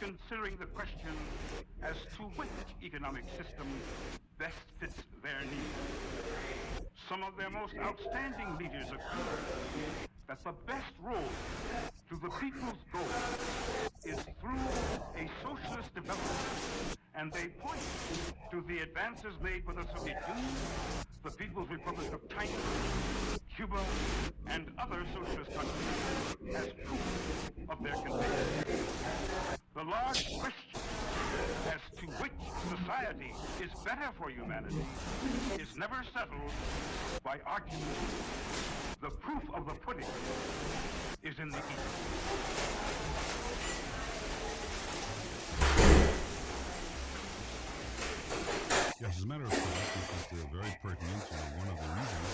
considering the question as to which economic system best fits their needs. Some of their most outstanding leaders agree that the best road to the people's goal is through a socialist development, and they point to the advances made by the Soviet Union, the People's Republic of China, Cuba, and other socialist countries as proof of their conviction. The large question as to which society is better for humanity is never settled by argument. The proof of the pudding is in the eating. Yes, as a matter of fact, this is very pertinent to one of the reasons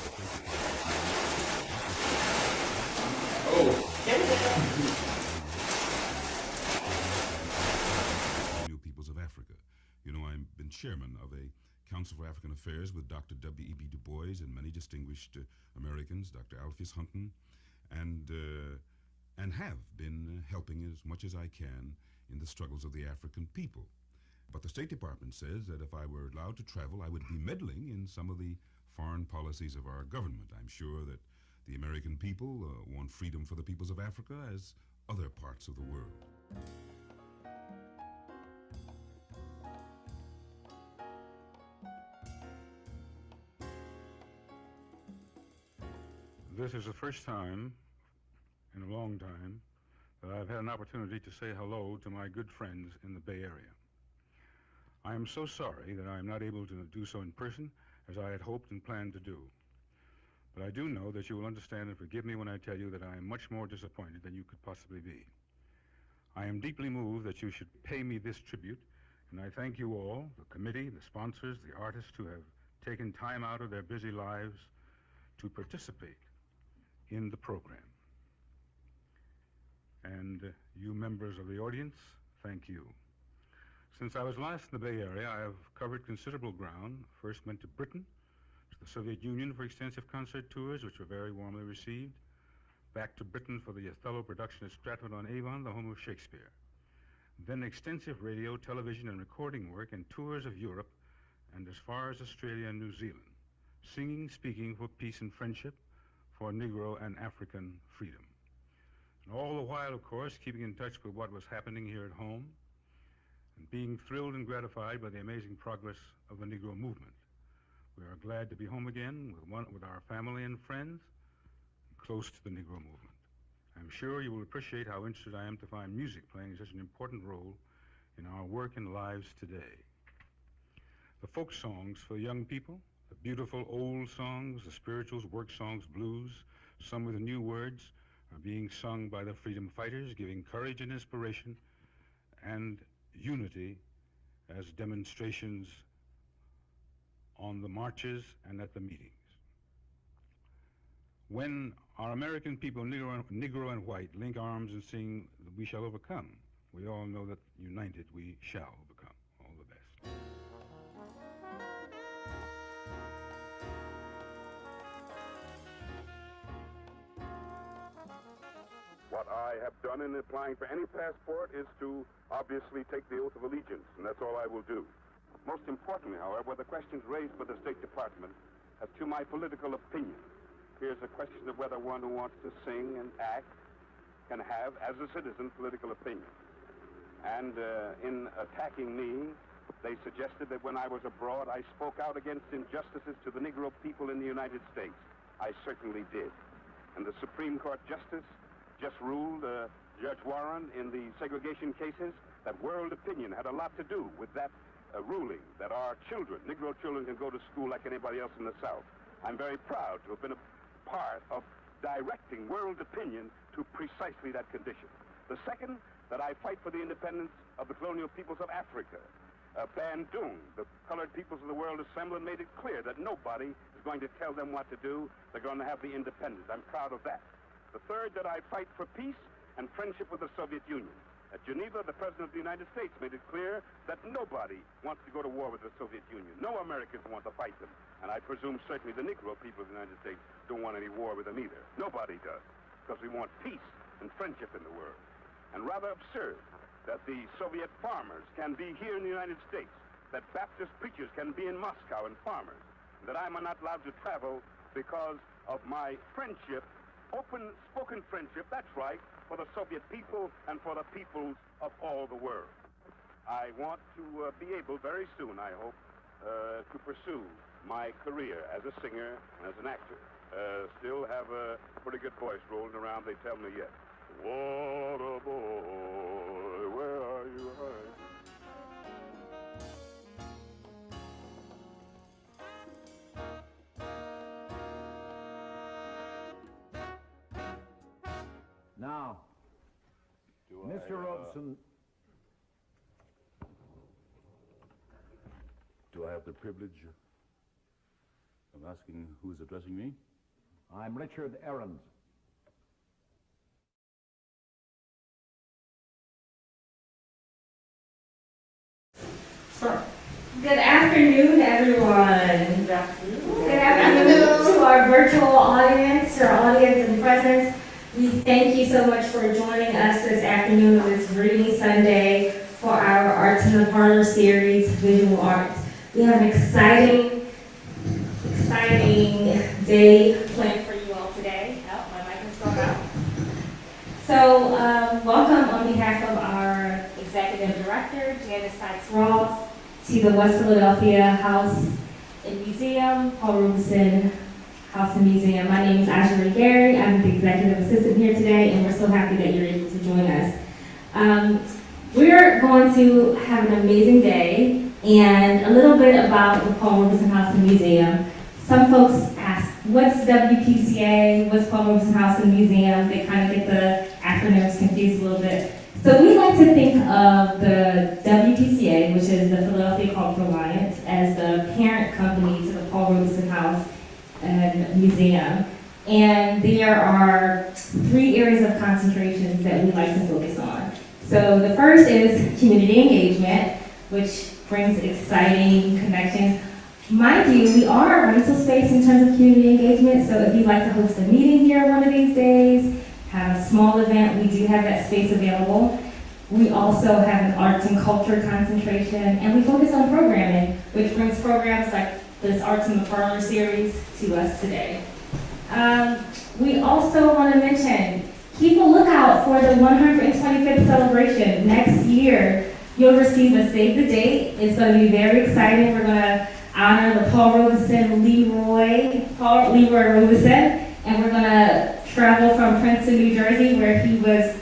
the new peoples of Africa. You know, I've been chairman of a Council for African Affairs with Dr. W.E.B. Du Bois and many distinguished Americans, Dr. Alpheus Hunton, and have been helping as much as I can in the struggles of the African people. But the State Department says that if I were allowed to travel, I would be meddling in some of the foreign policies of our government. I'm sure that the American people want freedom for the peoples of Africa as other parts of the world. This is the first time in a long time that I've had an opportunity to say hello to my good friends in the Bay Area. I am so sorry that I am not able to do so in person as I had hoped and planned to do. But I do know that you will understand and forgive me when I tell you that I am much more disappointed than you could possibly be. I am deeply moved that you should pay me this tribute, and I thank you all, the committee, the sponsors, the artists who have taken time out of their busy lives to participate in the program. And you members of the audience, thank you. Since I was last in the Bay Area, I have covered considerable ground. First went to Britain, to the Soviet Union for extensive concert tours, which were very warmly received. Back to Britain for the Othello production at Stratford-on-Avon, the home of Shakespeare. Then extensive radio, television, and recording work and tours of Europe and as far as Australia and New Zealand, singing, speaking for peace and friendship, for Negro and African freedom. And all the while, of course, keeping in touch with what was happening here at home and being thrilled and gratified by the amazing progress of the Negro movement. We are glad to be home again with our family and friends, close to the Negro movement. I'm sure you will appreciate how interested I am to find music playing such an important role in our work and lives today. The folk songs for young people, the beautiful old songs, the spirituals, work songs, blues, some with new words, are being sung by the freedom fighters, giving courage and inspiration and unity as demonstrations on the marches and at the meetings. When our American people, Negro and white, link arms and sing, "We shall overcome," we all know that united we shall overcome. All the best. What I have done in applying for any passport is to obviously take the oath of allegiance, and that's all I will do. Most importantly, however, were the questions raised by the State Department as to my political opinion. Here's a question of whether one who wants to sing and act can have, as a citizen, political opinion. And in attacking me, they suggested that when I was abroad, I spoke out against injustices to the Negro people in the United States. I certainly did. And the Supreme Court Justice just ruled, Judge Warren, in the segregation cases, that world opinion had a lot to do with that ruling, that our children, Negro children, can go to school like anybody else in the South. I'm very proud to have been a part of directing world opinion to precisely that condition. The second, that I fight for the independence of the colonial peoples of Africa. Bandung, the colored peoples of the world assembled and made it clear that nobody is going to tell them what to do. They're going to have the independence. I'm proud of that. The third, that I fight for peace and friendship with the Soviet Union. At Geneva, the President of the United States made it clear that nobody wants to go to war with the Soviet Union. No Americans want to fight them. And I presume certainly the Negro people of the United States don't want any war with them either. Nobody does, because we want peace and friendship in the world. And rather absurd, that the Soviet farmers can be here in the United States, that Baptist preachers can be in Moscow and farmers, that I'm not allowed to travel because of my friendship, open-spoken friendship, that's right, for the Soviet people and for the peoples of all the world. I want to be able very soon, I hope, to pursue my career as a singer and as an actor. Still have a pretty good voice rolling around, they tell me yet. Water boy, where are you hiding? Now, Mr. Robeson. Do I have the privilege of asking who's addressing me? I'm Richard Ahrens. Good afternoon, everyone. Good afternoon to our virtual audience, to our audience in presence. We thank you so much for joining us this afternoon on this Reading Sunday for our Arts in the Parlor series, Visual Arts. We have an exciting day planned for you all today. Oh, my mic is still out. So, welcome on behalf of our Executive Director, Janice Sykes-Ross, to the West Philadelphia House and Museum, Paul Robeson House and Museum. My name is Ashley Gary. I'm the Executive Assistant here today, and we're so happy that you're able to join us. We're going to have an amazing day, and a little bit about the Paul Robeson House and Museum. Some folks ask, what's WPCA? What's Paul Robeson House and Museum? They kind of get the acronyms confused a little bit. So we like to think of the WPCA, which is the Philadelphia Cultural Alliance, as the parent company to the Paul Robeson House and Museum. And there are 3 areas of concentration that we like to focus on. So the first is community engagement, which brings exciting connections. Mind you, we are a rental space in terms of community engagement, so if you'd like to host a meeting here one of these days, have a small event, we do have that space available. We also have an arts and culture concentration, and we focus on programming, which brings programs like this Arts in the Parlor series to us today. We also want to mention, keep a lookout for the 125th celebration next year. You'll receive a save the date. It's going to be very exciting. We're going to honor the Paul Leroy Robeson, and we're going to travel from Princeton, New Jersey, where he was the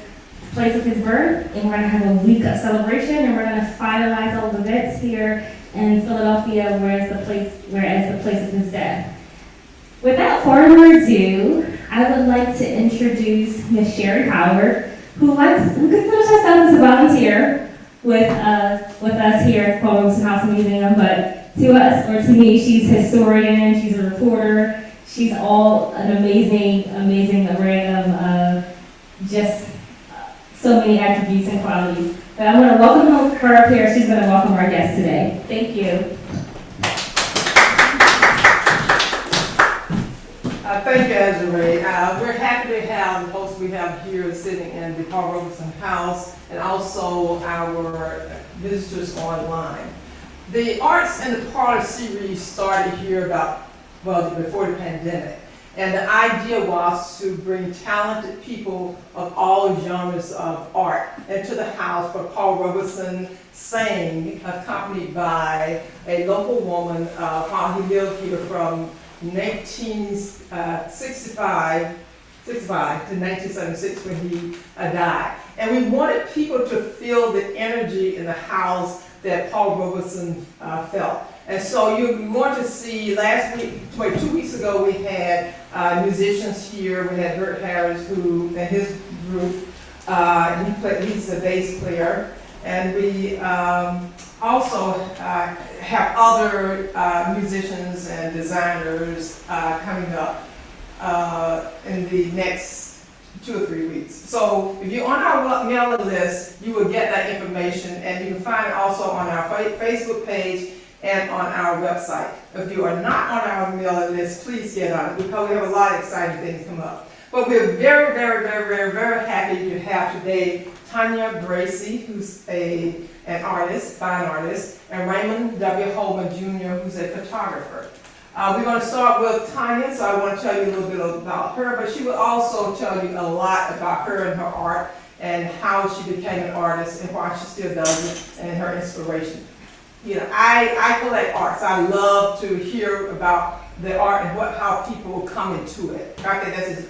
place of his birth, and we're going to have a week of celebration, and we're going to finalize all the events here in Philadelphia, whereas the place of his death. Without further ado, I would like to introduce Ms. Sherry Howard, who considers herself as a volunteer with us here at Paul Robeson House and Museum, but to us, or to me, she's a historian, she's a reporter, she's all an amazing array of just so many attributes and qualities. But I'm going to welcome her up here. She's going to welcome our guests today. Thank you. Thank you, Desiree. We're happy to have the folks we have here sitting in the Paul Robeson House and also our visitors online. The Arts in the Parlor series started here before the pandemic. And the idea was to bring talented people of all genres of art into the house for Paul Robeson sang, accompanied by a local woman while he lived here from 1965 to 1976 when he died. And we wanted people to feel the energy in the house that Paul Robeson felt. And so you want to see, 2 weeks ago, we had musicians here. We had Bert Harris, who, and his group, he's a bass player. And we also have other musicians and designers coming up in the next 2 or 3 weeks. So if you're on our mailing list, you will get that information, and you can find it also on our Facebook page and on our website. If you are not on our mailing list, please get on it, because we have a lot of exciting things come up. But we're very, very, very, very, very happy to have today Tanya Bracey, who's an artist, fine artist, and Raymond W. Holman Jr., who's a photographer. We're going to start with Tanya, so I want to tell you a little bit about her, but she will also tell you a lot about her and her art and how she became an artist and why she still does it and her inspiration. You know, I collect art, so I love to hear about the art and how people come into it. I think that's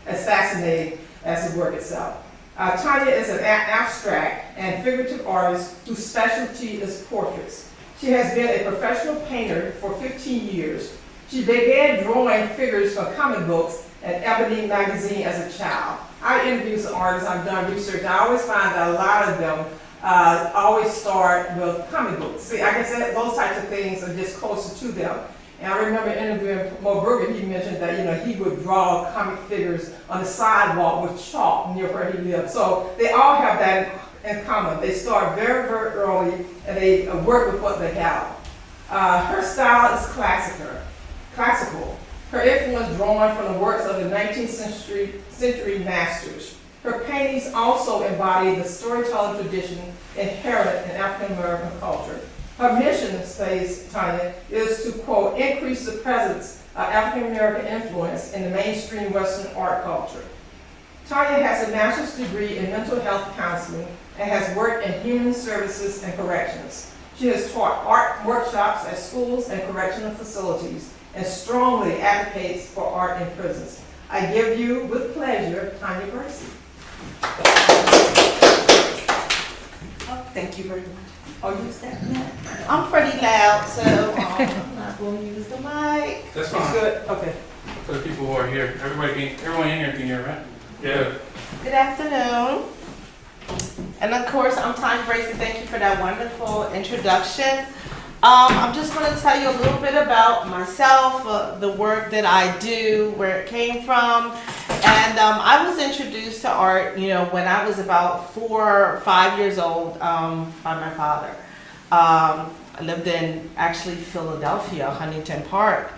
as fascinating as the work itself. Tanya is an abstract and figurative artist whose specialty is portraits. She has been a professional painter for 15 years. She began drawing figures for comic books at Ebony magazine as a child. I interview some artists, I've done research, and I always find that a lot of them always start with comic books. See, I guess those types of things are just closer to them. And I remember interviewing Mo Berger, he mentioned that, you know, he would draw comic figures on the sidewalk with chalk near where he lived. So they all have that in common. They start very, very early and they work with what they have. Her style is classical. Her influence drawn from the works of the 19th century masters. Her paintings also embody the storytelling tradition inherent in African American culture. Her mission, says Tanya, is to, quote, increase the presence of African American influence in the mainstream Western art culture. Tanya has a master's degree in mental health counseling and has worked in human services and corrections. She has taught art workshops at schools and correctional facilities and strongly advocates for art in prisons. I give you, with pleasure, Tanya Bracey. Oh, thank you very much. Oh, you step back. I'm pretty loud, so I'm not going to use the mic. That's fine. Good, okay. For the people who are here, everyone in here can hear, right? Yeah. Good afternoon. And of course, I'm Tanya Bracey. Thank you for that wonderful introduction. I'm just going to tell you a little bit about myself, the work that I do, where it came from. And I was introduced to art, you know, when I was about 4 or 5 years old by my father. I lived in actually Philadelphia, Huntington Park.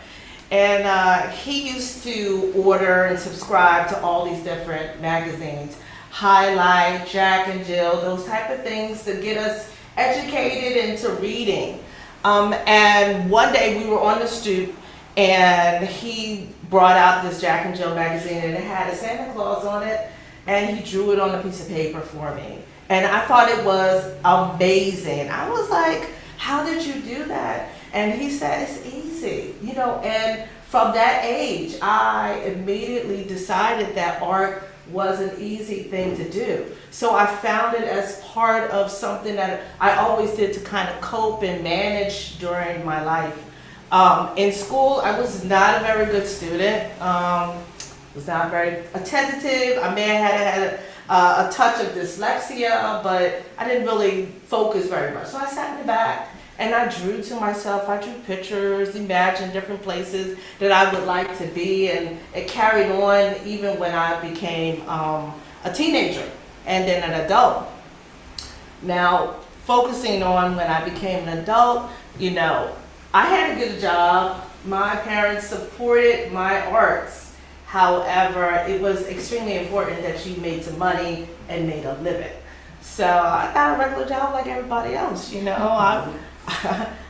And he used to order and subscribe to all these different magazines, Highlight, Jack and Jill, those type of things to get us educated into reading. And one day we were on the stoop and he brought out this Jack and Jill magazine and it had a Santa Claus on it and he drew it on a piece of paper for me. And I thought it was amazing. I was like, how did you do that? And he said, it's easy, you know, and from that age, I immediately decided that art was an easy thing to do. So I found it as part of something that I always did to kind of cope and manage during my life. In school, I was not a very good student. Was not very attentive. I may have had a touch of dyslexia, but I didn't really focus very much. So I sat in the back and I drew to myself. I drew pictures, imagined different places that I would like to be, and it carried on even when I became a teenager and then an adult. Now, focusing on when I became an adult, you know, I had to get a job. My parents supported my arts. However, it was extremely important that you made some money and made a living. So I got a regular job like everybody else, you know.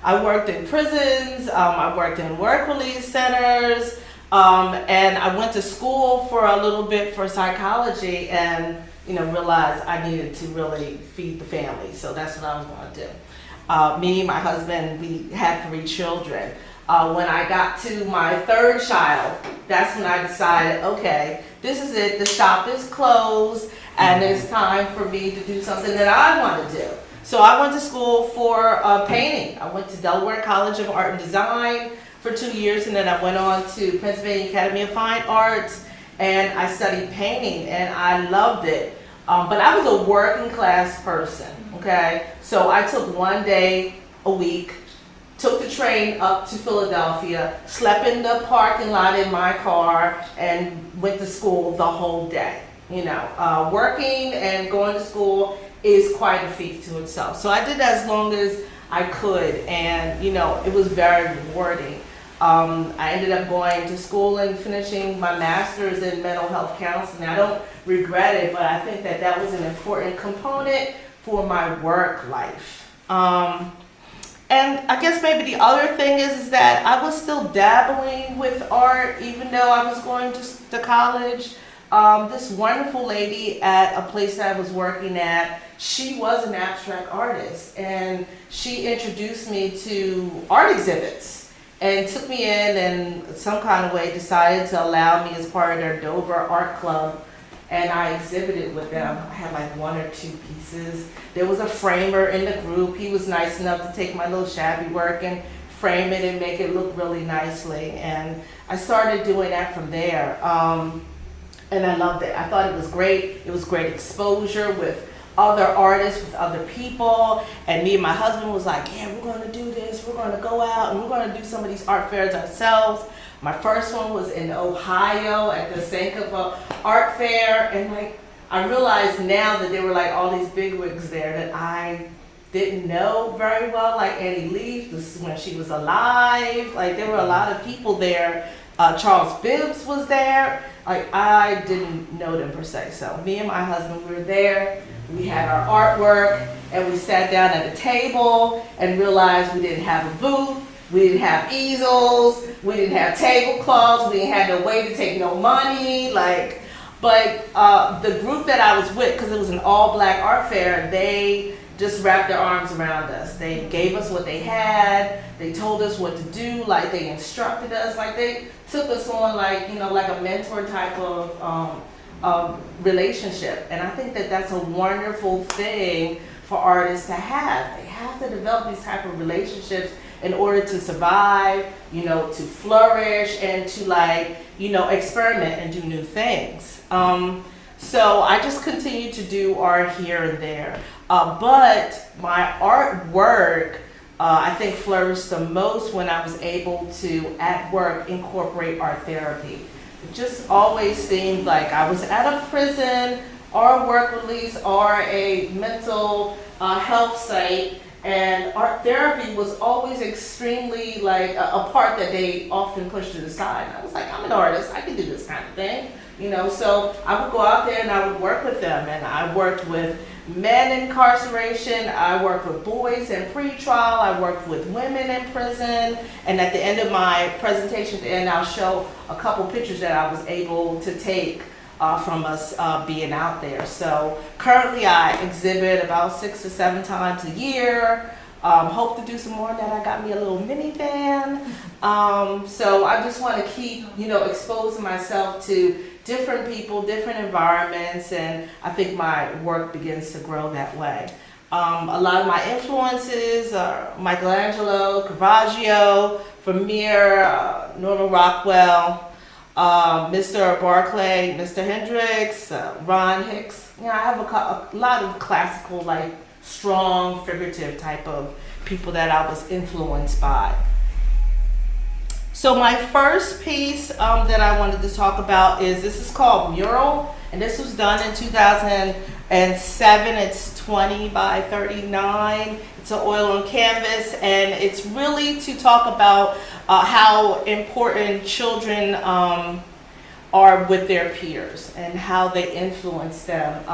I worked in prisons, I worked in work release centers, and I went to school for a little bit for psychology and, you know, realized I needed to really feed the family. So that's what I was going to do. Me and my husband, we had 3 children. When I got to my 3rd child, that's when I decided, okay, this is it, the shop is closed, and it's time for me to do something that I want to do. So I went to school for painting. I went to Delaware College of Art and Design for 2 years, and then I went on to Pennsylvania Academy of Fine Arts, and I studied painting, and I loved it. But I was a working class person, okay? So I took 1 day a week, took the train up to Philadelphia, slept in the parking lot in my car, and went to school the whole day. You know, working and going to school is quite a feat to itself. So I did that as long as I could, and you know, it was very rewarding. I ended up going to school and finishing my master's in mental health counseling. I don't regret it, but I think that that was an important component for my work life. And I guess maybe the other thing is that I was still dabbling with art even though I was going to college. This wonderful lady at a place that I was working at, she was an abstract artist, and she introduced me to art exhibits and took me in and some kind of way decided to allow me as part of their Dover Art Club, and I exhibited with them. I had like 1 or 2 pieces. There was a framer in the group. He was nice enough to take my little shabby work and frame it and make it look really nicely, and I started doing that from there. And I loved it. I thought it was great. It was great exposure with other artists, with other people. And me and my husband was like, yeah, we're going to do this. We're going to go out and we're going to do some of these art fairs ourselves. My first one was in Ohio at the Sankofa Art Fair. And like, I realized now that there were like all these bigwigs there that I didn't know very well, like Annie Lee, this is when she was alive. Like there were a lot of people there. Charles Bibbs was there. Like I didn't know them per se. So me and my husband, we were there. We had our artwork and we sat down at a table and realized we didn't have a booth. We didn't have easels. We didn't have tablecloths. We didn't have no way to take no money. But the group that I was with, because it was an all-black art fair, they just wrapped their arms around us. They gave us what they had. They told us what to do. Like they instructed us. Like they took us on like, you know, like a mentor type of relationship. And I think that that's a wonderful thing for artists to have. They have to develop these type of relationships in order to survive, you know, to flourish and to like, you know, experiment and do new things. So I just continue to do art here and there. But my artwork, I think flourished the most when I was able to, at work, incorporate art therapy. It just always seemed like I was at a prison or a work release or a mental health site, and art therapy was always extremely like a part that they often pushed to the side. And I was like, I'm an artist, I can do this kind of thing. You know, so I would go out there and I would work with them, and I worked with men in incarceration, I worked with boys in pretrial, I worked with women in prison, and at the end of my presentation, and I'll show a couple pictures that I was able to take from us being out there. So currently I exhibit about 6 or 7 times a year. Hope to do some more. That I got me a little minivan. So I just want to keep, you know, exposing myself to different people, different environments, and I think my work begins to grow that way. A lot of my influences are Michelangelo, Caravaggio, Vermeer, Norman Rockwell, Mr. Barclay, Mr. Hendricks, Ron Hicks. You know, I have a lot of classical, like strong, figurative type of people that I was influenced by. So my first piece that I wanted to talk about this is called Mural, and this was done in 2007. It's 20 by 39. It's an oil on canvas, and it's really to talk about how important children are with their peers and how they influence them.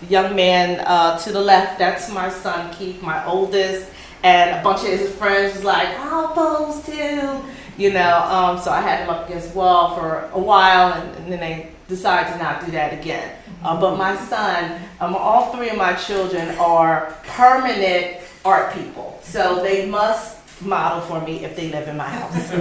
The young man to the left, that's my son Keith, my oldest, and a bunch of his friends was like, I'll pose too. You know, so I had him up against the wall for a while, and then they decided to not do that again. But my son, all 3 of my children are permanent art people. So they must model for me if they live in my house,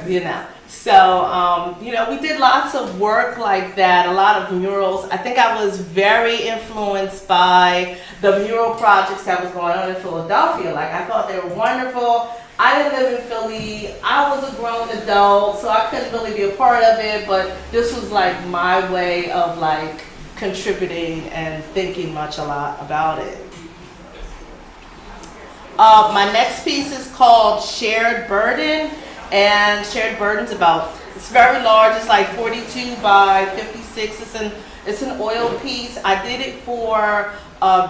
you know. So, you know, we did lots of work like that, a lot of murals. I think I was very influenced by the mural projects that was going on in Philadelphia. Like, I thought they were wonderful. I didn't live in Philly. I was a grown adult, so I couldn't really be a part of it, but this was like my way of like contributing and thinking a lot about it. My next piece is called Shared Burden, and Shared Burden's it's very large, it's like 42 by 56. It's an oil piece. I did it for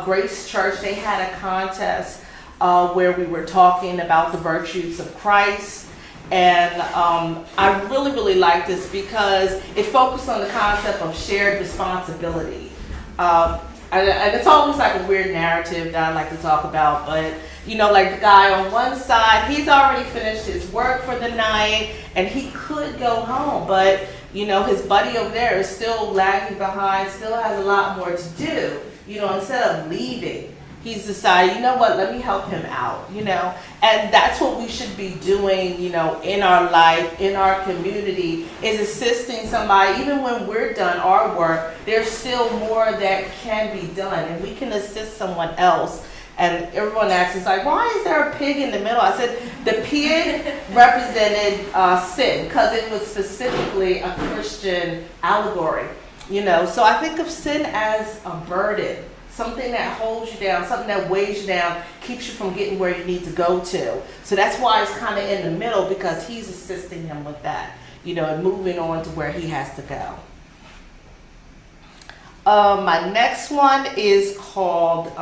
Grace Church. They had a contest where we were talking about the virtues of Christ, And I really, really like this because it focused on the concept of shared responsibility. And it's always like a weird narrative that I like to talk about, but you know, like the guy on one side, he's already finished his work for the night and he could go home, but you know, his buddy over there is still lagging behind, still has a lot more to do. You know, instead of leaving, he's decided, you know what, let me help him out, you know. And that's what we should be doing, you know, in our life, in our community, is assisting somebody. Even when we're done our work, there's still more that can be done, and we can assist someone else. And everyone asks, it's like, why is there a pig in the middle? I said, the pig represented sin, because it was specifically a Christian allegory, you know. So I think of sin as a burden, something that holds you down, something that weighs you down, keeps you from getting where you need to go to. So that's why it's kind of in the middle, because he's assisting him with that, you know, and moving on to where he has to go. My next one is called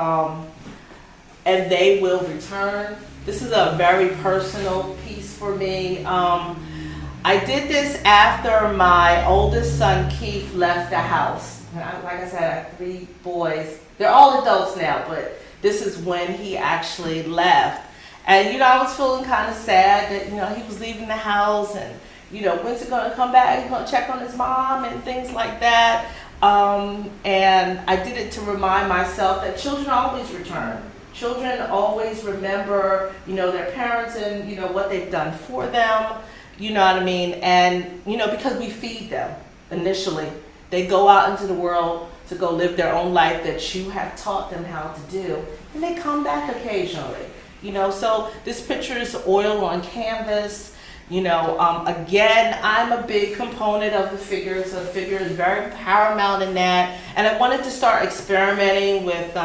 And They Will Return. This is a very personal piece for me. I did this after my oldest son, Keith, left the house. Like I said, I have 3 boys. They're all adults now, but this is when he actually left. And, you know, I was feeling kind of sad that, you know, he was leaving the house and, you know, when's he going to come back? He's going to check on his mom and things like that. And I did it to remind myself that children always return. Children always remember, you know, their parents and, you know, what they've done for them, you know what I mean? And, you know, because we feed them initially. They go out into the world to go live their own life that you have taught them how to do. And they come back occasionally, you know. So this picture is oil on canvas. You know, again, I'm a big component of the figure, so the figure is very paramount in that. And I wanted to start experimenting with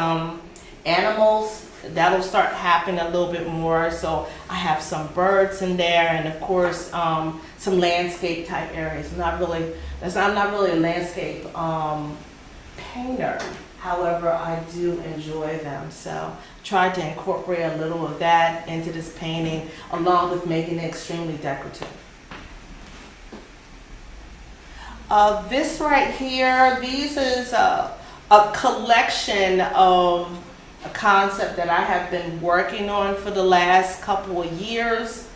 animals. That'll start happening a little bit more. So I have some birds in there, and of course, some landscape type areas. I'm not really a landscape painter. However, I do enjoy them. So tried to incorporate a little of that into this painting, along with making it extremely decorative. This right here, these is a collection of a concept that I have been working on for the last couple of years.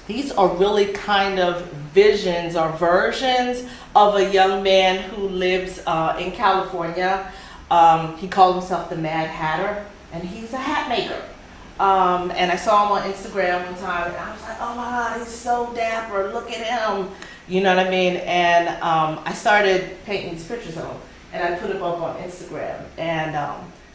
These are really kind of visions or versions of a young man who lives in California. He calls himself the Mad Hatter, and he's a hat maker. And I saw him on Instagram one time, and I was like, oh my God, he's so dapper, look at him. You know what I mean? And I started painting these pictures of him, and I put them up on Instagram. And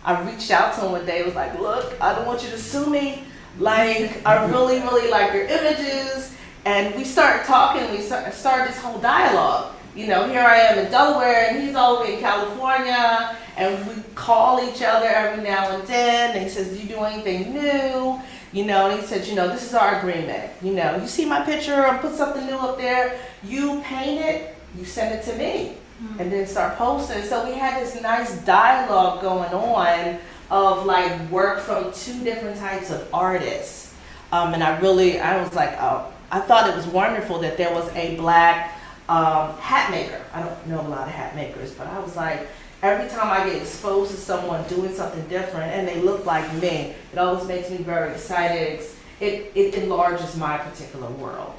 I reached out to him one day, was like, look, I don't want you to sue me. Like, I really, really like your images. And we started talking, we started this whole dialogue. You know, here I am in Delaware, and he's all the way in California, and we call each other every now and then, and he says, do you do anything new? You know, and he said, you know, this is our agreement. You know, you see my picture, I put something new up there, you paint it, you send it to me, and then start posting. So we had this nice dialogue going on of like work from 2 different types of artists. And I was like, oh, I thought it was wonderful that there was a Black hat maker. I don't know a lot of hat makers, but I was like, every time I get exposed to someone doing something different and they look like me, it always makes me very excited. It enlarges my particular world.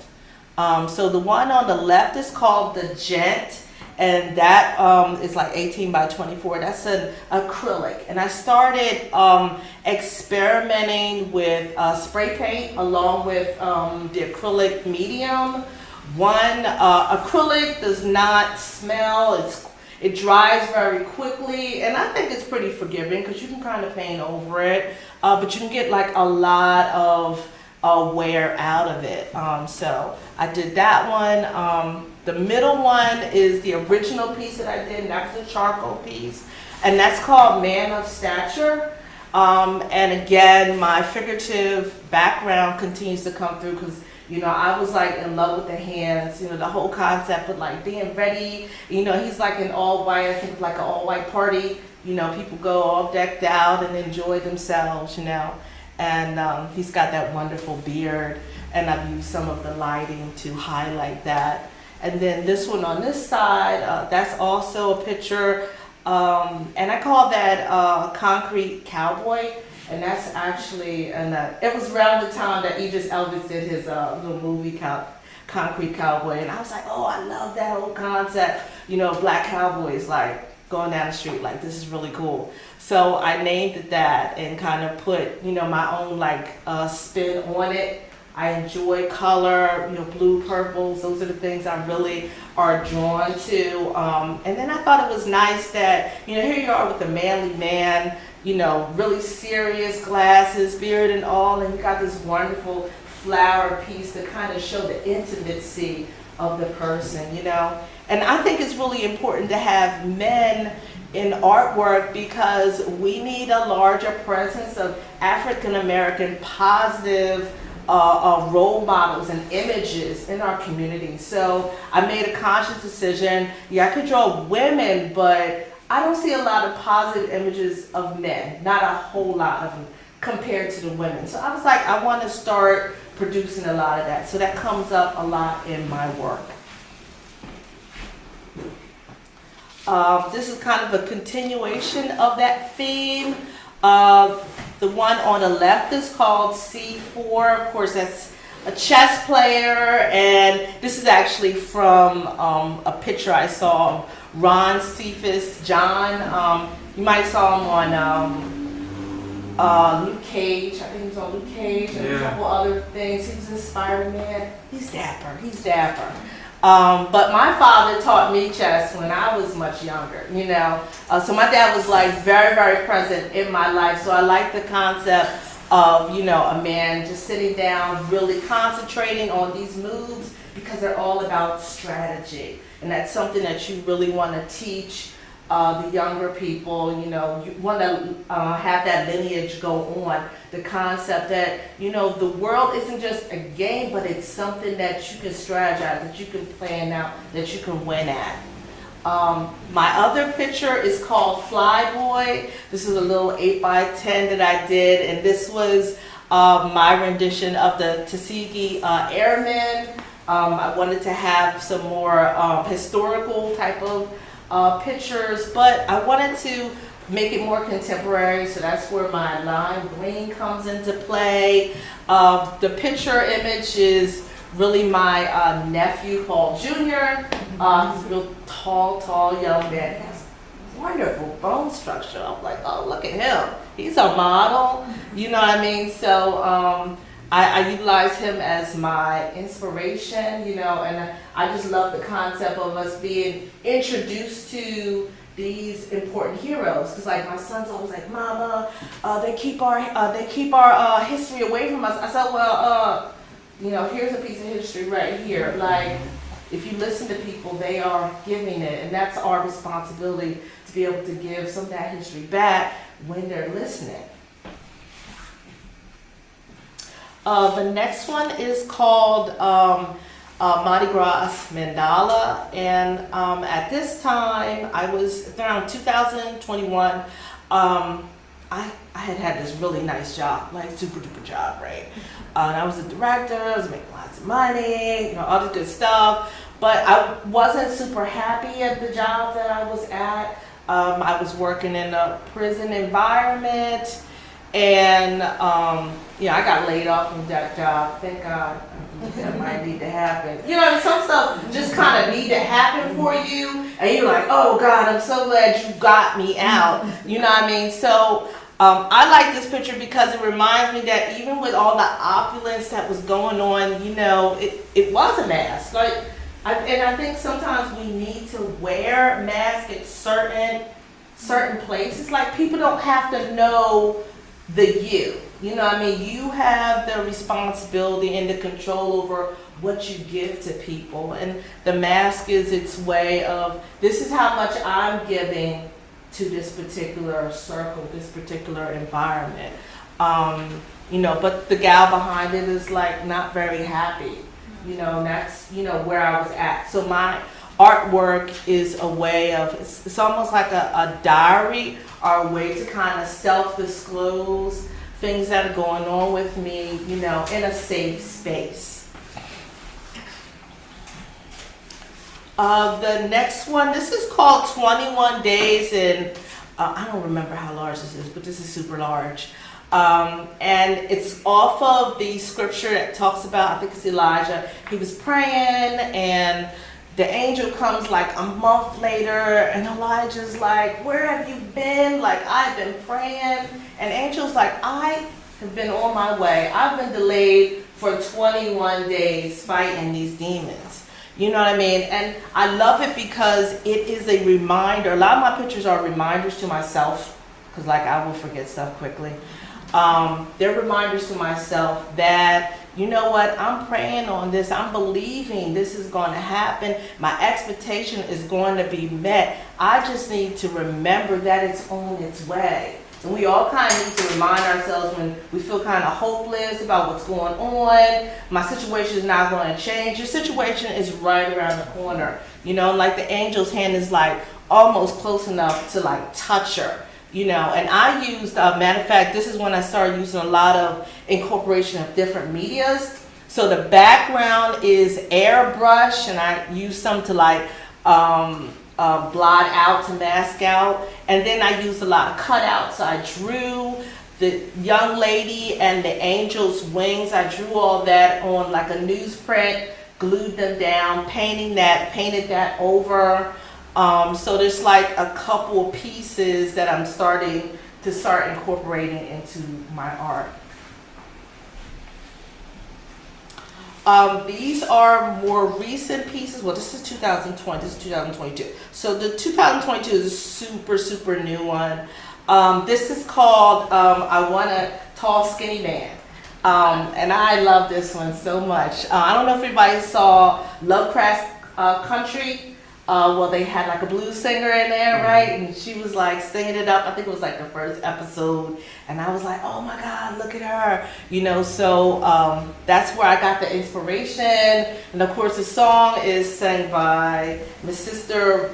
So the one on the left is called the Gent, and that is like 18 by 24. That's an acrylic. And I started experimenting with spray paint along with the acrylic medium. One, acrylic does not smell. It dries very quickly, and I think it's pretty forgiving because you can kind of paint over it, but you can get like a lot of wear out of it. So I did that one. The middle one is the original piece that I did, and that was a charcoal piece, and that's called Man of Stature. And again, my figurative background continues to come through because, you know, I was like in love with the hands, you know, the whole concept of like being ready. You know, he's like an all white, I think like an all white party. You know, people go all decked out and enjoy themselves, you know. and he's got that wonderful beard, and I've used some of the lighting to highlight that. And then this one on this side, that's also a picture, and I call that Concrete Cowboy, and that's actually, and it was around the time that Idris Elba did his little movie Concrete Cowboy, and I was like, oh, I love that whole concept, you know, black cowboys like going down the street, like this is really cool. So I named it that and kind of put, you know, my own like spin on it. I enjoy color, you know, blue, purples, those are the things I really are drawn to. And then I thought it was nice that, you know, here you are with a manly man, you know, really serious, glasses, beard and all, and you got this wonderful flower piece to kind of show the intimacy of the person, you know. And I think it's really important to have men in artwork because we need a larger presence of African American positive role models and images in our community. So I made a conscious decision. Yeah, I could draw women, but I don't see a lot of positive images of men, not a whole lot of them compared to the women. So I was like, I want to start producing a lot of that. So that comes up a lot in my work. This is kind of a continuation of that theme. The one on the left is called C4. Of course, that's a chess player, and this is actually from a picture I saw of Ron Cephas John. You might saw him on Luke Cage. I think he was on Luke Cage and a couple other things. He was in Spider-Man. He's dapper. He's dapper. But my father taught me chess when I was much younger, you know. So my dad was like very, very present in my life. So I like the concept of, you know, a man just sitting down, really concentrating on these moves because they're all about strategy. And that's something that you really want to teach the younger people. You know, you want to have that lineage go on. The concept that, you know, the world isn't just a game, but it's something that you can strategize, that you can plan out, that you can win at. My other picture is called Flyboy. This is a little 8x10 that I did, and this was my rendition of the Tuskegee Airmen. I wanted to have some more historical type of pictures, but I wanted to make it more contemporary, so that's where my lime green comes into play. The picture image is really my nephew, Paul Jr. He's a real tall young man. He has wonderful bone structure. I'm like, oh, look at him. He's a model, you know what I mean? So I utilize him as my inspiration, you know, and I just love the concept of us being introduced to these important heroes, because like my son's always like, Mama, they keep our history away from us. I said, well, you know, here's a piece of history right here. Like, if you listen to people, they are giving it, and that's our responsibility to be able to give some of that history back when they're listening. The next one is called Mardi Gras Mandala, and at this time, I was around 2021, I had this really nice job, like super duper job, right? And I was a director, I was making lots of money, you know, all this good stuff, but I wasn't super happy at the job that I was at. I was working in a prison environment, and yeah, I got laid off from that job. Thank God. That might need to happen. You know, some stuff just kind of need to happen for you, and you're like, oh God, I'm so glad you got me out. You know what I mean? So I like this picture because it reminds me that even with all the opulence that was going on, you know, it was a mask. Like, and I think sometimes we need to wear masks at certain places. Like, people don't have to know the you. You know what I mean? You have the responsibility and the control over what you give to people. And the mask is its way of, this is how much I'm giving to this particular circle, this particular environment. You know, but the gal behind it is like not very happy. You know, and that's, you know, where I was at. So my artwork is a way of, it's almost like a diary or a way to kind of self-disclose things that are going on with me, you know, in a safe space. The next one, this is called 21 Days, and I don't remember how large this is, but this is super large. And it's off of the scripture that talks about, I think it's Elijah. He was praying, and the angel comes like a month later, and Elijah's like, where have you been? Like, I've been praying. And angel's like, I have been on my way. I've been delayed for 21 days fighting these demons. You know what I mean? And I love it because it is a reminder. A lot of my pictures are reminders to myself, because like I will forget stuff quickly. They're reminders to myself that, you know what, I'm praying on this. I'm believing this is going to happen. My expectation is going to be met. I just need to remember that it's on its way. And we all kind of need to remind ourselves when we feel kind of hopeless about what's going on. My situation is not going to change. Your situation is right around the corner. You know, like the angel's hand is like almost close enough to like touch her. You know, and I used, matter of fact, this is when I started using a lot of incorporation of different medias. So the background is airbrush, and I used some to like blot out, to mask out. And then I used a lot of cutouts. So I drew the young lady and the angel's wings. I drew all that on like a newsprint, glued them down, painted that over. So there's like a couple pieces that I'm starting to incorporating into my art. These are more recent pieces. Well, this is 2020, this is 2022. So the 2022 is a super, super new one. This is called I Want a Tall Skinny Man. And I love this one so much. I don't know if everybody saw Lovecraft Country. Well, they had like a blues singer in there, right? And she was like singing it up. I think it was like the first episode. And I was like, oh my God, look at her. You know, so that's where I got the inspiration. And of course, the song is sang by my sister,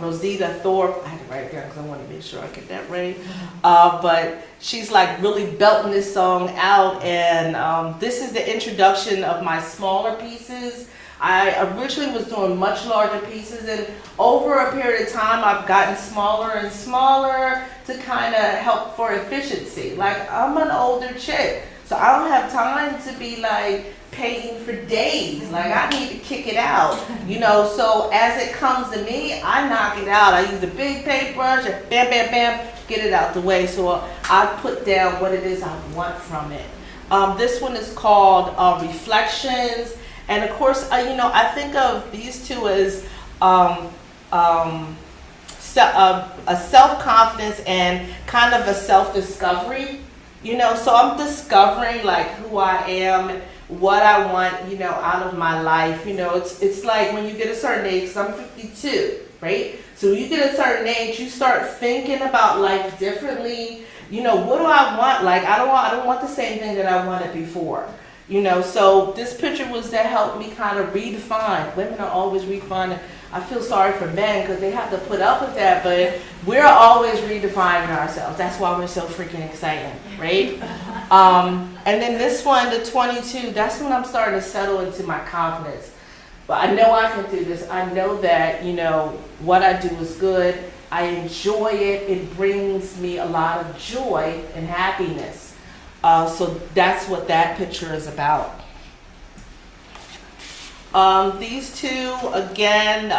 Rosita Thorpe. I had to write it down because I want to make sure I get that right. But she's like really belting this song out. And this is the introduction of my smaller pieces. I originally was doing much larger pieces, and over a period of time I've gotten smaller and smaller to kind of help for efficiency. Like, I'm an older chick, so I don't have time to be like painting for days. Like, I need to kick it out, you know, so as it comes to me, I knock it out. I use a big paintbrush and bam, bam, bam, get it out the way. So I put down what it is I want from it. This one is called Reflections. And of course, you know, I think of these two as a self-confidence and kind of a self-discovery. You know, so I'm discovering like who I am, what I want, you know, out of my life. You know, it's like when you get a certain age, because I'm 52, right? So when you get a certain age, you start thinking about life differently. You know, what do I want? Like, I don't want the same thing that I wanted before. You know, so this picture was to help me kind of redefine. Women are always redefining. I feel sorry for men because they have to put up with that, but we're always redefining ourselves. That's why we're so freaking exciting, right? And then this one, the 22, that's when I'm starting to settle into my confidence. But I know I can do this. I know that, you know, what I do is good. I enjoy it. It brings me a lot of joy and happiness. So that's what that picture is about. These two, again,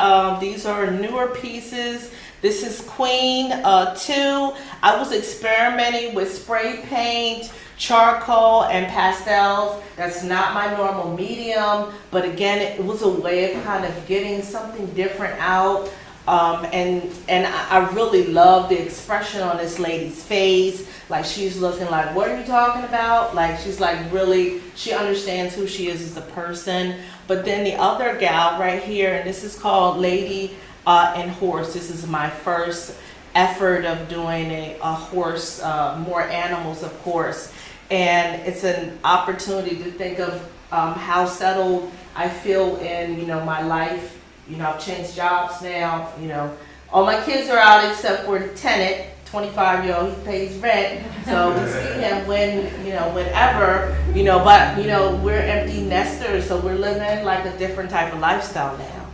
these are newer pieces. This is Queen 2. I was experimenting with spray paint, charcoal, and pastels. That's not my normal medium, but again, it was a way of kind of getting something different out. And I really love the expression on this lady's face. Like, she's looking like, what are you talking about? Like, she's like really, she understands who she is as a person. But then the other gal right here, and this is called Lady and Horse. This is my first effort of doing a horse, more animals, of course. And it's an opportunity to think of how settled I feel in, you know, my life. You know, I've changed jobs now, you know. All my kids are out except for Tenet, 25-year-old, he pays rent, so we see him whenever, but, we're empty nesters, so we're living like a different type of lifestyle now.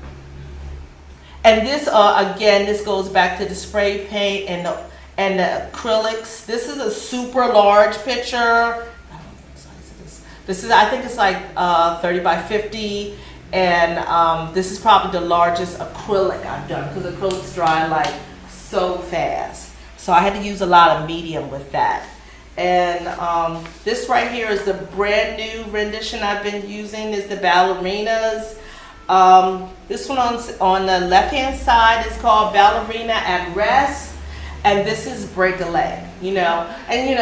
And this, again, this goes back to the spray paint and the acrylics. This is a super large picture. I don't know the size of this. This is, I think it's like 30 by 50, and this is probably the largest acrylic I've done, because acrylics dry like so fast. So I had to use a lot of medium with that. And this right here is the brand new rendition I've been using, is the ballerinas. This one on the left-hand side is called Ballerina at Rest. And this is Break a Leg, And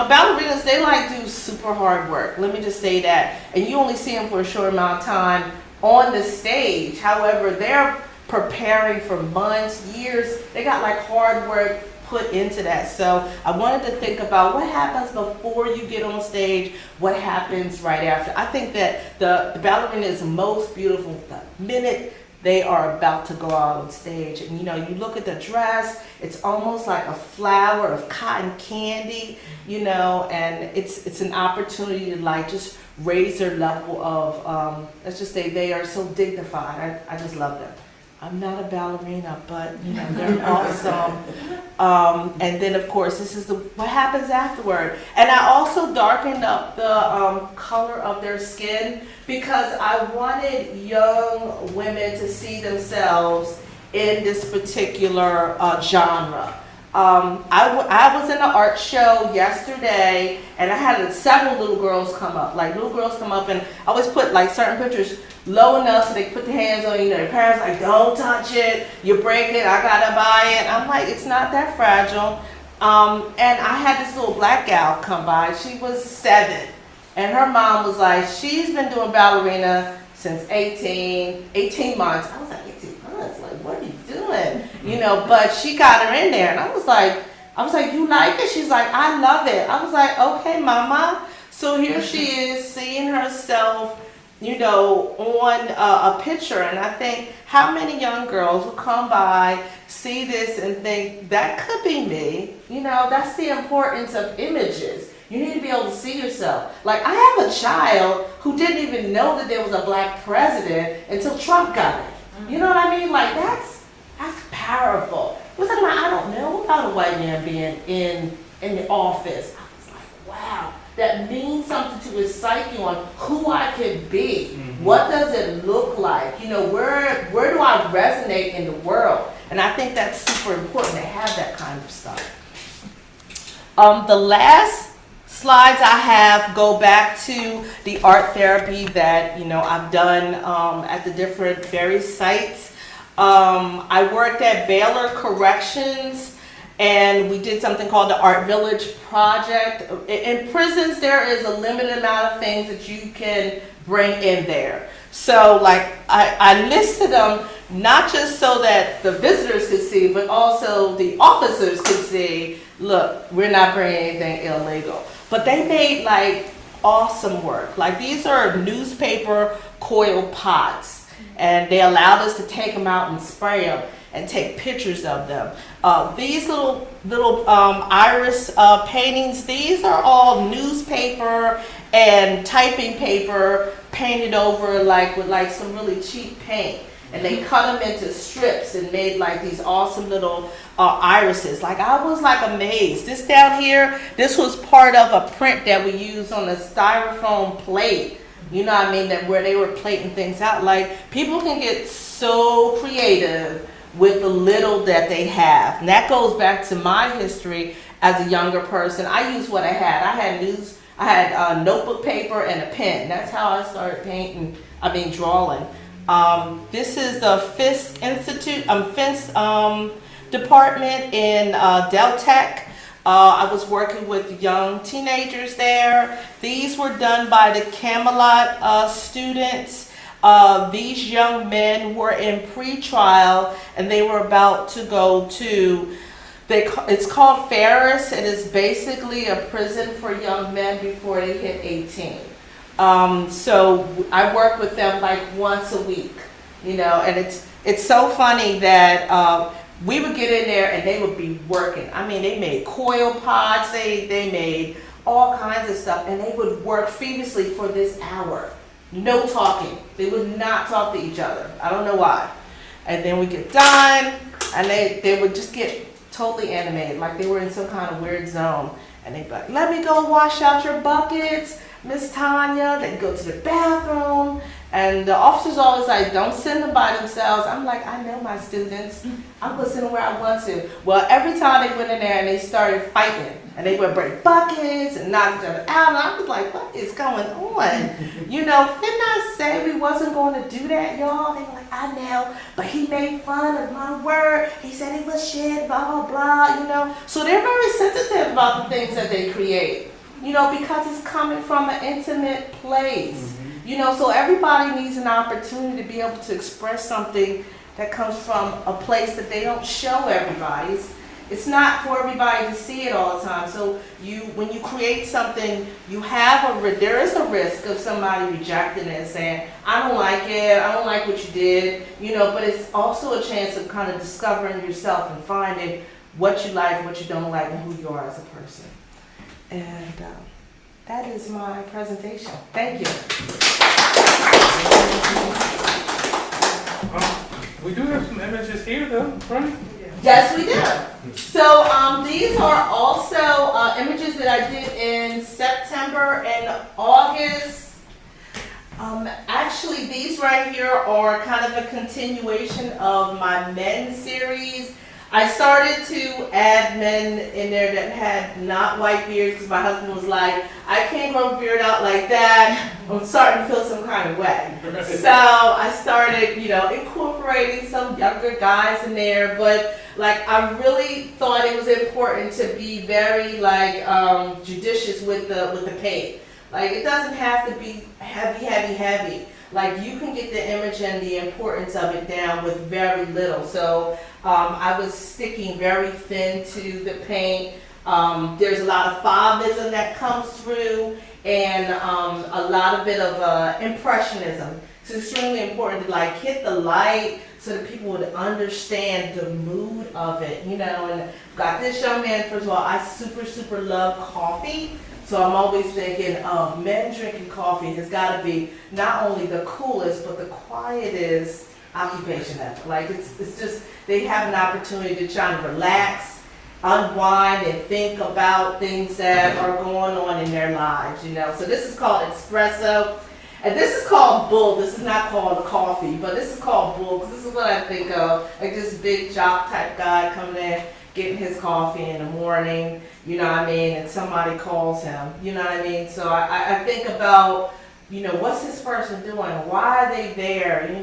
ballerinas, they like do super hard work. Let me just say that. And you only see them for a short amount of time on the stage. However, they're preparing for months, years. They got like hard work put into that. So I wanted to think about what happens before you get on stage, what happens right after. I think that the ballerina is most beautiful the minute they are about to go out on stage. And you look at the dress, it's almost like a flower of cotton candy, and it's an opportunity to like just raise their level of, let's just say they are so dignified. I just love them. I'm not a ballerina, but they're awesome. And then of course this is what happens afterward. And I also darkened up the color of their skin because I wanted young women to see themselves in this particular genre. I was in an art show yesterday, and I had several little girls come up. Like little girls come up, and I always put like certain pictures low enough so they can put their hands on their parents like, don't touch it, you break it, I gotta buy it. I'm like, it's not that fragile. And I had this little black gal come by. She was 7, and her mom was like, she's been doing ballerina since 18 months. I was like, 18 months? Like, what are you doing? But she got her in there, and I was like, you like it? She's like, I love it. I was like, okay, mama. So here she is seeing herself, on a picture. And I think how many young girls will come by, see this and think, that could be me. That's the importance of images. You need to be able to see yourself. Like, I have a child who didn't even know that there was a black president until Trump got it. You know what I mean? Like, that's powerful. It was like, I don't know about a white man being in the office. I was like, wow, that means something to his psyche on who I could be. Mm-hmm. What does it look like? Where do I resonate in the world? And I think that's super important to have that kind of stuff. The last slides I have go back to the art therapy that I've done at the different various sites. I worked at Baylor Corrections, and we did something called the Art Village Project. In prisons, there is a limited amount of things that you can bring in there. So like I listed them not just so that the visitors could see, but also the officers could see, look, we're not bringing anything illegal. But they made like awesome work. Like these are newspaper coil pots, and they allowed us to take them out and spray them and take pictures of them. These little iris paintings, these are all newspaper and typing paper painted over like with like some really cheap paint. And they cut them into strips and made like these awesome little irises. Like I was like amazed. This down here, this was part of a print that we used on a styrofoam plate. You know what I mean? That where they were plating things out. Like people can get so creative with the little that they have. And that goes back to my history as a younger person. I used what I had. I had notebook paper and a pen. That's how I started drawing. This is the Fisk department in Deltec. I was working with young teenagers there. These were done by the Camelot students. These young men were in pre-trial, and they were about to go to, it's called Ferris. It is basically a prison for young men before they hit 18. So I work with them like once a week, and it's so funny that we would get in there and they would be working. I mean, they made coil pots, they made all kinds of stuff, and they would work feverishly for this hour. No talking. They would not talk to each other. I don't know why. And then we get done, and they would just get totally animated, like they were in some kind of weird zone. And they'd be like, let me go wash out your buckets, Miss Tanya. They'd go to the bathroom. And the officer's always like, don't send them by themselves. I'm like, I know my students. I'm going to send them where I want to. Well, every time they went in there and they started fighting, and they would break buckets and knock each other out, and I was like, what is going on? You know, didn't I say we wasn't going to do that, y'all? They were like, I know, but he made fun of my word. He said it was shit, blah, blah, blah, you know. So they're very sensitive about the things that they create, you know, because it's coming from an intimate place. You know, so everybody needs an opportunity to be able to express something that comes from a place that they don't show everybody. It's not for everybody to see it all the time. So when you create something, there is a risk of somebody rejecting it and saying, I don't like it, I don't like what you did, you know, but it's also a chance of kind of discovering yourself and finding what you like, what you don't like, and who you are as a person. And that is my presentation. Thank you. We do have some images here, though, right? Yes, we do. So these are also images that I did in September and August. Actually, these right here are kind of a continuation of my men series. I started to add men in there that had not white beards because my husband was like, I can't grow a beard out like that. I'm starting to feel some kind of way. So I started, you know, incorporating some younger guys in there, but like I really thought it was important to be very like judicious with the paint. Like it doesn't have to be heavy. Like you can get the image and the importance of it down with very little. So I was sticking very thin to the paint. There's a lot of fauvism that comes through, and a lot of bit of impressionism. It's extremely important to like hit the light so that people would understand the mood of it, you know. And I've got this young man, first of all, I super love coffee. So I'm always thinking, men drinking coffee has got to be not only the coolest, but the quietest occupation ever. Like it's just, they have an opportunity to try to relax, unwind, and think about things that are going on in their lives, you know. So this is called espresso, and this is called bull. This is not called coffee, but this is called bull, because this is what I think of, like this big jock type guy coming in, getting his coffee in the morning, you know what I mean, and somebody calls him, you know what I mean. So I think about, you know, what's this person doing? Why are they there? You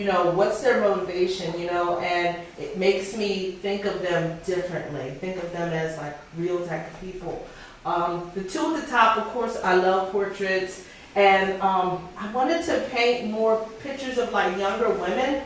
know, what's their motivation, you know, and it makes me think of them differently, think of them as like real type of people. The two at the top, of course, I love portraits, and I wanted to paint more pictures of like younger women.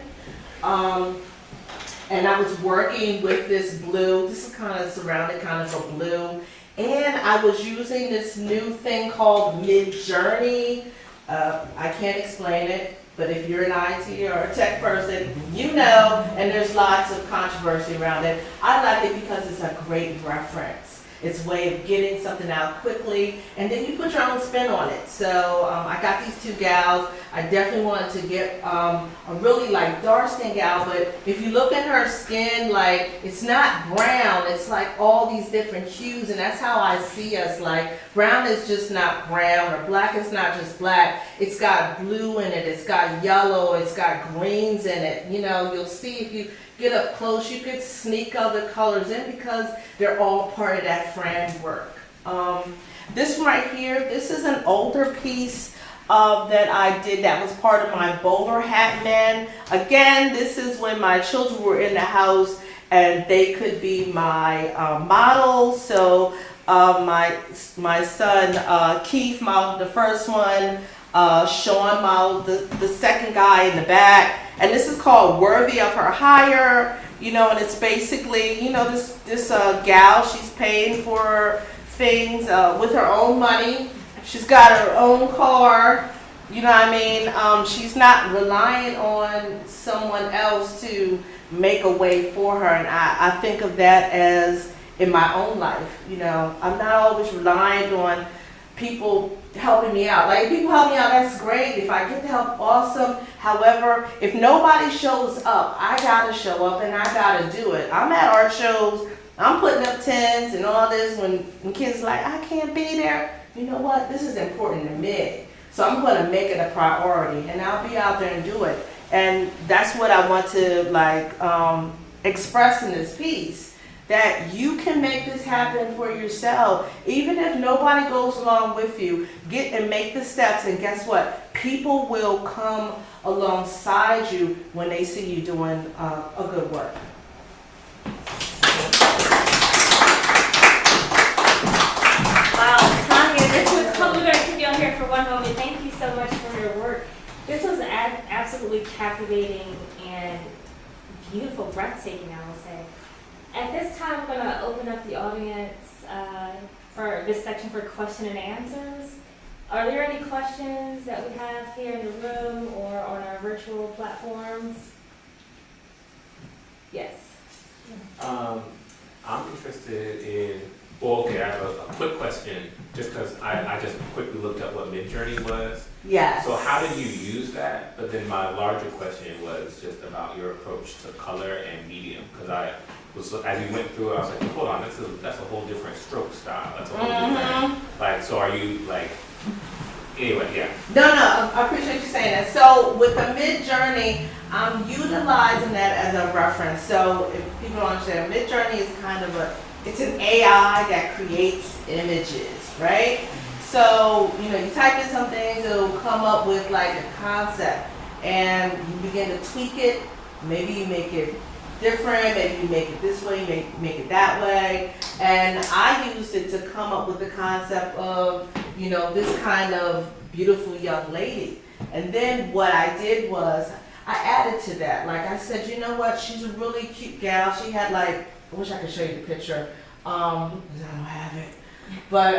And I was working with this blue. This is kind of surrounded kind of a blue. And I was using this new thing called Mid-Journey. I can't explain it, but if you're an IT or a tech person, you know, and there's lots of controversy around it. I like it because it's a great reference. It's a way of getting something out quickly, and then you put your own spin on it. So I got these two gals. I definitely wanted to get a really like dark skin gal, but if you look at her skin, like it's not brown, it's like all these different hues, and that's how I see us. Like brown is just not brown, or black is not just black. It's got blue in it, it's got yellow, it's got greens in it. You know, you'll see if you get up close, you could sneak other colors in because they're all part of that framework. This right here, this is an older piece that I did that was part of my bowler hat men. Again, this is when my children were in the house and they could be my models. So my son Keith modeled the first one, Sean modeled the second guy in the back. And this is called Worthy of Her Hire, you know, and it's basically, you know, this gal, she's paying for things with her own money. She's got her own car, you know what I mean? She's not relying on someone else to make a way for her. And I think of that as in my own life. You know, I'm not always reliant on people helping me out. Like, if people help me out, that's great. If I get the help, awesome. However, if nobody shows up, I gotta show up and I gotta do it. I'm at art shows, I'm putting up tents and all this when kids are like, I can't be there. You know what? This is important to me. So I'm gonna make it a priority and I'll be out there and do it. And that's what I want to express in this piece. That you can make this happen for yourself. Even if nobody goes along with you, get and make the steps, and guess what? People will come alongside you when they see you doing a good work. Wow, Tanya, we're going to keep you on here for one moment. Thank you so much for your work. This was absolutely captivating and beautiful, breathtaking, I will say. At this time, we're going to open up the audience for this section for question and answers. Are there any questions that we have here in the room or on our virtual platforms? Yes. I'm interested in, well, okay, I have a quick question, just because I just quickly looked up what Midjourney was. Yes. So how did you use that? But then my larger question was just about your approach to color and medium, because as you went through it, I was like, hold on, that's a whole different stroke style. That's a whole different, like, so are you like, anyway, yeah. No, I appreciate you saying that. So with the Midjourney, I'm utilizing that as a reference. So if people don't understand, Midjourney is kind of it's an AI that creates images, right? So, you know, you type in some things, it'll come up with like a concept, and you begin to tweak it. Maybe you make it different, maybe you make it this way, make it that way. And I used it to come up with the concept of, you know, this kind of beautiful young lady. And then what I did was I added to that. Like I said, you know what, she's a really cute gal. She had like, I wish I could show you the picture. I don't have it. But,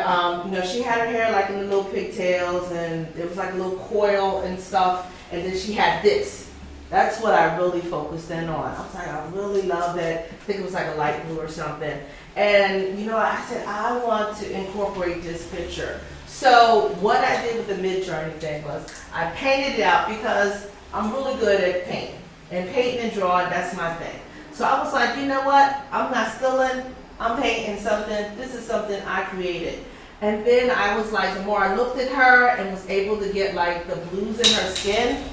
you know, she had her hair like in the little pigtails, and it was like a little coil and stuff. And then she had this. That's what I really focused in on. I was like, I really love that. I think it was like a light blue or something. And, you know, I said, I want to incorporate this picture. So what I did with the Midjourney thing was I painted it out, because I'm really good at painting. And painting and drawing, that's my thing. So I was like, you know what? I'm not stealing. I'm painting something. This is something I created. And then I was like, the more I looked at her and was able to get like the blues in her skin,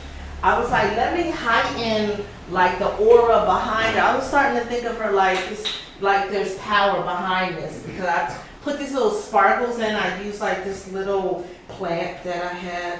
I was like, let me heighten like the aura behind her. I was starting to think of her like this, like there's power behind this, because I put these little sparkles in. I used like this little plant that I had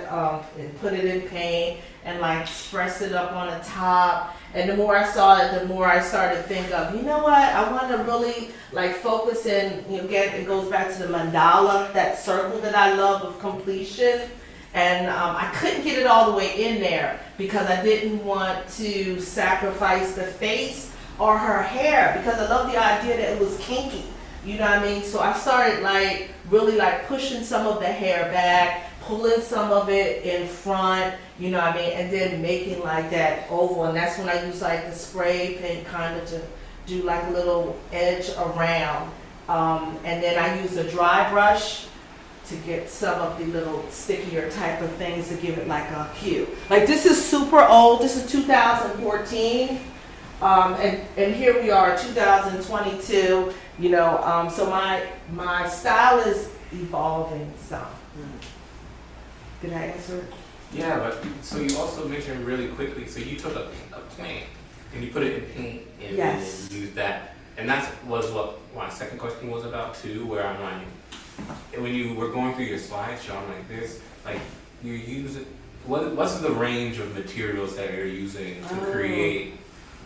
and put it in paint and like expressed it up on the top. And the more I saw it, the more I started to think of, you know what, I want to really like focus in, you know, again, it goes back to the mandala, that circle that I love of completion. And I couldn't get it all the way in there because I didn't want to sacrifice the face or her hair, because I love the idea that it was kinky, you know what I mean? So I started like really like pushing some of the hair back, pulling some of it in front, you know what I mean, and then making like that oval. And that's when I use like the spray paint kind of to do like a little edge around. And then I use a dry brush to get some of the little stickier type of things to give it like a hue. Like this is super old, this is 2014. And here we are, 2022, you know, so my style is evolving some. Did I answer it? Yeah, but so you also mentioned really quickly, so you took a plant and you put it in paint and Yes. then used that. And that was what my second question was about too, where I'm like, when you were going through your slideshow, I'm like, this, like, you use it, what's the range of materials that you're using to create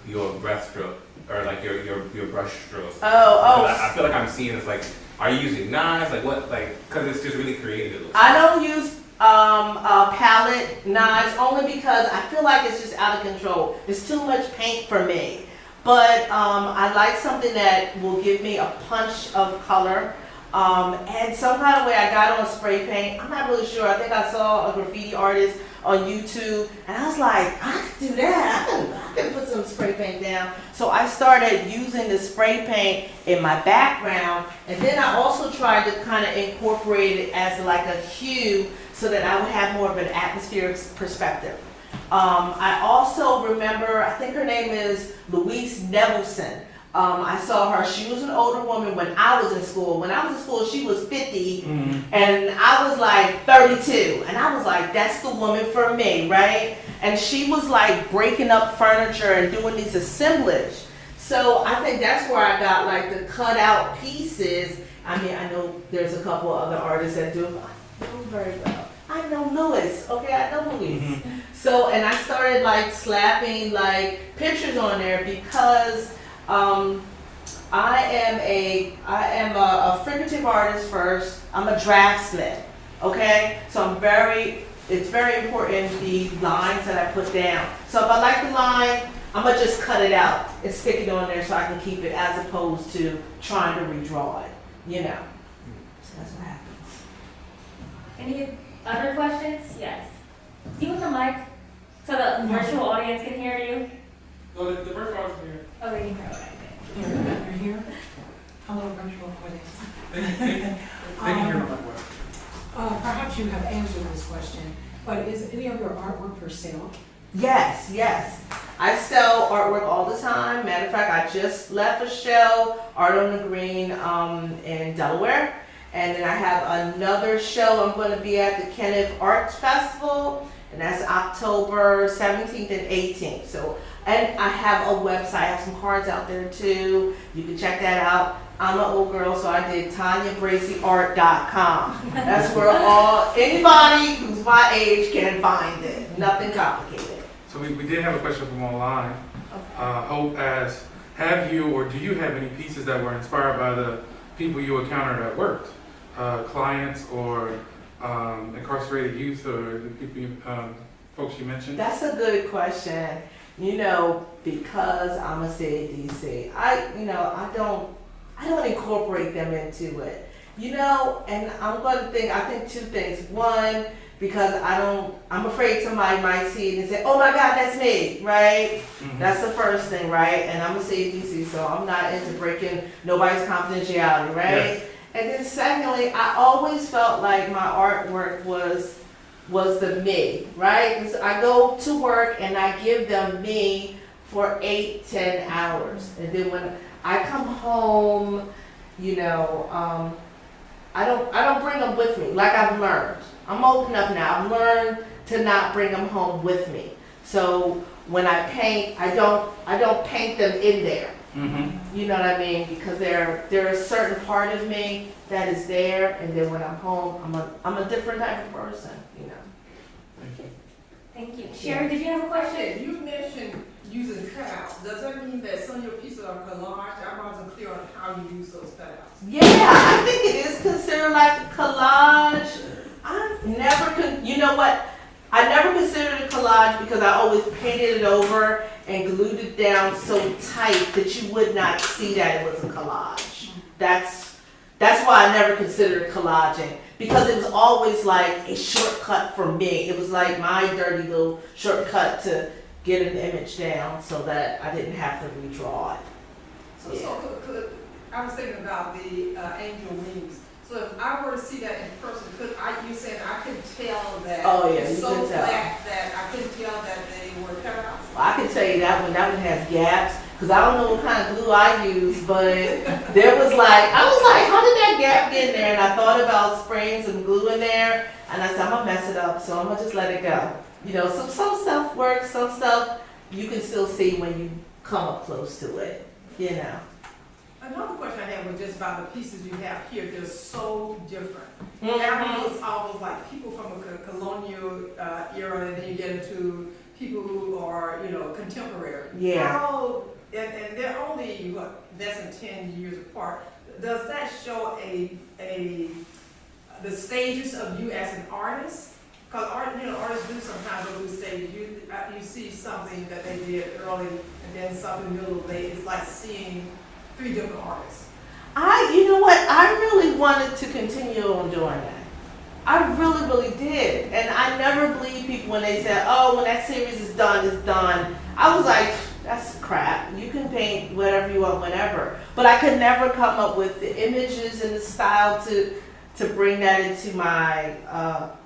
your breath stroke, or like your brush stroke? I feel like I'm seeing this, like, are you using knives? Like what, like, because it's just really creative. I don't use palette knives, only because I feel like it's just out of control. It's too much paint for me. But I like something that will give me a punch of color. And some kind of way I got on spray paint. I'm not really sure. I think I saw a graffiti artist on YouTube, and I was like, I could do that. I can put some spray paint down. So I started using the spray paint in my background, and then I also tried to kind of incorporate it as like a hue so that I would have more of an atmospheric perspective. I also remember, I think her name is Louise Nevelson. I saw her. She was an older woman when I was in school. When I was in school, she was 50, and I was like 32. And I was like, that's the woman for me, right? And she was like breaking up furniture and doing these assemblage. So I think that's where I got like the cut out pieces. I mean, I know there's a couple of other artists that do it. I know very well. I know Louis. Okay, I know Louis. So, and I started like slapping like pictures on there because I am a figurative artist first. I'm a draftsman, okay? So it's very important the lines that I put down. So if I like the line, I'm gonna just cut it out and stick it on there so I can keep it as opposed to trying to redraw it, you know? So that's what happens. Any other questions? Yes. Do you want the mic so the virtual audience can hear you? No, the virtual audience can hear. Oh, they can hear. Okay. You're here? Hello, virtual audience. They can hear my well. Perhaps you have answered this question, but is any of your artwork for sale? Yes, yes. I sell artwork all the time. Matter of fact, I just left a show, Art on the Green, in Delaware. And then I have another show I'm going to be at the Kenneth Arts Festival, and that's October 17th and 18th. So, and I have a website. I have some cards out there too. You can check that out. I'm an old girl, so I did TanyaBraceyArt.com. That's where anybody who's my age can find it. Nothing complicated. So we did have a question from online. Hope asks, have you or do you have any pieces that were inspired by the people you encountered at work? Clients or incarcerated youth or the people folks you mentioned? That's a good question. You know, because I'm a city DC, I don't incorporate them into it. You know, and I think two things. One, because I'm afraid somebody might see it and say, oh my God, that's me, right? Mm-hmm. That's the first thing, right? And I'm a city DC, so I'm not into breaking nobody's confidentiality, right? Yes. And then secondly, I always felt like my artwork was the me, right? I go to work and I give them me for 8-10 hours. And then when I come home, you know, I don't bring them with me like I've learned. I'm old enough now. I've learned to not bring them home with me. So when I paint, I don't paint them in there. Mm-hmm. You know what I mean? Because they're a certain part of me that is there, and then when I'm home, I'm a different type of person. You know. Thank you. Sherry, did you have a question? You mentioned using cutouts. Does that mean that some of your pieces are collage? I wasn't clear on how you use those cutouts. Yeah, I think it is considered like a collage. You know what? I never considered it collage because I always painted it over and glued it down so tight that you would not see that it was a collage. That's why I never considered it collaging, because it was always like a shortcut for me. It was like my dirty little shortcut to get an image down so that I didn't have to redraw it. So I was thinking about the angel wings. So if I were to see that in person, you said I could tell that it's so flat that I couldn't tell that they were cutouts? Well, I can tell you that one has gaps, because I don't know what kind of glue I use, but I was like, how did that gap get in there? And I thought about spraying some glue in there, and I said, I'm gonna mess it up, so I'm gonna just let it go. You know, some stuff works, some stuff you can still see when you come up close to it, you know. Another question I had was just about the pieces you have here. They're so different. Mm-hmm. Everyone's almost like people from a colonial era, and then you get into people who are, you know, contemporary. Yeah. And they're only less than 10 years apart. Does that show the stages of you as an artist? Because artists do sometimes go through stages. You see something that they did early, and then something middle, late. It's like seeing 3 different artists. I You know what? I really wanted to continue on doing that. I really, really did. And I never believe people when they say, oh, when that series is done, it's done. I was like, that's crap. You can paint whatever you want whenever. But I could never come up with the images and the style to bring that into my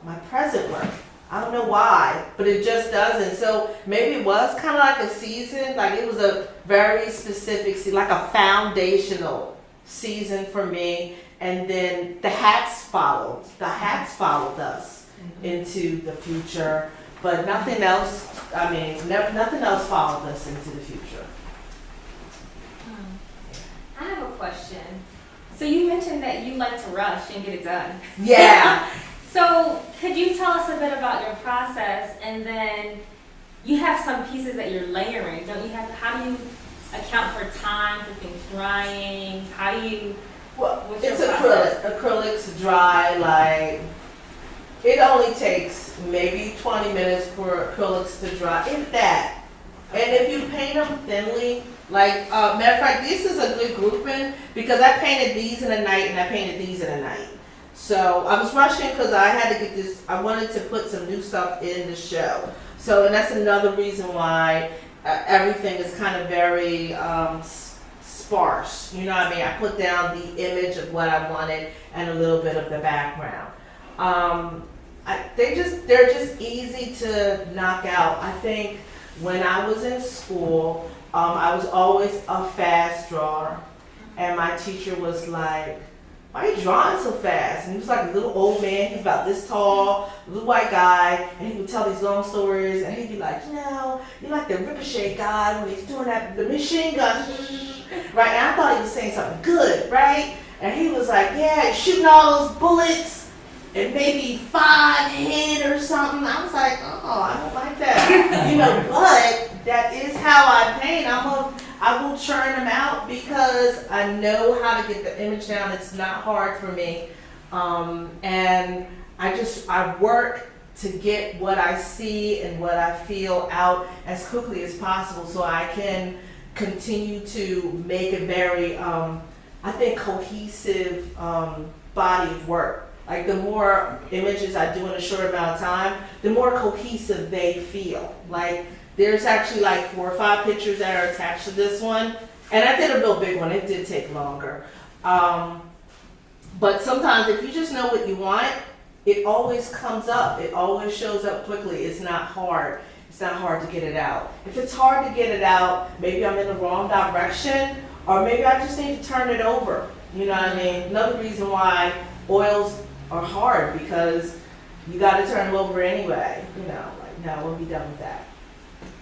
my present work. I don't know why, but it just doesn't. So maybe it was kind of like a season, like it was a very specific season, like a foundational season for me. And then the hats followed. The hats followed us into the future, but nothing else. I mean, nothing else followed us into the future. I have a question. So you mentioned that you like to rush and get it done. Yeah. So could you tell us a bit about your process, and then you have some pieces that you're layering, don't you have? How do you account for time for things drying? How do you? Well, it's acrylic. Acrylics dry like it only takes maybe 20 minutes for acrylics to dry, if that. And if you paint them thinly, like matter of fact, this is a good grouping because I painted these in a night and I painted these in a night. So I was rushing because I had to get this, I wanted to put some new stuff in the show. So, and that's another reason why everything is kind of very sparse. You know what I mean? I put down the image of what I wanted and a little bit of the background. They're just easy to knock out. I think when I was in school, I was always a fast drawer. And my teacher was like, why are you drawing so fast? And he was like a little old man, he was about this tall, little white guy, and he would tell these long stories, and he'd be like, you know, you're like the Ricochet guy when he's doing that, the machine gun, right? And I thought he was saying something good, right? And he was like, yeah, shooting all those bullets, and maybe 5 hit or something. I was like, oh, I don't like that. You know, but that is how I paint. I will churn them out because I know how to get the image down. It's not hard for me. And I work to get what I see and what I feel out as quickly as possible so I can continue to make a very, I think, cohesive body of work. Like the more images I do in a short amount of time, the more cohesive they feel. Like there's actually like 4 or 5 pictures that are attached to this one. And I did a real big one, it did take longer. But sometimes if you just know what you want, it always comes up. It always shows up quickly. It's not hard. It's not hard to get it out. If it's hard to get it out, maybe I'm in the wrong direction, or maybe I just need to turn it over. You know what I mean? Another reason why oils are hard, because you got to turn them over anyway. You know, like, no, we'll be done with that.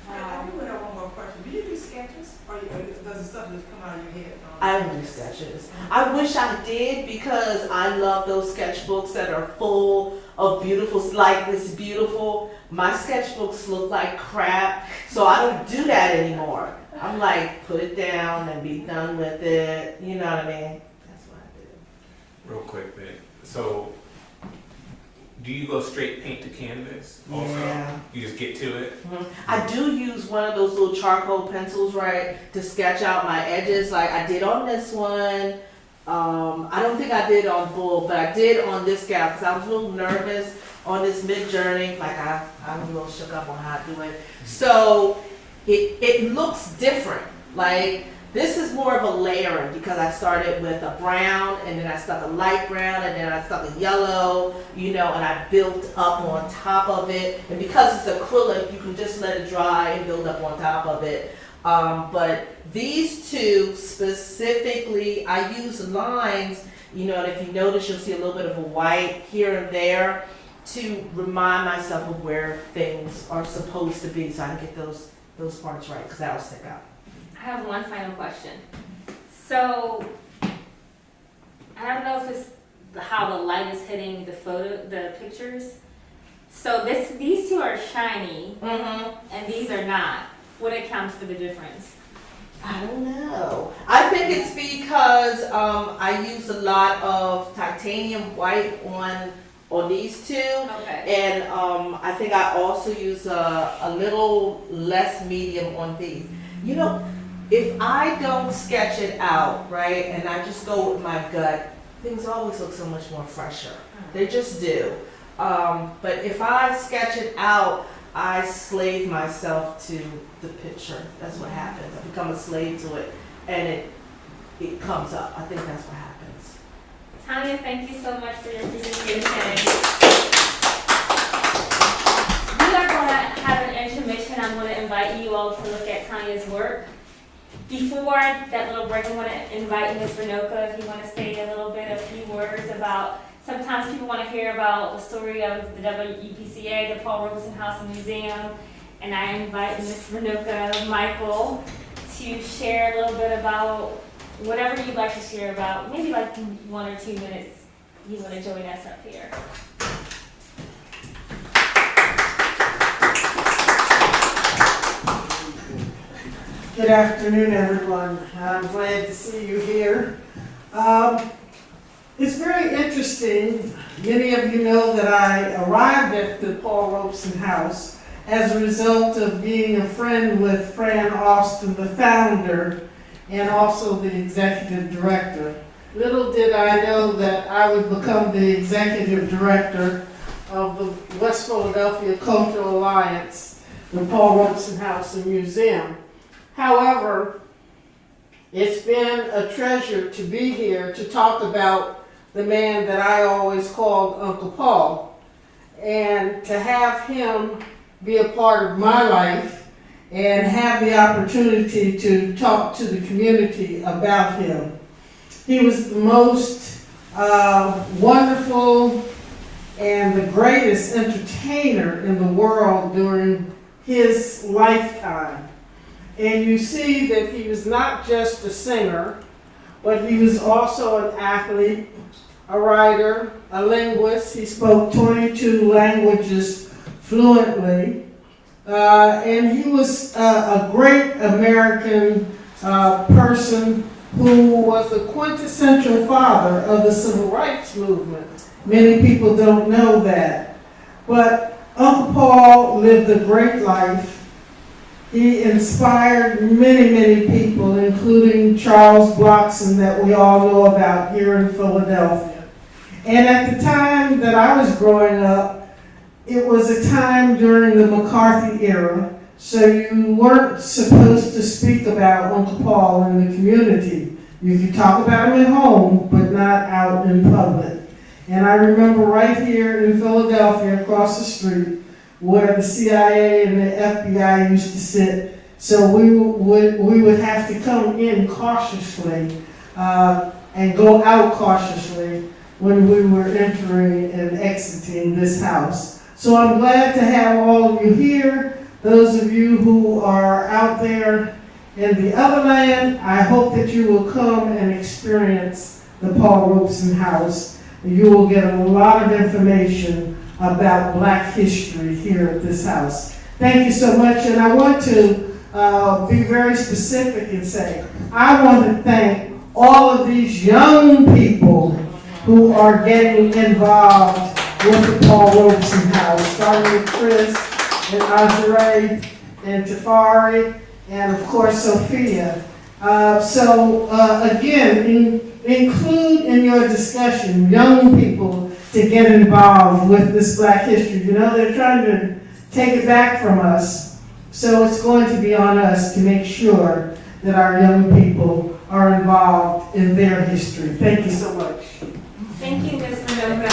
I do have one more question. Do you do sketches, or does the stuff just come out of your head? I don't do sketches. I wish I did, because I love those sketchbooks that are full of beautiful, like this beautiful. My sketchbooks look like crap, so I don't do that anymore. I'm like, put it down and be done with it. You know what I mean? That's what I do. Real quick then. So, do you go straight paint to canvas also? Yeah. You just get to it? Mm-hmm. I do use one of those little charcoal pencils, right, to sketch out my edges like I did on this one. I don't think I did on Bull, but I did on this gal because I was a little nervous on this mid-journey. Like I'm a little shook up on how to do it. So it looks different. Like this is more of a layering because I started with a brown and then I stuck a light brown and then I stuck a yellow, you know, and I built up on top of it. And because it's acrylic, you can just let it dry and build up on top of it. But these two specifically, I use lines, you know, and if you notice, you'll see a little bit of a white here and there to remind myself of where things are supposed to be so I can get those parts right, because that'll stick out. I have one final question. So, I don't know if it's how the light is hitting the pictures. So these two are shiny, and these are not. What accounts for the difference? I don't know. I think it's because I use a lot of titanium white on these two. Okay. And I think I also use a little less medium on these. You know, if I don't sketch it out, right, and I just go with my gut, things always look so much more fresher. They just do. But if I sketch it out, I slave myself to the picture. That's what happens. I become a slave to it, and it comes up. I think that's what happens. Tanya, thank you so much for your presentation. We are going to have an intermission. I'm going to invite you all to look at Tanya's work. Before that little break, I want to invite Ms. Renoka, if you want to say a little bit, a few words about, sometimes people want to hear about the story of the WEPCA, the Paul Robeson House and Museum, and I invite Ms. Renoka Michael to share a little bit about whatever you'd like to share about, maybe like 1 or 2 minutes you want to join us up here. Good afternoon, everyone. I'm glad to see you here. It's very interesting. Many of you know that I arrived at the Paul Robeson House as a result of being a friend with Fran Austin, the founder, and also the executive director. Little did I know that I would become the executive director of the West Philadelphia Cultural Alliance, the Paul Robeson House and Museum. However, it's been a treasure to be here to talk about the man that I always called Uncle Paul, and to have him be a part of my life and have the opportunity to talk to the community about him. He was the most wonderful and the greatest entertainer in the world during his lifetime. And you see that he was not just a singer, but he was also an athlete, a writer, a linguist. He spoke 22 languages fluently. And he was a great American person who was the quintessential father of the civil rights movement. Many people don't know that. But Uncle Paul lived a great life. He inspired many, many people, including Charles Blockson, that we all know about here in Philadelphia. And at the time that I was growing up, it was a time during the McCarthy era, so you weren't supposed to speak about Uncle Paul in the community. You could talk about him at home, but not out in public. And I remember right here in Philadelphia, across the street, where the CIA and the FBI used to sit. So we would have to come in cautiously and go out cautiously when we were entering and exiting this house. So I'm glad to have all of you here. Those of you who are out there in the other land, I hope that you will come and experience the Paul Robeson House. You will get a lot of information about Black history here at this house. Thank you so much, and I want to be very specific and say, I want to thank all of these young people who are getting involved with the Paul Robeson House, starting with Chris and Azure and Tafari, and of course Sophia. Again, include in your discussion young people to get involved with this Black history. You know, they're trying to take it back from us, so it's going to be on us to make sure that our young people are involved in their history. Thank you so much. Thank you, Ms. Renoka.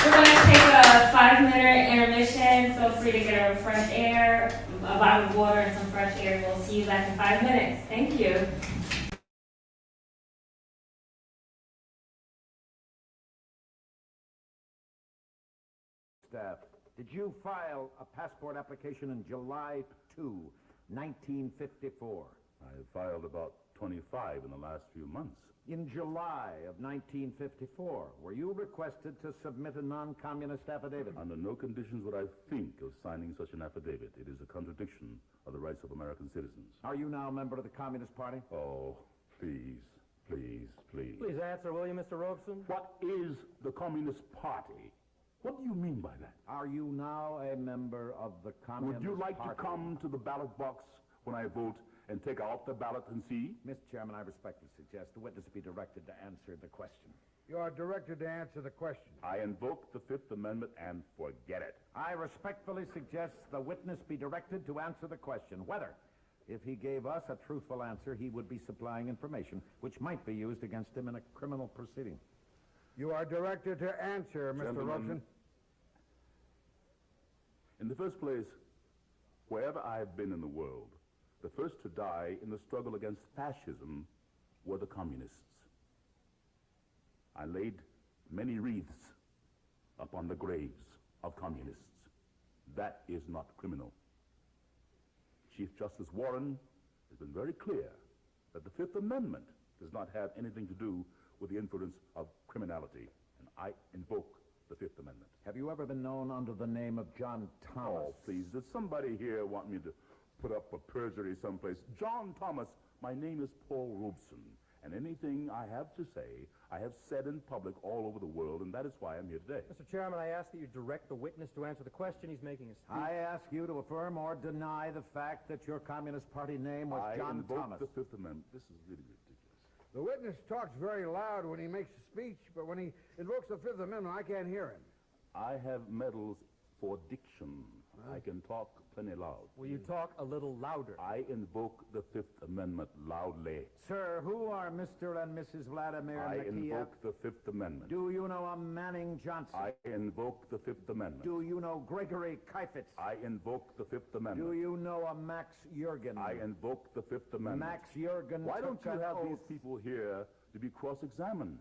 We're going to take a 5-minute intermission. Feel free to get a fresh air, a bottle of water, and some fresh air. We'll see you back in 5 minutes. Thank you. Staff, did you file a passport application in July 2, 1954? I filed about 25 in the last few months. In July of 1954, were you requested to submit a non-communist affidavit? Under no conditions would I think of signing such an affidavit. It is a contradiction of the rights of American citizens. Are you now a member of the Communist Party? Oh, please, please, please. Please answer, will you, Mr. Robeson? What is the Communist Party? What do you mean by that? Are you now a member of the Communist Party? Would you like to come to the ballot box when I vote and take out the ballot and see? Mr. Chairman, I respectfully suggest the witness be directed to answer the question. You are directed to answer the question. I invoke the Fifth Amendment and forget it. I respectfully suggest the witness be directed to answer the question whether, if he gave us a truthful answer, he would be supplying information which might be used against him in a criminal proceeding. You are directed to answer, Mr. Gentlemen, Robeson. In the first place, wherever I have been in the world, the first to die in the struggle against fascism were the communists. I laid many wreaths upon the graves of communists. That is not criminal. Chief Justice Warren has been very clear that the Fifth Amendment does not have anything to do with the influence of criminality, and I invoke the Fifth Amendment. Have you ever been known under the name of John Thomas? Oh, please, does somebody here want me to put up a perjury someplace? John Thomas, my name is Paul Robeson, and anything I have to say, I have said in public all over the world, and that is why I'm here today. Mr. Chairman, I ask that you direct the witness to answer the question. He's making a speech. I ask you to affirm or deny the fact that your Communist Party name was John invoke Thomas. the Fifth Amendment. This is really ridiculous. The witness talks very loud when he makes a speech, but when he invokes the Fifth Amendment, I can't hear him. I have medals for diction. I can talk plenty loud. Will you talk a little louder? I invoke the Fifth Amendment loudly. Sir, who are Mr. and Mrs. Vladimir I Nakia? invoke the Fifth Amendment. Do you know a Manning Johnson? I invoke the Fifth Amendment. Do you know Gregory Kifetz? I invoke the Fifth Amendment. Do you know a Max Jurgen? I invoke the Fifth Amendment. Max Jurgen. Why don't you have these oath. people here to be cross-examined?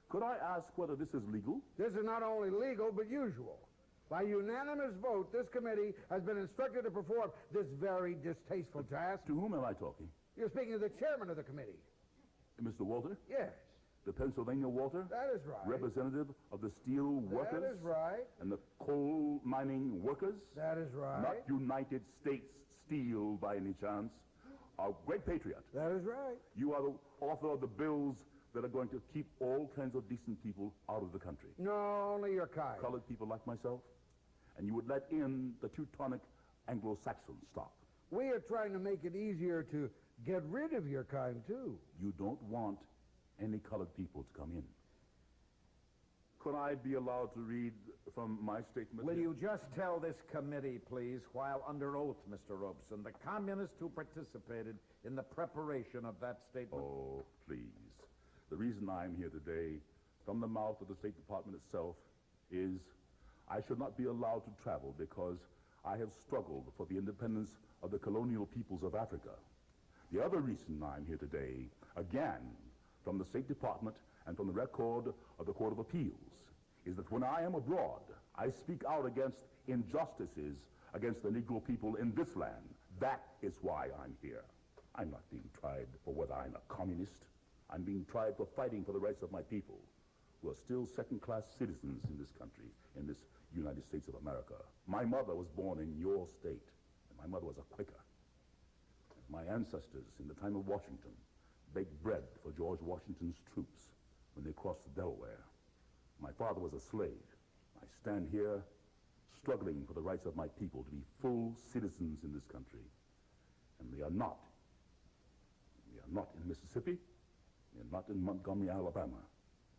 Could I ask whether this is legal? This is not only legal, but usual. By unanimous vote, this committee has been instructed to perform this very distasteful task. To whom am I talking? You're speaking to the chairman of the committee. Mr. Walter? Yes. The Pennsylvania Walter? That is right. Representative of the steel workers? That is right. And the coal mining workers? That is right. Not United States Steel by any chance. A great patriot. That is right. You are the author of the bills that are going to keep all kinds of decent people out of the country. No, only your kind. Colored people like myself. And you would let in the Teutonic Anglo-Saxon stock. We are trying to make it easier to get rid of your kind, too. You don't want any colored people to come in. Could I be allowed to read from my statement? Will you just tell this committee, please, while under oath, Mr. Robeson, the communists who participated in the preparation of that statement? Oh, please. The reason I'm here today, from the mouth of the State Department itself, is I should not be allowed to travel because I have struggled for the independence of the colonial peoples of Africa. The other reason I'm here today, again, from the State Department and from the record of the Court of Appeals, is that when I am abroad, I speak out against injustices against the Negro people in this land. That is why I'm here. I'm not being tried for whether I'm a communist. I'm being tried for fighting for the rights of my people, who are still second-class citizens in this country, in this United States of America. My mother was born in your state, and my mother was a Quaker. My ancestors, in the time of Washington, baked bread for George Washington's troops when they crossed the Delaware. My father was a slave. I stand here struggling for the rights of my people to be full citizens in this country. And they are not. They are not in Mississippi. They are not in Montgomery, Alabama.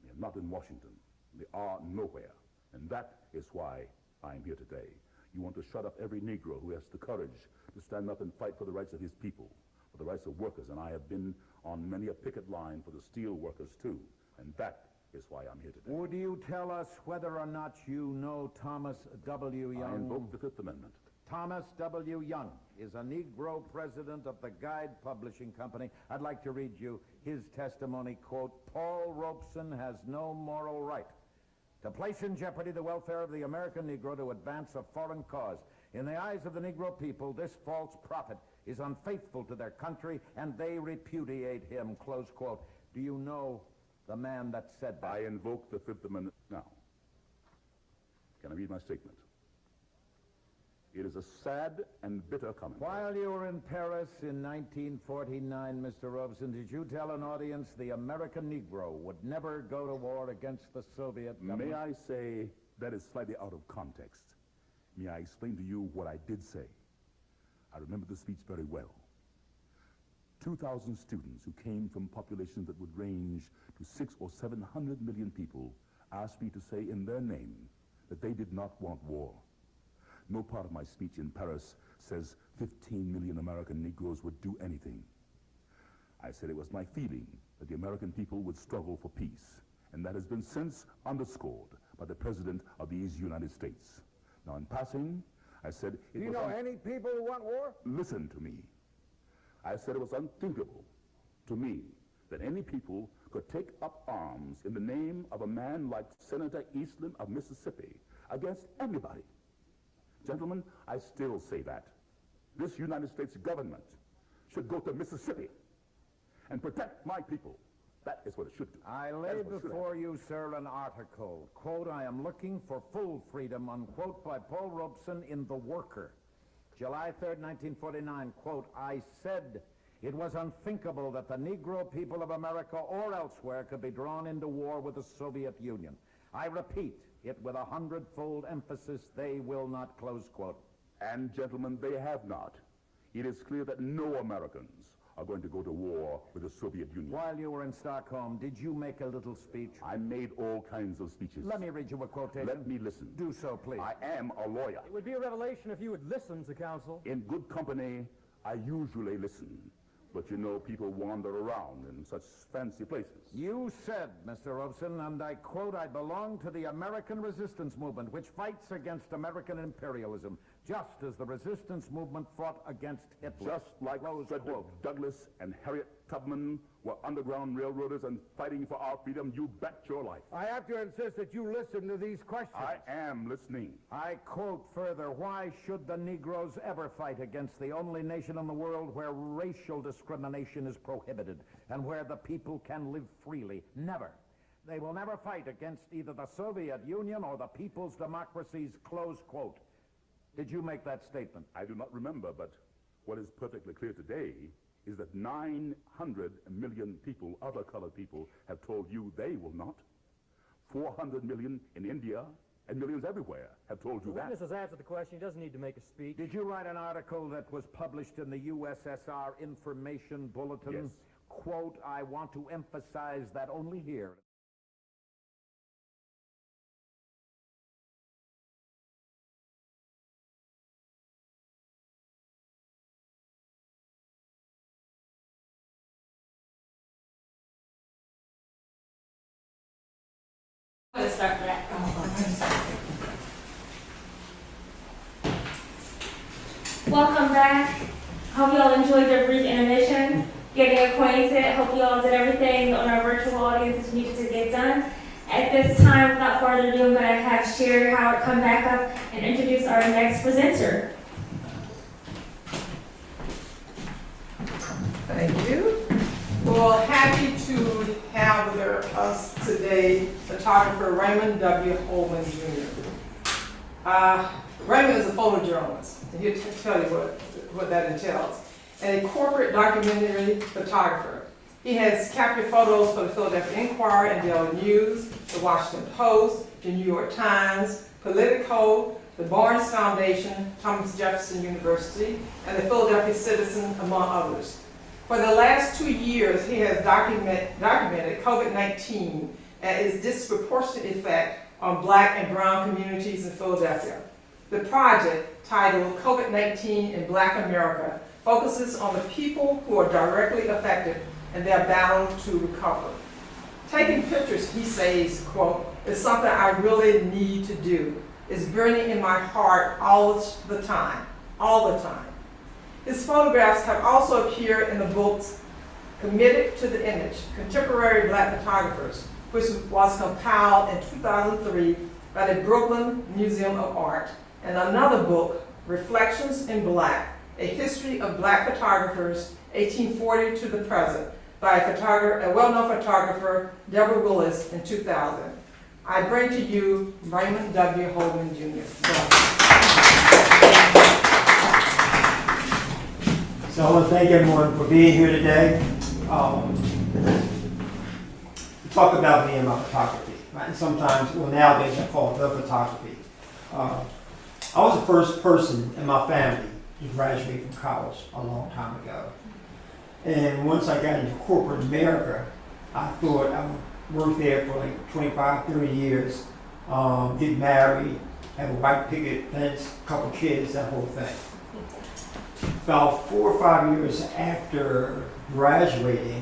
They are not in Washington. They are nowhere. And that is why I'm here today. You want to shut up every Negro who has the courage to stand up and fight for the rights of his people, for the rights of workers. And I have been on many a picket line for the steel workers, too. And that is why I'm here today. Would you tell us whether or not you know Thomas W. Young? I invoke the Fifth Amendment. Thomas W. Young is a Negro president of the Guide Publishing Company. I'd like to read you his testimony, quote, Paul Robeson has no moral right to place in jeopardy the welfare of the American Negro to advance a foreign cause. In the eyes of the Negro people, this false prophet is unfaithful to their country, and they repudiate him, close quote. Do you know the man that said that? I invoke the Fifth Amendment now. Can I read my statement? It is a sad and bitter comment. While you were in Paris in 1949, Mr. Robeson, did you tell an audience the American Negro would never go to war against the Soviet government? May I say that is slightly out of context? May I explain to you what I did say? I remember the speech very well. 2,000 students who came from populations that would range to 600 or 700 million people asked me to say in their name that they did not want war. No part of my speech in Paris says 15 million American Negroes would do anything. I said it was my feeling that the American people would struggle for peace, and that has been since underscored by the President of these United States. Now, in passing, I said... Do you know any people who want war? Listen to me. I said it was unthinkable to me that any people could take up arms in the name of a man like Senator Eastland of Mississippi against anybody. Gentlemen, I still say that. This United States government should go to Mississippi and protect my people. That is what it should do. I lay before you, sir, an article, quote, "I am looking for full freedom," unquote, by Paul Robeson in The Worker. July 3rd, 1949, quote, "I said it was unthinkable that the Negro people of America or elsewhere could be drawn into war with the Soviet Union. I repeat it with 100-fold emphasis, they will not," close quote. And, gentlemen, they have not. It is clear that no Americans are going to go to war with the Soviet Union. While you were in Stockholm, did you make a little speech? I made all kinds of speeches. Let me read you a quotation. Let me listen. Do so, please. I am a lawyer. It would be a revelation if you would listen to counsel. In good company, I usually listen. But you know, people wander around in such fancy places. You said, Mr. Robeson, and I quote, "I belong to the American resistance movement, which fights against American imperialism, just as the resistance movement fought against Hitler." Just like Frederick Douglass and Harriet Tubman were underground railroaders and fighting for our freedom, you bet your life. I have to insist that you listen to these questions. I am listening. I quote further, "Why should the Negroes ever fight against the only nation in the world where racial discrimination is prohibited and where the people can live freely? Never. They will never fight against either the Soviet Union or the people's democracies," close quote. Did you make that statement? I do not remember, but what is perfectly clear today is that 900 million people, other colored people, have told you they will not. 400 million in India and millions everywhere have told you The that. witness has answered the question. He doesn't need to make a speech. Did you write an article that was published in the USSR Information Bulletin? Yes. Quote, "I want to emphasize that only here." I'm going to start that. Welcome back. Hope you all enjoyed your brief intermission, getting acquainted. Hope you all did everything on our virtual audience that you needed to get done. At this time, without further ado, I'm going to have Sherry Howard come back up and introduce our next presenter. Thank you. Well, happy to have with us today photographer Raymond W. Holman Jr. Raymond is a photojournalist, and he'll tell you what that entails, and a corporate documentary photographer. He has captured photos for the Philadelphia Inquirer and Daily News, the Washington Post, the New York Times, Politico, the Barnes Foundation, Thomas Jefferson University, and the Philadelphia Citizen, among others. For the last 2 years, he has documented COVID-19 and its disproportionate effect on Black and brown communities in Philadelphia. The project, titled COVID-19 in Black America, focuses on the people who are directly affected and their battle to recover. Taking pictures, he says, quote, "is something I really need to do. It's burning in my heart all the time. His photographs have also appeared in the books Committed to the Image, Contemporary Black Photographers, which was compiled in 2003 by the Brooklyn Museum of Art, and another book, Reflections in Black, A History of Black Photographers, 1840 to the Present, by a well-known photographer, Deborah Willis, in 2000. I bring to you Raymond W. Holman Jr. So I want to thank everyone for being here today to talk about me and my photography. Right? And sometimes, well, nowadays I call it the photography. I was the first person in my family to graduate from college a long time ago. And once I got into corporate America, I thought I would work there for like 25, 30 years, get married, have a white picket fence, a couple kids, that whole thing. About 4 or 5 years after graduating,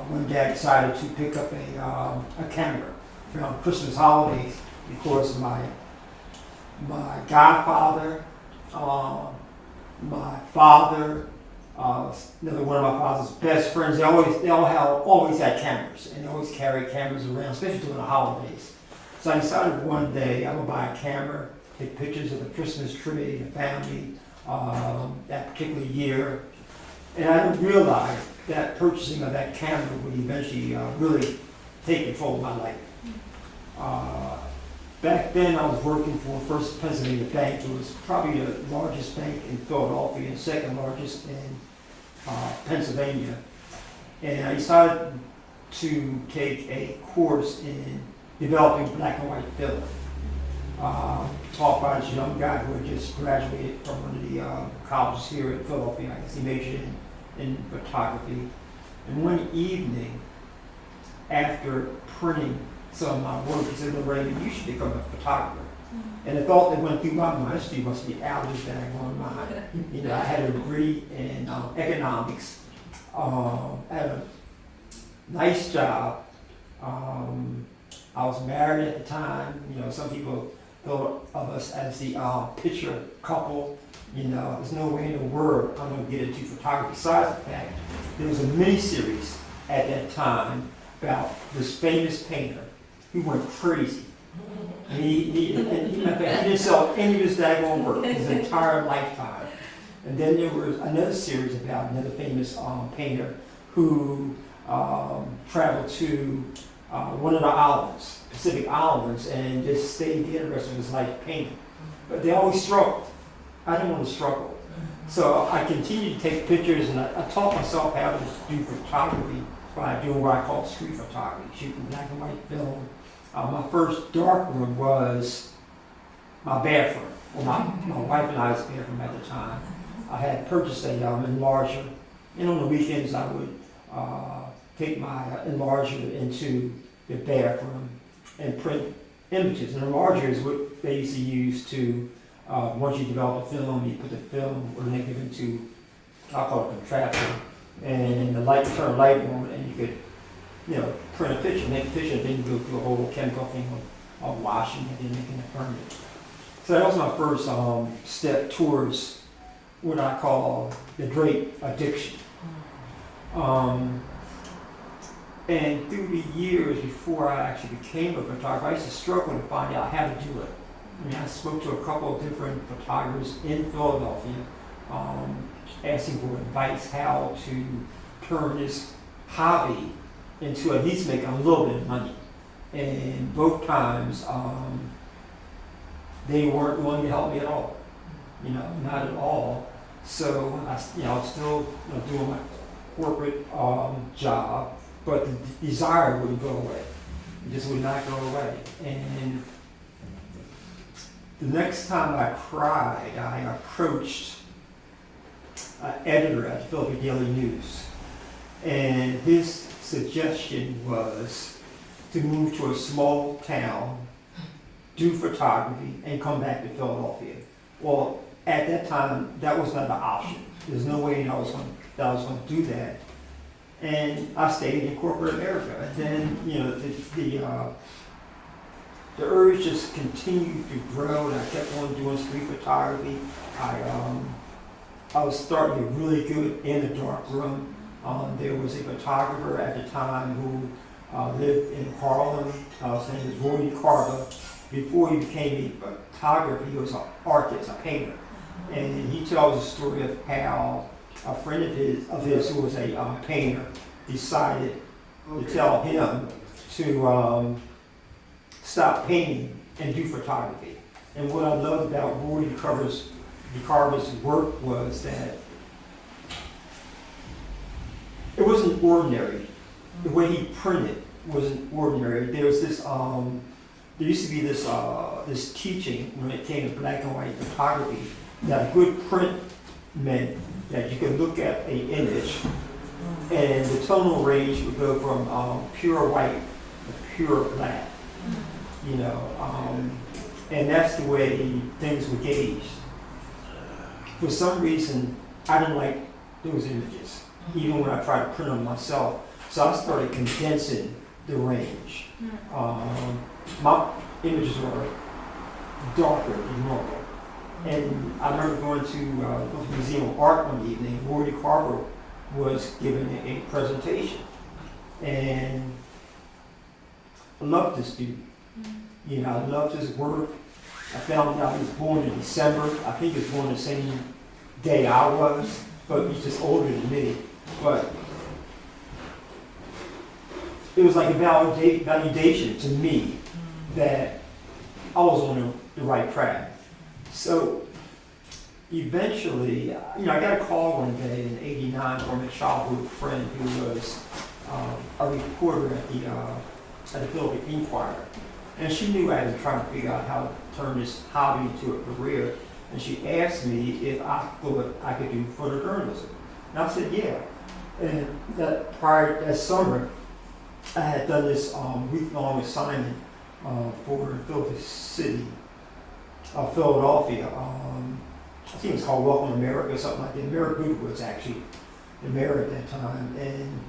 one day I decided to pick up a camera around Christmas holidays because my godfather, my father, another one of my father's best friends, they always had cameras, and they always carried cameras around, especially during the holidays. So I decided one day I would buy a camera, take pictures of the Christmas tree, the family, that particular year. And I didn't realize that purchasing of that camera would eventually really take control of my life. Back then I was working for First Pennsylvania Bank. It was probably the largest bank in Philadelphia and second largest in Pennsylvania. And I decided to take a course in developing black and white film. Taught by this young guy who had just graduated from one of the colleges here in Philadelphia. I guess he majored in photography. And one evening, after printing some of my work, he said, Raymond, you should become a photographer. And the thought that went through my mind, this dude must be out of his daggone mind. You know, I had a degree in economics, had a nice job. I was married at the time. You know, some people thought of us as the picture couple. You know, there's no way in the world I'm going to get into photography. Besides the fact, there was a mini-series at that time about this famous painter who went crazy. And he didn't sell any of his daggone work his entire lifetime. And then there was another series about another famous painter who traveled to one of the islands, Pacific Islands, and just stayed there the rest of his life painting. But they always struggled. I didn't want to struggle. So I continued to take pictures, and I taught myself how to do photography by doing what I call street photography, shooting black and white film. My first darkroom was my bathroom, well, my wife and I's bathroom at the time. I had purchased a enlarger, and on the weekends I would take my enlarger into the bathroom and print images. An enlarger is what they used to use to, once you develop a film, you put the film or negative into, I'll call it a contraption, and the light, turn a light on, and you could, you know, print a picture, make a picture, and then you go through a whole chemical thing of washing and then making it permanent. So that was my first step towards what I call the great addiction. And through the years before I actually became a photographer, I used to struggle to find out how to do it. I mean, I spoke to a couple of different photographers in Philadelphia, asking for advice how to turn this hobby into at least making a little bit of money. And both times, they weren't willing to help me at all. You know, not at all. So I was still doing my corporate job, but the desire wouldn't go away. It just would not go away. And the next time I cried, I approached an editor at the Philadelphia Daily News, and his suggestion was to move to a small town, do photography, and come back to Philadelphia. Well, at that time, that was not an option. There's no way I was going to do that. And I stayed in corporate America. And then, you know, the urge just continued to grow, and I kept on doing street photography. I was starting to get really good in the darkroom. There was a photographer at the time who lived in Harlem. His name was Roy Carver. Before he became a photographer, he was an artist, a painter. And he tells the story of how a friend of his who was a painter decided to tell him to stop painting and do photography. And what I loved about Roy Carver's work was that it wasn't ordinary. The way he printed wasn't ordinary. There was this, there used to be this this teaching when it came to black and white photography that a good print meant that you could look at an image And the tonal range would go from pure white to pure black, you know, and that's the way things were gauged. For some reason, I didn't like those images, even when I tried to print them myself. So I started condensing the range. My images were darker than normal. And I remember going to the Museum of Art one evening. Rory Carver was giving a presentation. And I loved this dude. You know, I loved his work. I found out he was born in December. I think he was born the same day I was, but he's just older than me. But it was like a validation to me that I was on the right track. So eventually, you know, I got a call one day in '89 from a childhood friend who was a reporter at the Philadelphia Inquirer. And she knew I had been trying to figure out how to turn this hobby into a career. And she asked me if I thought I could do photojournalism. And I said, yeah. And that summer, I had done this week-long assignment for Philadelphia. I think it's called Welcome to America or something like that. Mayor Good was actually the mayor at that time. And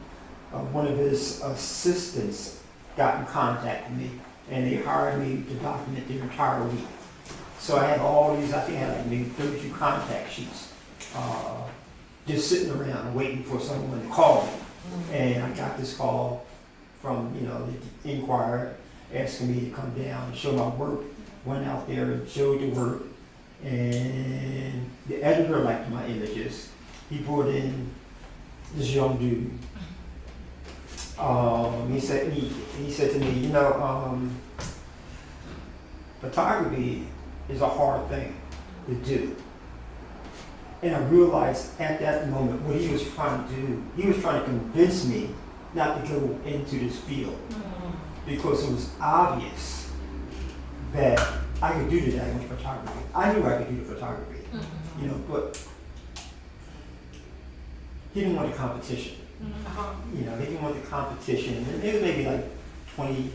one of his assistants got in contact with me, and they hired me to document the entire week. So I had all these, I think I had like maybe 32 contact sheets, just sitting around waiting for someone to call me. And I got this call from, you know, the Inquirer asking me to come down and show my work. Went out there and showed the work, and the editor liked my images. He brought in this young dude. He said to me, you know, photography is a hard thing to do. And I realized at that moment what he was trying to do. He was trying to convince me not to go into this field because it was obvious that I could do that much photography. I knew I could do the photography, you know, but he didn't want the competition. You know, he didn't want the competition. And there was maybe like 20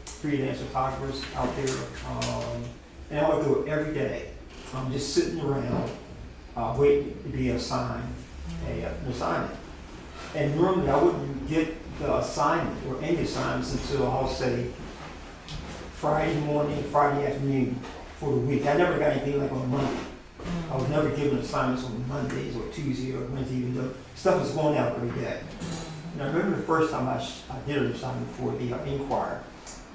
freelance photographers out there, and I would go every day, just sitting around, waiting to be assigned an assignment. And normally I wouldn't get the assignment or any assignments until I'll say Friday morning, Friday afternoon for the week. I never got anything like on Monday. I was never given assignments on Mondays or Tuesday or Wednesday, even though stuff was going out every day. And I remember the first time I did an assignment for the Inquirer.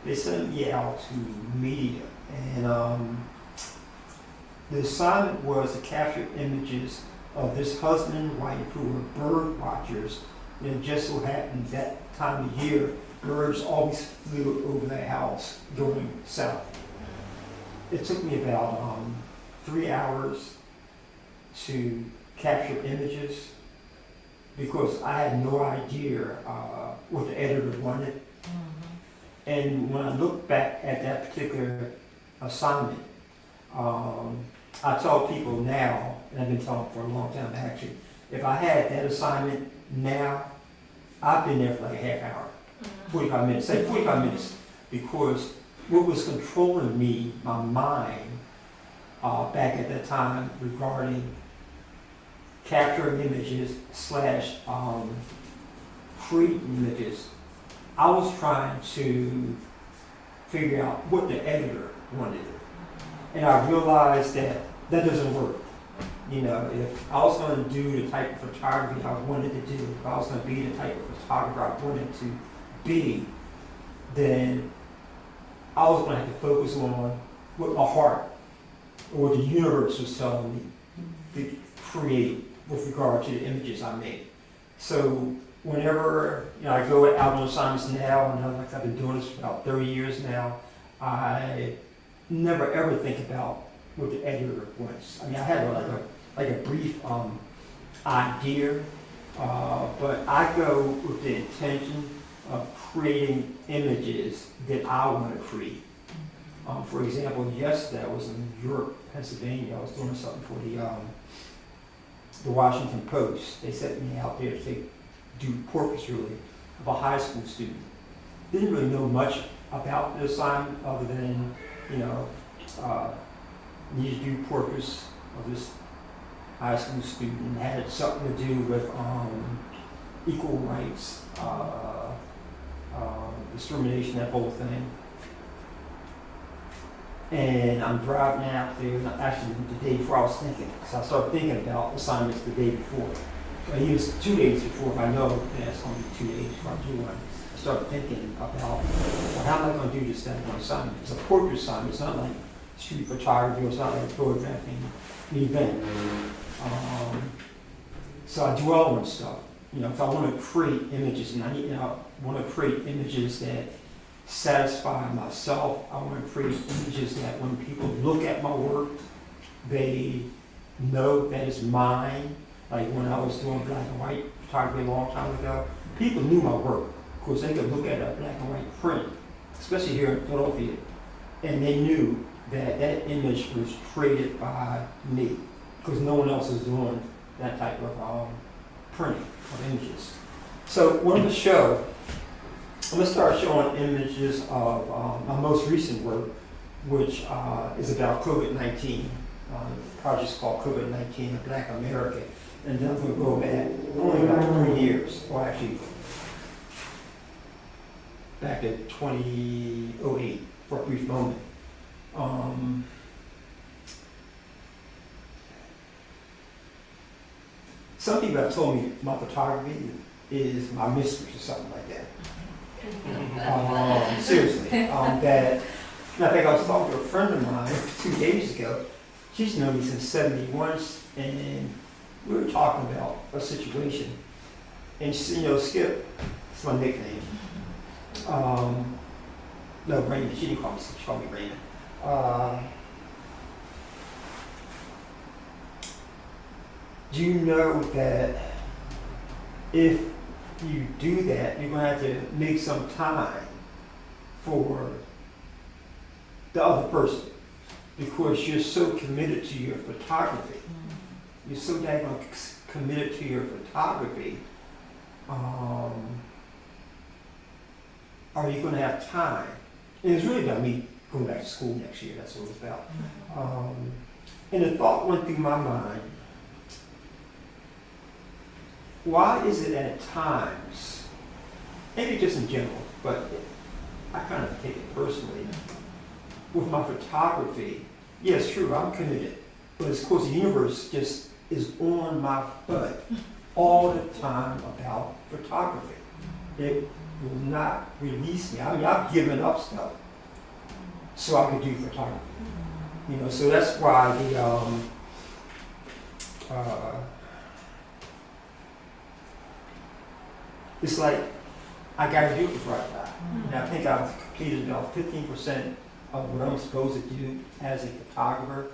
They sent me out to media, and the assignment was to capture images of this husband and wife who were bird watchers. And it just so happened that time of year, birds always flew over their house going south. It took me about 3 hours to capture images because I had no idea what the editor wanted. And when I look back at that particular assignment, I tell people now, and I've been telling for a long time actually, if I had that assignment now, I've been there for like a half hour. 45 minutes, say 45 minutes, because what was controlling me, my mind, back at that time regarding capturing images / creating images, I was trying to figure out what the editor wanted. And I realized that that doesn't work. You know, if I was going to do the type of photography I wanted to do, if I was going to be the type of photographer I wanted to be, then I was going to have to focus on what my heart or what the universe was telling me to create with regard to the images I made. So whenever I go out on assignments now, and I've been doing this for about 30 years now, I never ever think about what the editor wants. I mean, I have like a brief idea, but I go with the intention of creating images that I want to create. For example, yesterday I was in York, Pennsylvania. I was doing something for the Washington Post. They sent me out there to take do portraits really of a high school student. Didn't really know much about the assignment other than, you know, needed to do portraits of this high school student. Had something to do with equal rights, discrimination, that whole thing. And I'm driving out there, and actually the day before I was thinking, because I started thinking about assignments the day before. It was 2 days before, if I know that it's going to be 2 days before I do one. I started thinking about, well, how am I going to do this that one assignment? It's a portrait assignment. It's not like street photography, or it's not like photographing an event. So I dwell on stuff. You know, if I want to create images, and I want to create images that satisfy myself. I want to create images that when people look at my work, they know that it's mine. Like when I was doing black and white photography a long time ago, people knew my work. Of course, they could look at a black and white print, especially here in Philadelphia, and they knew that that image was created by me, because no one else is doing that type of printing of images. So what I'm going to show, I'm going to start showing images of my most recent work, which is about COVID-19. The project's called COVID-19 in Black America. And then I'm going to go back only about 3 years, or actually back to 2008 for a brief moment. Some people have told me my photography is my mistress or something like that. Seriously. That, and I think I was talking to a friend of mine 2 days ago. She's known me since '71, and we were talking about a situation. And she said, you know, Skip, it's my nickname. No, Raymond. She didn't call me Skip, she called me Raymond. Do you know that if you do that, you're going to have to make some time for the other person, because you're so committed to your photography. You're so daggone committed to your photography. Are you going to have time? And it's really about me going back to school next year. That's what it's about. And the thought went through my mind, why is it at times, maybe just in general, but I kind of take it personally, with my photography, yeah, it's true, I'm committed, but of course the universe just is on my butt all the time about photography. It will not release me. I mean, I've given up stuff so I could do photography. You know, so that's why it's like, I gotta do it before I die. And I think I've completed about 15% of what I'm supposed to do as a photographer.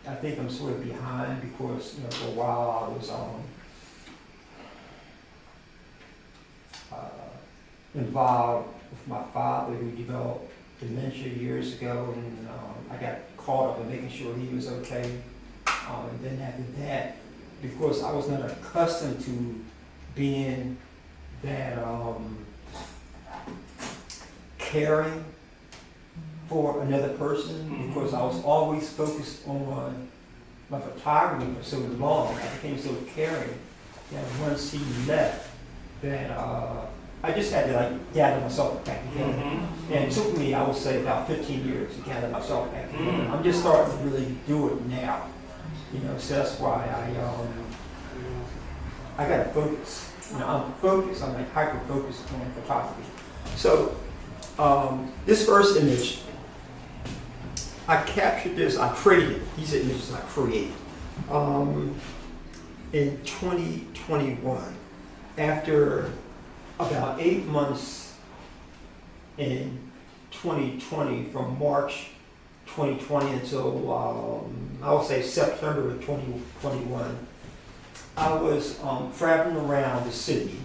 I think I'm sort of behind because, you know, for a while I was involved with my father, who developed dementia years ago, and I got caught up in making sure he was okay. And then after that, because I was not accustomed to being that caring for another person, because I was always focused on my photography for so long, I became so caring that once he left, that I just had to like gather myself back together. And it took me, I would say, about 15 years to gather myself back together. I'm just starting to really do it now, you know. So that's why I gotta focus. You know, I'm focused. I'm like hyper focused on photography. So this first image, I captured this. I created these images. I created in 2021 after about 8 months in 2020, from March 2020 until I would say September of 2021. I was traveling around the city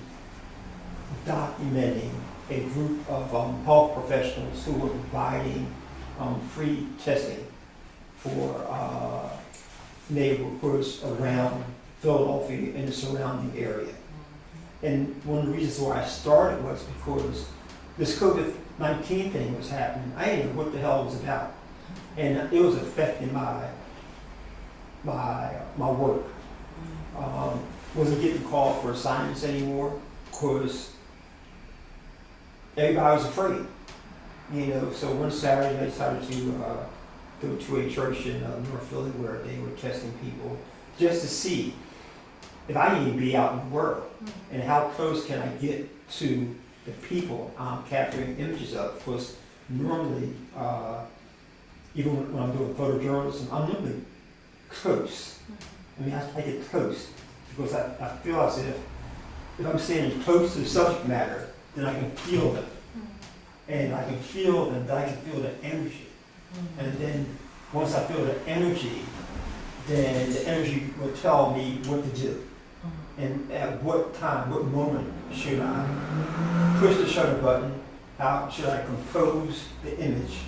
documenting a group of health professionals who were providing free testing for neighborhoods around Philadelphia and the surrounding area. And one of the reasons why I started was because this COVID-19 thing was happening. I didn't know what the hell it was about. And it was affecting my work. Wasn't getting called for assignments anymore because everybody was afraid. You know, so one Saturday I decided to go to a church in North Philly where they were testing people just to see if I can even be out in the world and how close can I get to the people I'm capturing images of. Because normally, even when I'm doing photojournalism, I'm normally close. I mean, I get close because I feel as if I'm standing close to the subject matter, then I can feel them. And I can feel them, then I can feel the energy. And then once I feel the energy, then the energy will tell me what to do. And at what time, what moment should I push the shutter button? How should I compose the image?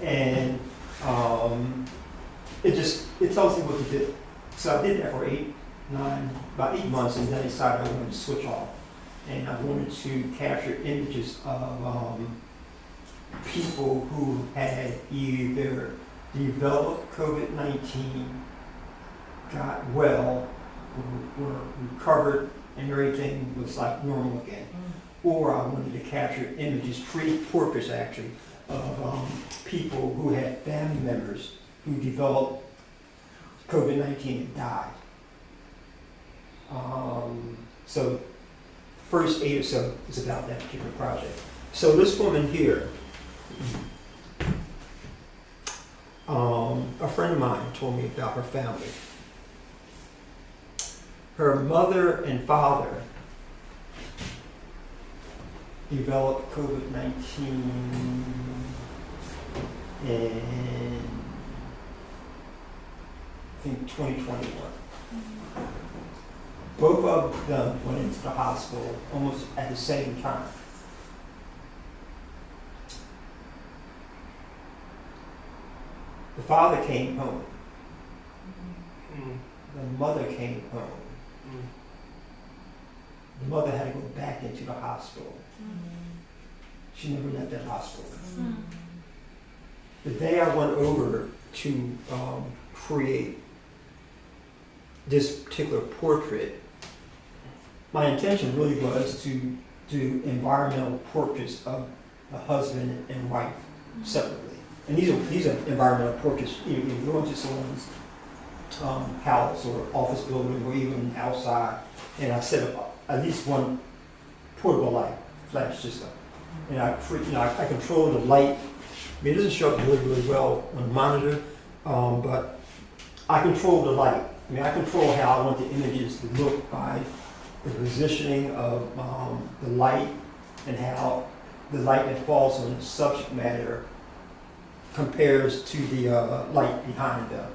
And it tells me what to do. So I did that for about 8 months, and then I decided I wanted to switch off. And I wanted to capture images of people who had either developed COVID-19, got well, were recovered, and everything was like normal again. Or I wanted to capture images, create portraits actually, of people who had family members who developed COVID-19 and died. So first 8 or so is about that particular project. So this woman here, a friend of mine told me about her family. Her mother and father developed COVID-19 in, I think, 2021. Both of them went into the hospital almost at the same time. The father came home. The mother came home. The mother had to go back into the hospital. She never left that hospital. The day I went over to create this particular portrait, my intention really was to do environmental portraits of a husband and wife separately. And these are environmental portraits. You go into someone's house or office building or even outside, and I set up at least one portable light flash system. And I control the light. I mean, it doesn't show up really, really well on the monitor, but I control the light. I mean, I control how I want the images to look by the positioning of the light and how the light that falls on the subject matter compares to the light behind them.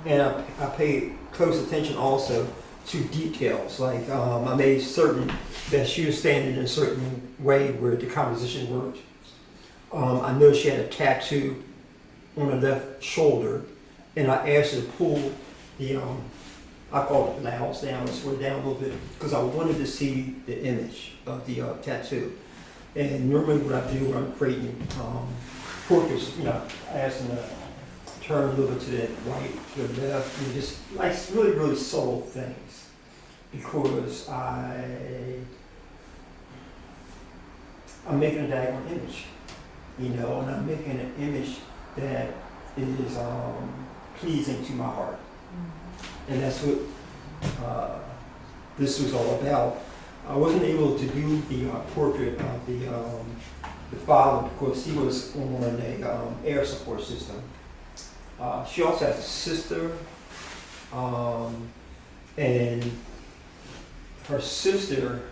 And I pay close attention also to details. Like I made certain that she was standing in a certain way where the composition worked. I noticed she had a tattoo on her left shoulder, and I asked her to pull the, I call it blouse down, swear down a little bit, because I wanted to see the image of the tattoo. And normally what I do when I'm creating portraits, I ask them to turn a little bit to the right, to the left, and just like really, really subtle things. Because I'm making a diagonal image, and I'm making an image that is pleasing to my heart. And that's what this was all about. I wasn't able to do the portrait of the father because he was on an air support system. She also has a sister, and her sister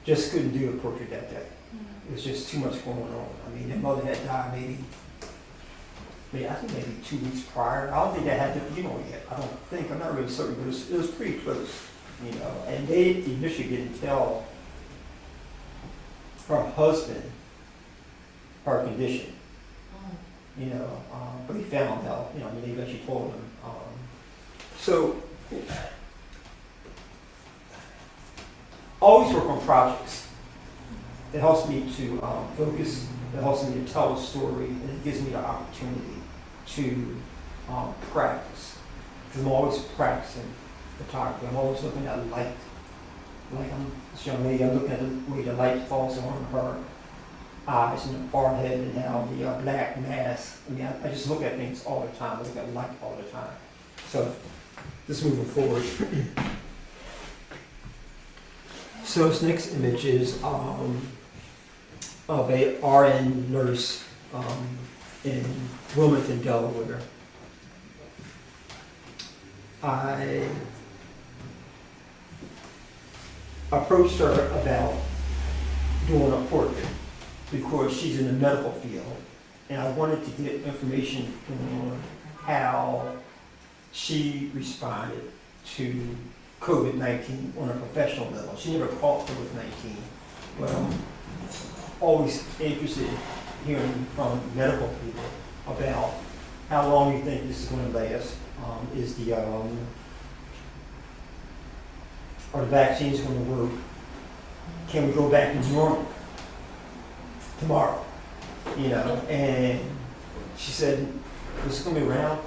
just couldn't do the portrait that day. It was just too much going on. I mean, their mother had died I think maybe 2 weeks prior. I don't think they had the funeral yet. I don't think. I'm not really certain, but it was pretty close. And they initially didn't tell her husband her condition. But he found out. They eventually told him. So always work on projects. It helps me to focus, it helps me to tell a story, and it gives me the opportunity to practice. Because I'm always practicing photography. I'm always looking at light. Like this young lady, I'm looking at the way the light falls on her eyes and the forehead and how the black mask. I mean, I just look at things all the time. I look at light all the time. So, just moving forward. So this next image is of a RN nurse in Wilmington, Delaware. I approached her about doing a portrait because she's in the medical field, and I wanted to get information on how she responded to COVID-19 on a professional level. She never caught COVID-19, but I'm always interested in hearing from medical people about how long you think this is going to last. Are the vaccines going to work? Can we go back to normal tomorrow? You know, and she said, "This is going to be around.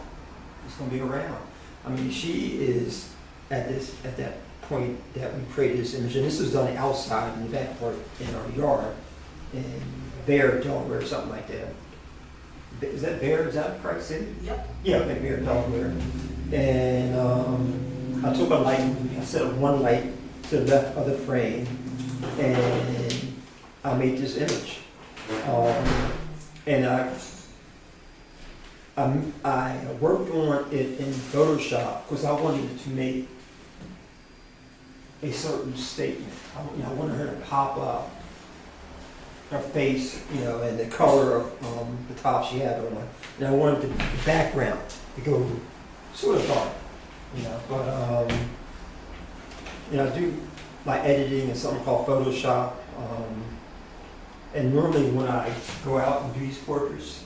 It's going to be around." I mean, she is at that point that we created this image, and this was done outside in the back part in our yard in Bear, Delaware, or something like that. Is that Bear? Is that correct city? Yep. Yeah, I think Bear, Delaware. And I took a light, I set up one light to the left of the frame, and I made this image. And I worked on it in Photoshop because I wanted to make a certain statement. I wanted her to pop up, her face, you know, and the color of the top she had on. And I wanted the background to go sort of dark, you know. But you know, I do my editing in something called Photoshop. And normally when I go out and do these portraits,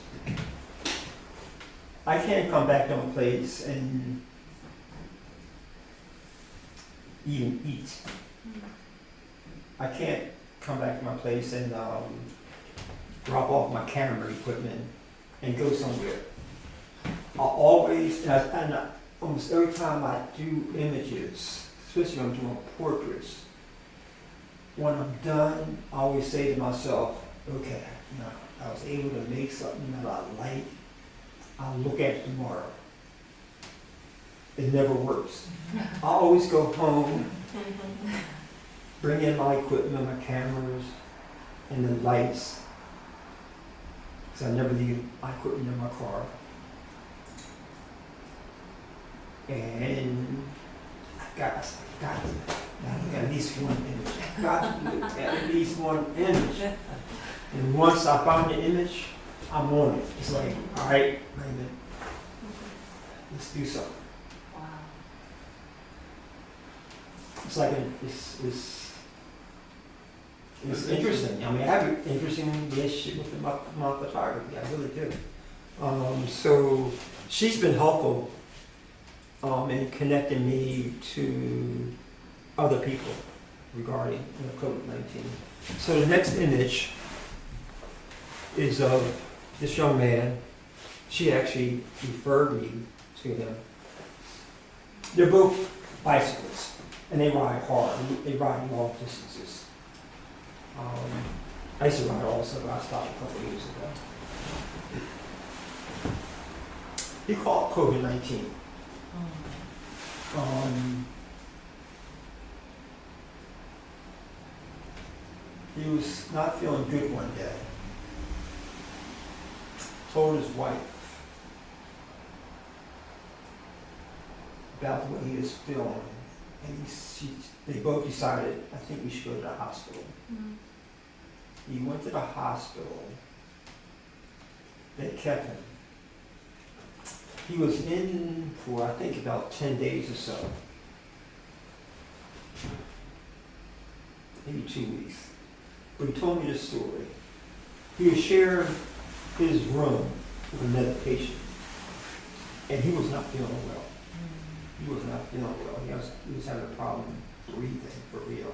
I can't come back to my place and even eat. I can't come back to my place and drop off my camera equipment and go somewhere. I always, and almost every time I do images, especially when I'm doing portraits, when I'm done, I always say to myself, okay, you know, I was able to make something that I like. I'll look at it tomorrow. It never works. I always go home, bring in my equipment, my cameras, and the lights, because I never leave my equipment in my car. And I got at least one image. Got to look at least one image. And once I find the image, I'm on it. It's like, all right, Raymond, let's do something. Wow. It's like it's interesting. I mean, I have an interesting relationship with my photography. I really do. So she's been helpful in connecting me to other people regarding COVID-19. So the next image is of this young man. She actually referred me to him. They're both bicyclists, and they ride hard. They ride long distances. I used to ride also, but I stopped a couple years ago. He caught COVID-19. He was not feeling good one day. Told his wife about the way he was feeling, and they both decided, I think we should go to the hospital. Mm-hmm. He went to the hospital. They kept him. He was in for, I think, about 10 days or so. Maybe 2 weeks. But he told me this story. He was sharing his room with another patient, and he was not feeling well. He was not feeling well. He was having a problem breathing for real.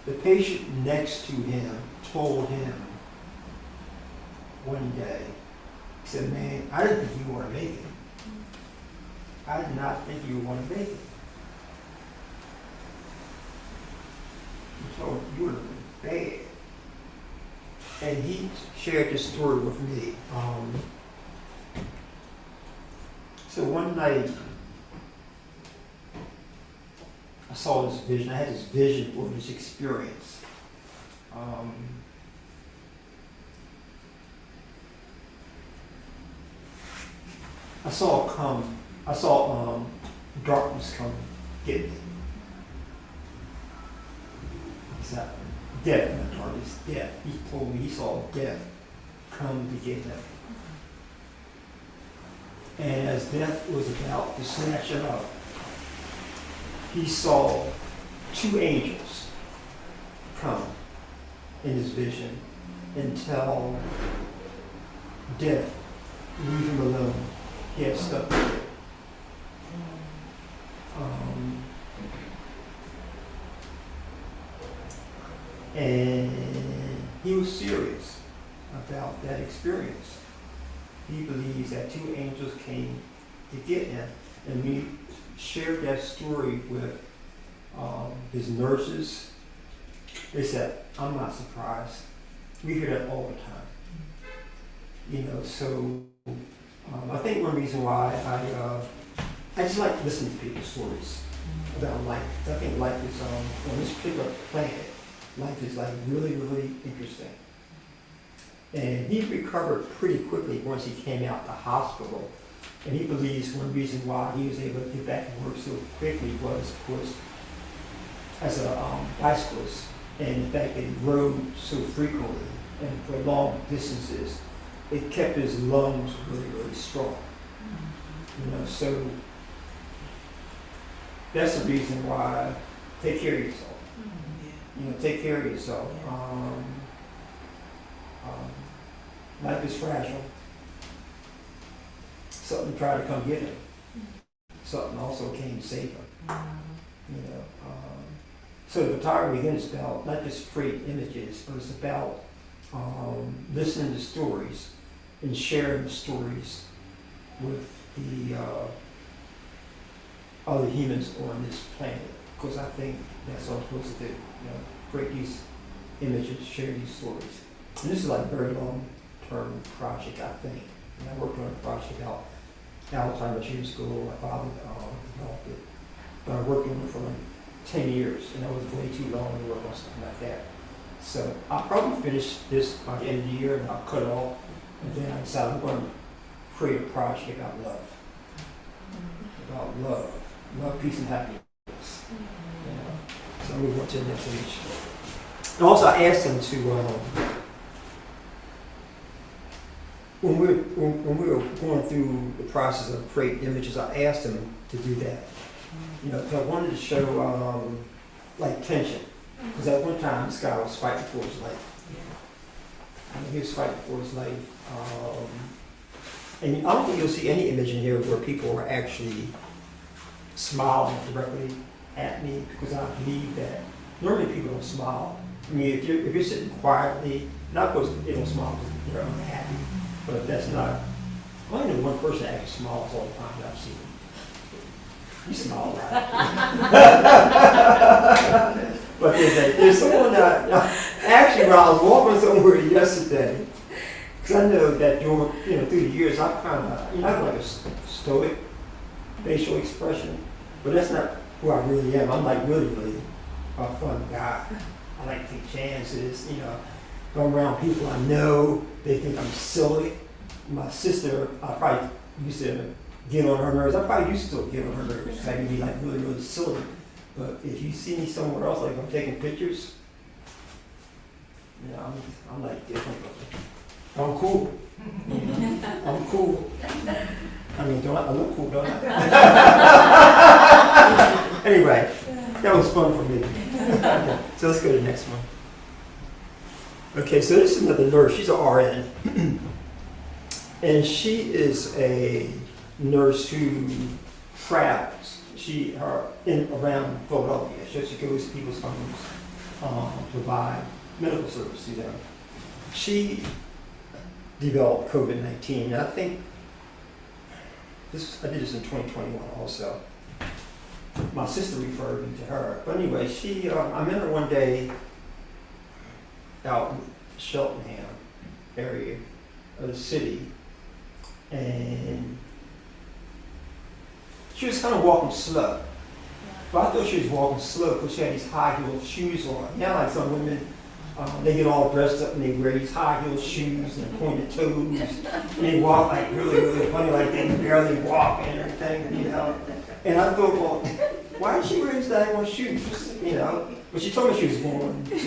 The patient next to him told him one day, he said, man, I didn't think you were going to make it. I did not think you were going to make it. He told him, you were looking bad. And he shared this story with me. So one night, I saw this vision. I had this vision for this experience. I saw darkness come get me. It's not death, not darkness, death. He told me he saw death come to get him. And as death was about to snatch him up, he saw two angels come in his vision and tell death, leave him alone. He had stuff to do. And he was serious about that experience. He believes that two angels came to get him. And we shared that story with his nurses. They said, I'm not surprised. We hear that all the time. You know, so I think one reason why I just like to listen to people's stories about life. I think life is, on this particular planet, life is like really, really interesting. And he recovered pretty quickly once he came out the hospital. And he believes one reason why he was able to get back to work so quickly was, of course, as a bicyclist, and the fact that he rode so frequently and for long distances, it kept his lungs really, really strong. You know, so that's the reason why take care of yourself. You know, take care of yourself. Life is fragile. Something tried to come get him. Something also came to save him. You know, so the photography again is about not just straight images, but it's about listening to stories and sharing the stories with the other humans on this planet. Because I think that's what I'm supposed to do. You know, create these images, share these stories. And this is like a very long-term project, I think. And I worked on a project out Alzheimer's years ago. My father developed it. But I worked on it for like 10 years, and that was way too long to work on something like that. So I'll probably finish this by the end of the year, and I'll cut it off. And then I decided I'm going to create a project about love. About love. Love, peace, and happiness. You know? So I'll move on to the next page. And also I asked him to, when we were going through the process of creating images, I asked him to do that. You know, because I wanted to show like tension. Because at one time this guy was fighting for his life. I mean, he was fighting for his life. And I don't think you'll see any image in here where people are actually smiling directly at me, because I believe that normally people don't smile. I mean, if you're sitting quietly, not because they don't smile because they're unhappy, but that's not. I only know one person that actually smiles all the time that I've seen. You smile, right? But there's someone that actually, when I was walking somewhere yesterday, because I know that through the years I've kind of I have like a stoic facial expression, but that's not who I really am. I'm like really, really a fun guy. I like to take chances, go around people I know, they think I'm silly. My sister, I probably used to get on her nerves. I probably used to still get on her nerves. I can be like really, really silly. But if you see me somewhere else, like I'm taking pictures, I'm like different. I'm cool. I'm cool. I mean, I look cool, don't I? Anyway, that was fun for me. Okay, so let's go to the next one. Okay, so this is another nurse. She's an RN. And she is a nurse who travels. Around Philadelphia. So she goes to people's homes provide medical service to them. She developed COVID-19. I think I did this in 2021 also. My sister referred me to her. But anyway, I met her one day out in Cheltenham area of the city, and she was kind of walking slow. But I thought she was walking slow because she had these high-heeled shoes on. You know, like some women, they get all dressed up and they wear these high-heeled shoes and pointed toes, and they walk like really, really funny, like they can barely walk and everything, you know. And I thought, well, why did she wear these daggone shoes, you know? But she told me she was going to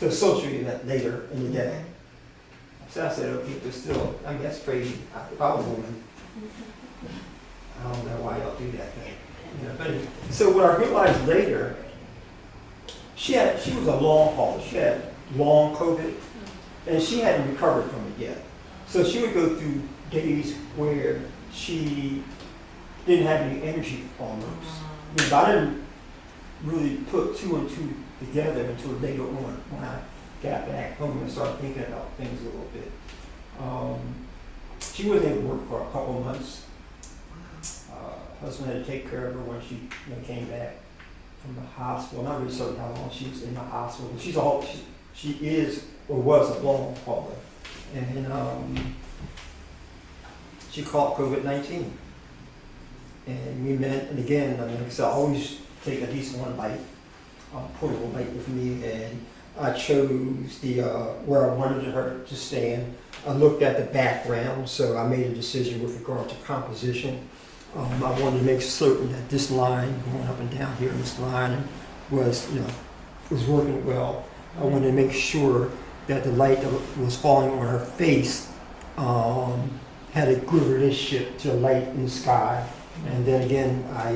a social event later in the day. So I said, okay, but still, I mean, that's crazy. If I was a woman, I don't know why y'all do that thing. You know, but anyway, so what I realized later, she was a long hauler. She had long COVID, and she hadn't recovered from it yet. So she would go through days where she didn't have any energy almost. I mean, I didn't really put two and two together until later on when I got back home and started thinking about things a little bit. She wasn't able to work for a couple of months. Husband had to take care of her when she came back from the hospital. Not really certain how long she was in the hospital. She is or was a long hauler. And she caught COVID-19. And we met, and again, I mean, like I said, I always take at least one light, portable light with me, and I chose the where I wanted her to stand. I looked at the background, so I made a decision with regard to composition. I wanted to make certain that this line going up and down here, this line was, was working well. I wanted to make sure that the light that was falling on her face had a good relationship to the light in the sky. And then again, I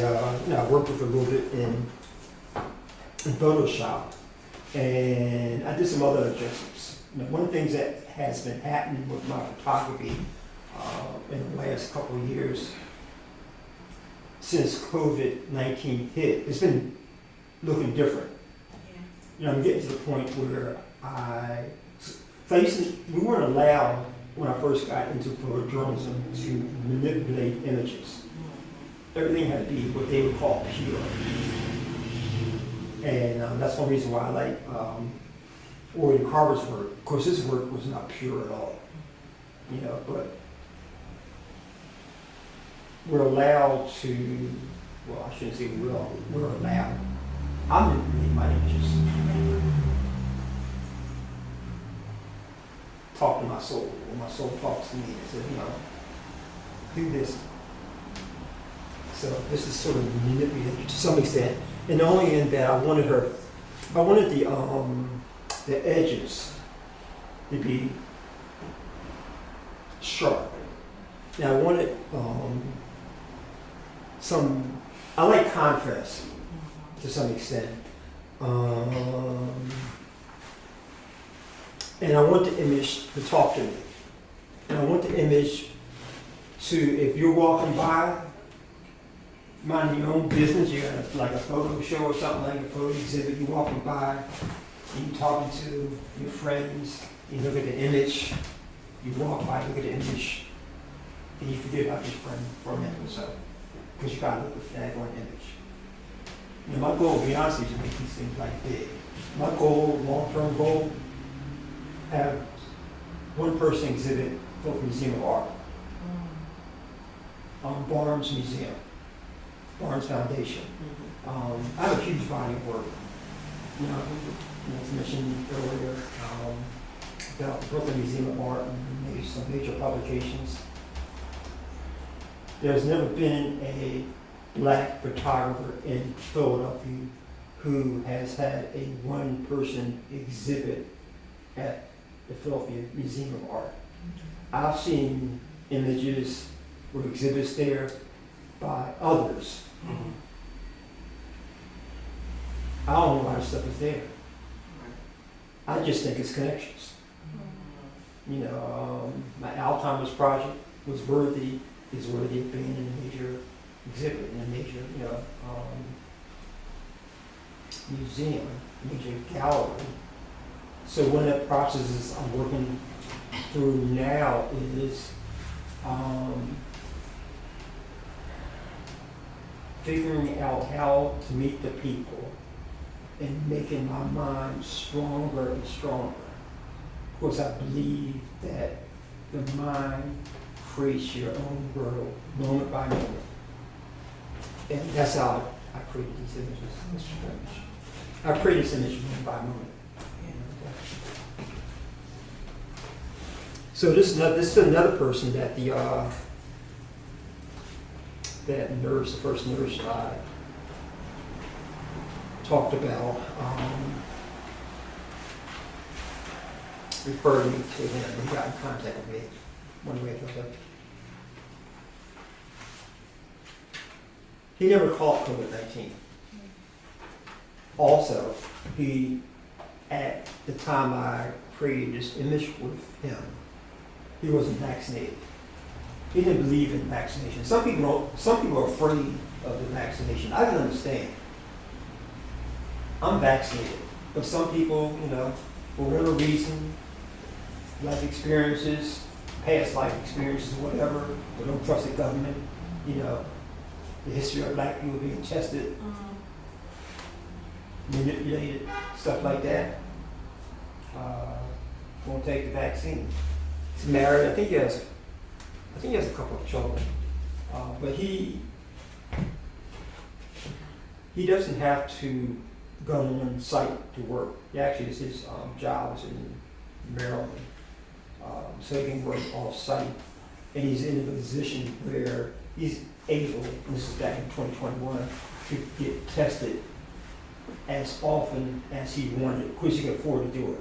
worked with her a little bit in Photoshop, and I did some other adjustments. One of the things that has been happening with my photography in the last couple of years, since COVID-19 hit, it's been looking different. I'm getting to the point where we weren't allowed when I first got into photojournalism to manipulate images. Everything had to be what they would call pure. And that's one reason why I like Orion Carver's work. Of course, his work was not pure at all, but we're allowed to, well, I shouldn't say we're allowed. I'm manipulating my images. Talk to my soul, when my soul talks to me and says, do this. So this is sort of manipulated to some extent, and only in that I wanted the edges to be sharp. Now I wanted I like contrast to some extent, and I want the image to talk to me, and I want the image to, if you're walking by, minding your own business, you're at like a photo show or something, like a photo exhibit, you're walking by, you're talking to your friends, you look at the image, you walk by, look at the image, and you forget about your friend for a minute or so, because you gotta look at that one image. My goal, to be honest, is to make these things like big. My goal, long-term goal, have one person exhibit for the Museum of Art, Barnes Museum. Barnes Foundation. I have a huge body of work. As mentioned earlier, about the Brooklyn Museum of Art and maybe some major publications. There's never been a black photographer in Philadelphia who has had a one-person exhibit at the Philadelphia Museum of Art. I've seen images or exhibits there by others. I don't know why this stuff is there. I just think it's connections. My Alzheimer's project is worthy of being in a major exhibit, in a major, museum, major gallery. So one of the processes I'm working through now is figuring out how to meet the people and making my mind stronger and stronger. Of course, I believe that the mind creates your own world, moment by moment. And that's how I created these images. This image. I created this image moment by moment. So this is another person that that nurse, the first nurse I talked about, referred me to him. He got in contact with me one way or another. He never caught COVID-19. Also, at the time I created this image with him, he wasn't vaccinated. He didn't believe in vaccination. Some people are afraid of the vaccination. I don't understand. I'm vaccinated, but some people, for whatever reason, life experiences, past life experiences, whatever, they don't trust the government, the history of black people being tested, manipulated, stuff like that, won't take the vaccine. He's married. I think he has a couple of children, but he doesn't have to go on site to work. Actually, his job is in Maryland, so he can work off site, and he's in a position where he's able, and this is back in 2021, to get tested as often as he wanted. Of course, he could afford to do it.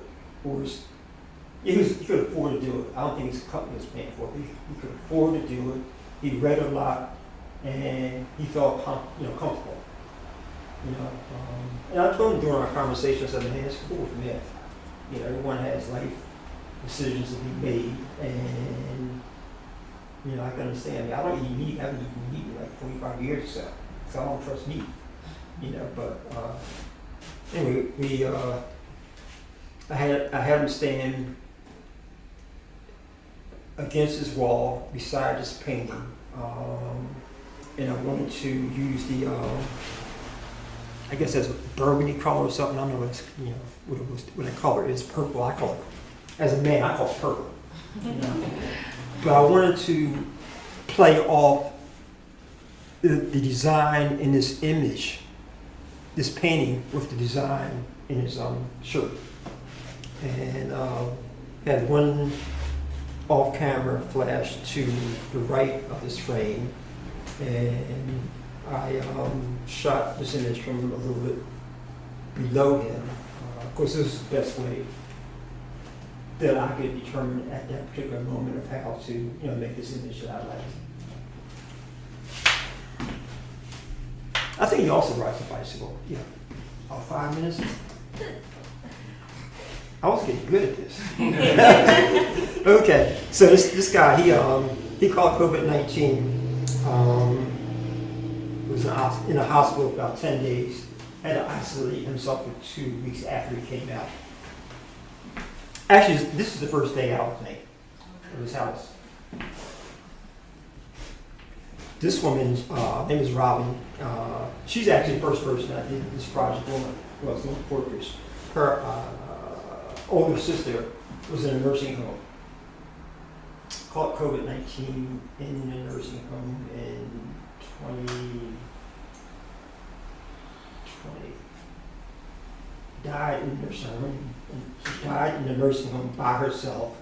He could afford to do it. I don't think his company was paying for it. He could afford to do it. He read a lot, and he felt comfortable. And I told him during our conversation, I said, "Man, it's cool for me. Everyone has life decisions to be made, and I can understand. I don't eat meat. I haven't eaten meat in like 45 years or so, so I don't trust meat. But anyway, I had him stand against his wall beside this painting, and I wanted to use the I guess that's burgundy color or something. I don't know what the color is. Purple. I call it, as a man, I call it purple. But I wanted to play off the design in this image, this painting, with the design in his shirt. And had one off-camera flash to the right of this frame, and I shot this image from a little bit below him. Of course, this is the best way that I could determine at that particular moment of how to make this image that I like. I think he also rides a bicycle. 5 minutes. I was getting good at this. Okay, so this guy, he caught COVID-19. Was in a hospital for about 10 days. Had to isolate himself for 2 weeks after he came out. Actually, this is the first day out with me of his house. This woman's name is Robin. She's actually the first person I did this project on. Well, it's doing portraits. Her older sister was in a nursing home. Caught COVID-19 in a nursing home in 2020. Died in the nursing home. She died in the nursing home by herself.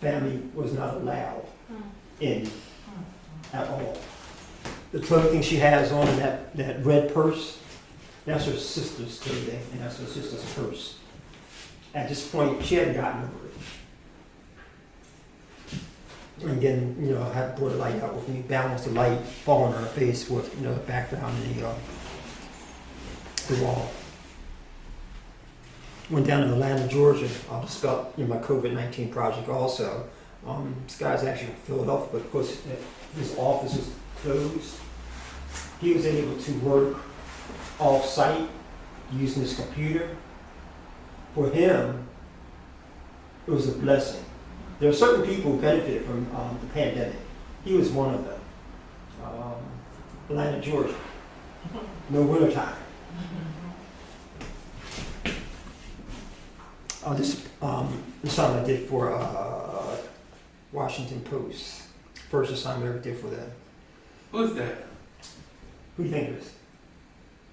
Family was not allowed in at all. The clothing she has on, that red purse, that's her sister's clothing, and that's her sister's purse. At this point, she hadn't gotten over it. And again, I had to brought the light out with me, balance the light, fall on her face with, the background in the wall. Went down to Atlanta, Georgia, to start my COVID-19 project also. This guy's actually from Philadelphia, but of course his office was closed. He was able to work off-site using his computer. For him, it was a blessing. There are certain people who benefit from the pandemic. He was one of them. Atlanta, Georgia. No wintertime. This assignment I did for Washington Post. First assignment I ever did for them. Who is that? Who do you think it is?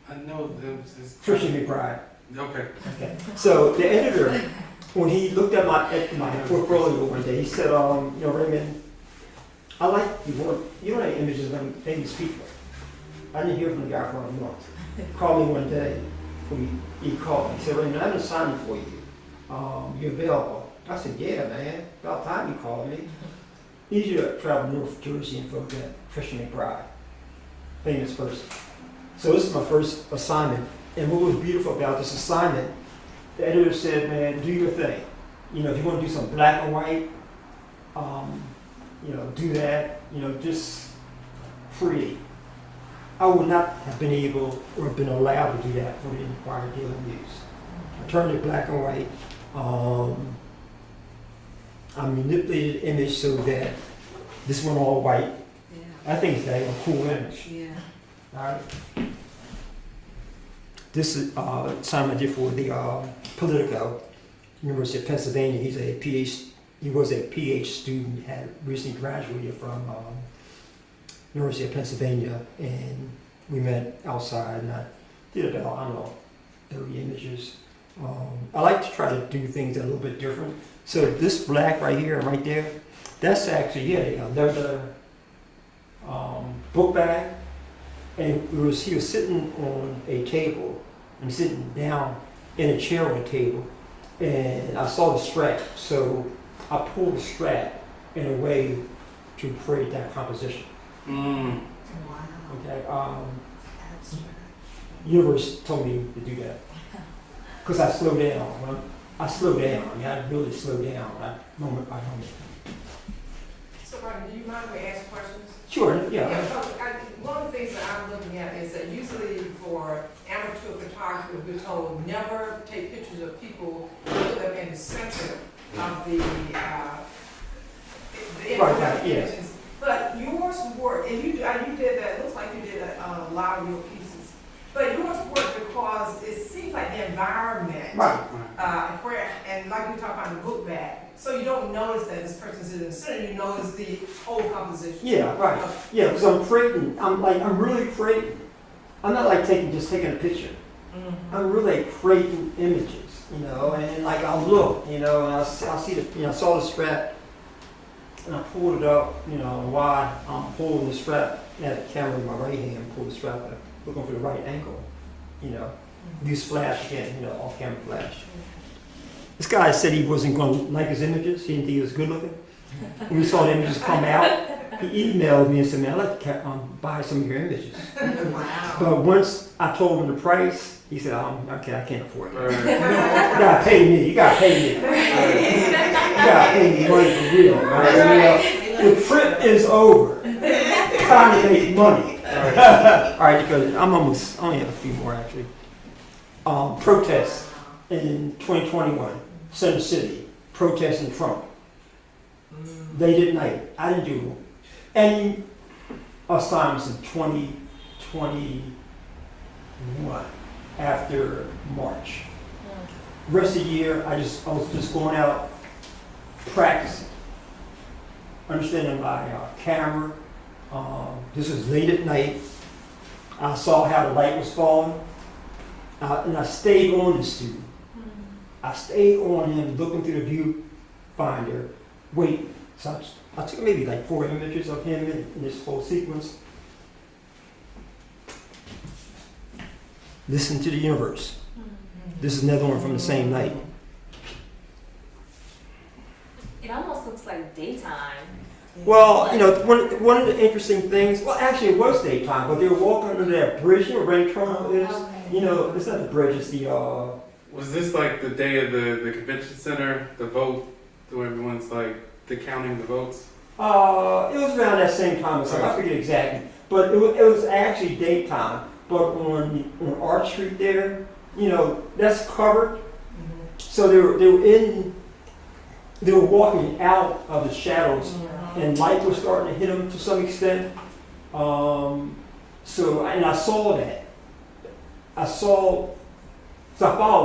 I know them. Christian McBride. Okay. Okay. So the editor, when he looked at my portfolio one day, he said, Raymond, I like you don't have images of famous people. I didn't hear from the guy for a month. He called me one day. He called me. He said, Raymond, I have an assignment for you. You available? I said, yeah, man. About time you called me. I need you to travel to North Jersey and photograph Christian McBride, famous person. So this is my first assignment. And what was beautiful about this assignment, the editor said, man, do your thing. If you want to do some black and white, do that. Just create. I would not have been able or been allowed to do that for the Inquirer and Daily News. I turned it black and white. I manipulated the image so that this went all white. Yeah. I think it's a cool image. Yeah. All right. This is assignment I did for the POLITICO, University of Pennsylvania. He was a PhD student, had recently graduated from University of Pennsylvania, and we met outside, and I did about, 30 images. I like to try to do things that are a little bit different. So this black right here and right there, that's actually a leather book bag. And he was sitting on a table and sitting down in a chair on a table. And I saw the strap, so I pulled the strap in a way to create that composition. Mm. Wow. Okay. Universe told me to do that. Because I slowed down. I slowed down. I mean, I really slowed down moment by moment. So, Rodney, do you mind if we ask questions? Sure, yeah. One of the things that I'm looking at is that usually for amateur photographers, we're told never take pictures of people, put them in the center of the right, yes. But yours worked, and you did that, it looks like you did a lot of your pieces. But yours worked because it seems like the environment, and like we talked about the book bag, so you don't notice that this person's in the center, you notice the whole composition. Yeah, right. Yeah, because I'm creating, I'm really creating. I'm not like just taking a picture. Mm-hmm. I'm really creating images, and I'll look, and I'll see the, I saw the strap, and I pulled it up, why I'm pulling the strap, I had the camera in my right hand, pull the strap up, looking for the right angle, use flash again, off-camera flash. This guy said he wasn't going to like his images. He didn't think he was good looking. When we saw the images come out, he emailed me and said, man, I'd like to buy some of your images. Wow. But once I told him the price, he said, okay, I can't afford it. Right. You got to pay me. You got to pay me. You got to pay me money for real. Right? The trip is over. It's time to make money. All right, because only have a few more actually. Protests in 2021, Center City, protesting Trump. Late at night. I didn't do any assignments in 2021 after March. Rest of the year, I was just going out practicing, understanding my camera. This was late at night. I saw how the light was falling, and I stayed on the student. I stayed on him, looking through the viewfinder, waiting. So I took maybe like 4 images of him in this whole sequence. Listen to the universe. This is another one from the same night. It almost looks like daytime. Well, one of the interesting things, well, actually it was daytime, but they were walking under that bridge, where Ray Trump is. It's not the bridge, it's the, Was this like the day of the convention center, the vote, where everyone's like, counting the votes? It was around that same time, so I forget exactly. But it was actually daytime. but on Arch Street there, you know, that's covered. So they were walking out of the shadows, and light was starting to hit them to some extent. And I saw that. I followed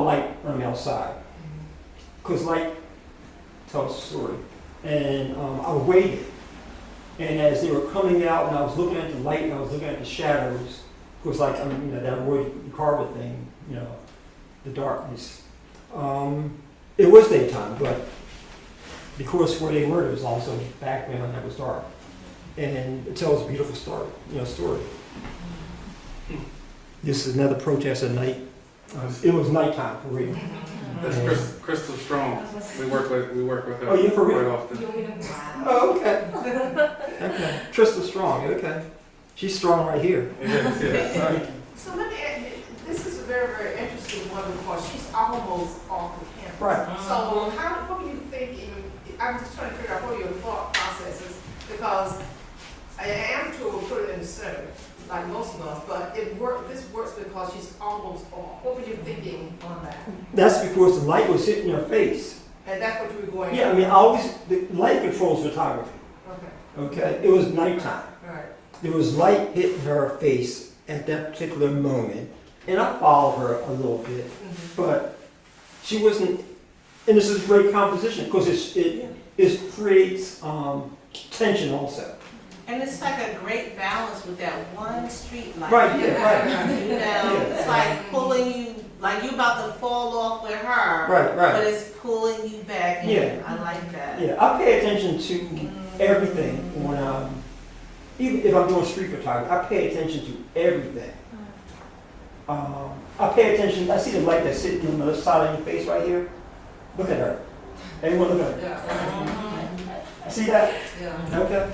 light on the outside, because light tells a story. And I waited. And as they were coming out, and I was looking at the light, and I was looking at the shadows, because like, I mean, you know, that Roy Carver thing, you know, the darkness. It was daytime, but because where they were, there was also background that was dark. And it tells a beautiful story, you know, story. This is another protest at night. It was nighttime for real. That's Crystal Strong. We work with her Oh, yeah, for real? quite often. Oh, okay. Okay. Crystal Strong, okay. She's strong right here. Yes, yes. So let me ask you, this is a very, very interesting one because she's almost off the campus. Right. So what do you think, I'm just trying to figure out what are your thought processes, because I am to put it in the center, like most of us, but this works because she's almost off. What were you thinking on that? That's because the light was hitting her face. And that's what you were going Yeah, I mean, the light controls photography. Okay. It was nighttime. Right. There was light hitting her face at that particular moment, and I followed her a little bit, but she wasn't. And this is great composition because it creates tension also. And it's like a great balance with that one street light. Right, yeah, right. You know, it's like pulling you, like you about to fall off with her. Right. But it's pulling you back in. Yeah. I like that. Yeah, I pay attention to everything when even if I'm doing street photography, I pay attention to everything. I pay attention, I see the light that's sitting on the other side of your face right here. Look at her. Everyone look at her. See that? Yeah. Okay.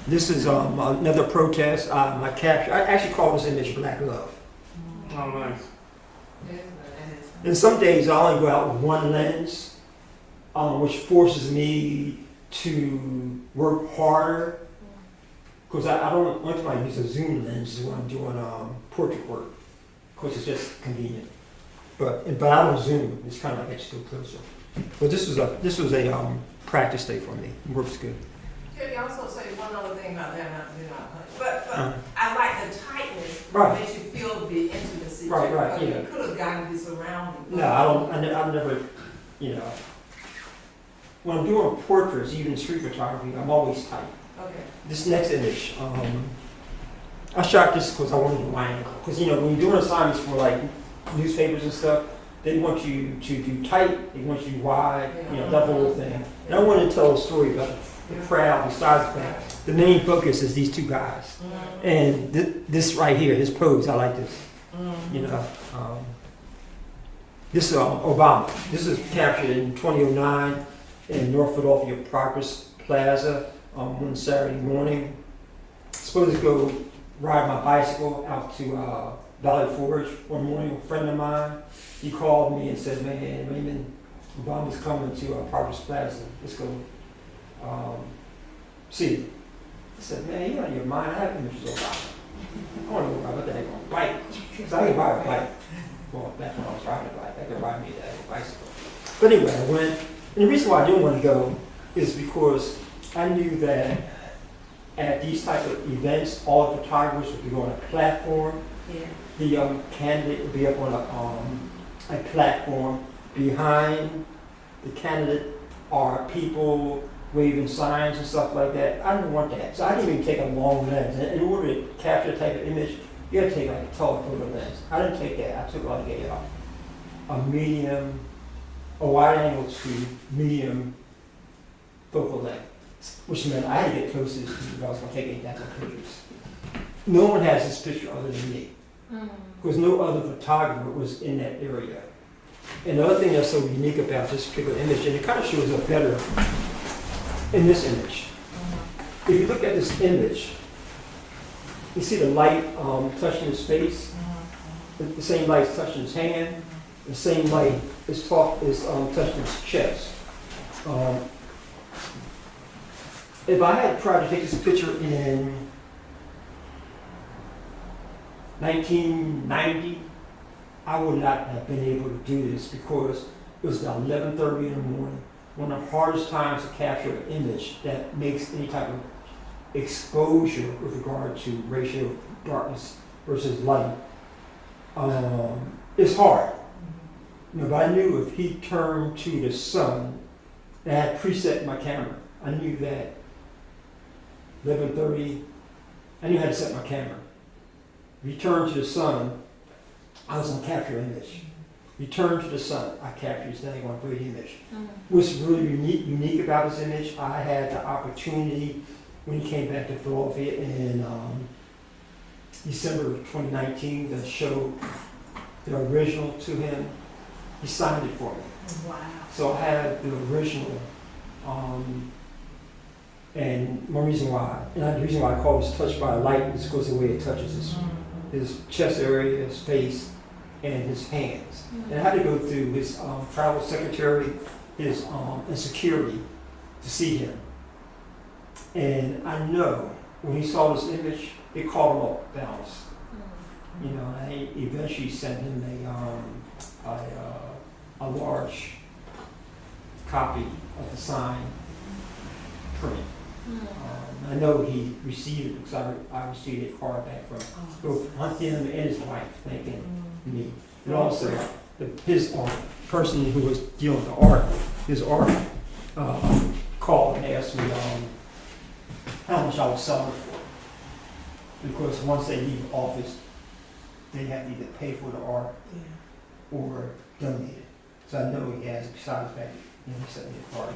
This is another protest. My capture, I actually call this image Black Love. Oh, nice. And some days I only go out with one lens, which forces me to work harder, because I don't want to use a zoom lens when I'm doing portrait work, because it's just convenient. But I don't zoom. It's kind of like I just go closer. But this was a practice day for me. It works good. Can you also say one other thing about that? But I like the tightness. Right. Makes you feel the intimacy. Right, too. right, You yeah. could have gotten the surrounding. No, I don't. I've never, you know. When I'm doing portraits, even street photography, I'm always tight. Okay. This next image, I shot this because I wanted to wide angle. Because you know, when you're doing assignments for like newspapers and stuff, they want you to do tight. They want you wide. You know, that whole thing. And I wanted to tell a story about the crowd. Besides that, the main focus is these two guys, and this right here, his pose. I like this. You know, this is Obama. This is captured in 2009 in North Philadelphia Progress Plaza one Saturday morning. Supposed to go ride my bicycle out to Valley Forge one morning. A friend of mine, he called me and said, "Man, Raymond, Obama's coming to Progress Plaza. Let's go see him." I said, "Man, you out of your mind? I have images of Obama. I want to go ride that on a bike." So I could ride a bike. Well, back when I was riding a bike, I could ride me that bicycle. But anyway, I went. And the reason why I didn't want to go is because I knew that at these type of events, all the photographers would be on a platform. Yeah. The candidate would be up on a platform. Behind the candidate are people waving signs and stuff like that. I didn't want that. So I didn't even take a long lens. In order to capture the type of image, you have to take like a telephoto lens. I didn't take that. I took like a medium, a wide angle to medium focal length, which meant I had to get close to this if I was going to take any type of pictures. No one has this picture other than me, because no other photographer was in that area. And the other thing that's so unique about this particular image, and it kind of shows up better in this image. If you look at this image, you see the light touching his face, the same light is touching his hand, the same light is touching his chest. If I had tried to take this picture in 1990, I would not have been able to do this because it was about 11:30 in the morning. One of the hardest times to capture an image that makes any type of exposure with regard to ratio of darkness versus light. It's hard. You know, but I knew if he turned to the sun, and I had preset my camera. I knew that 11:30, I knew how to set my camera. If he turned to the sun, I was gonna capture an image. Return to the sun, I captured this thing on a great image. What's really unique about this image, I had the opportunity when he came back to Philadelphia in December of 2019 to show the original to him. He signed it for me. Wow. So I have the original, and one reason why, and the reason why I call this touched by light is because of the way it touches his chest area, his face, and his hands. And I had to go through his travel secretary, his and security to see him. And I know when he saw this image, it caught him off balance. You know, I eventually sent him a large copy of the signed print. I know he received it because I received a card back from both him and his wife thanking me. And also his person who was dealing with the art, his art, called and asked me how much I was selling for. Because once they leave office, they have to either pay for the art or donate it. So I know he has, besides the fact that he sent me a card.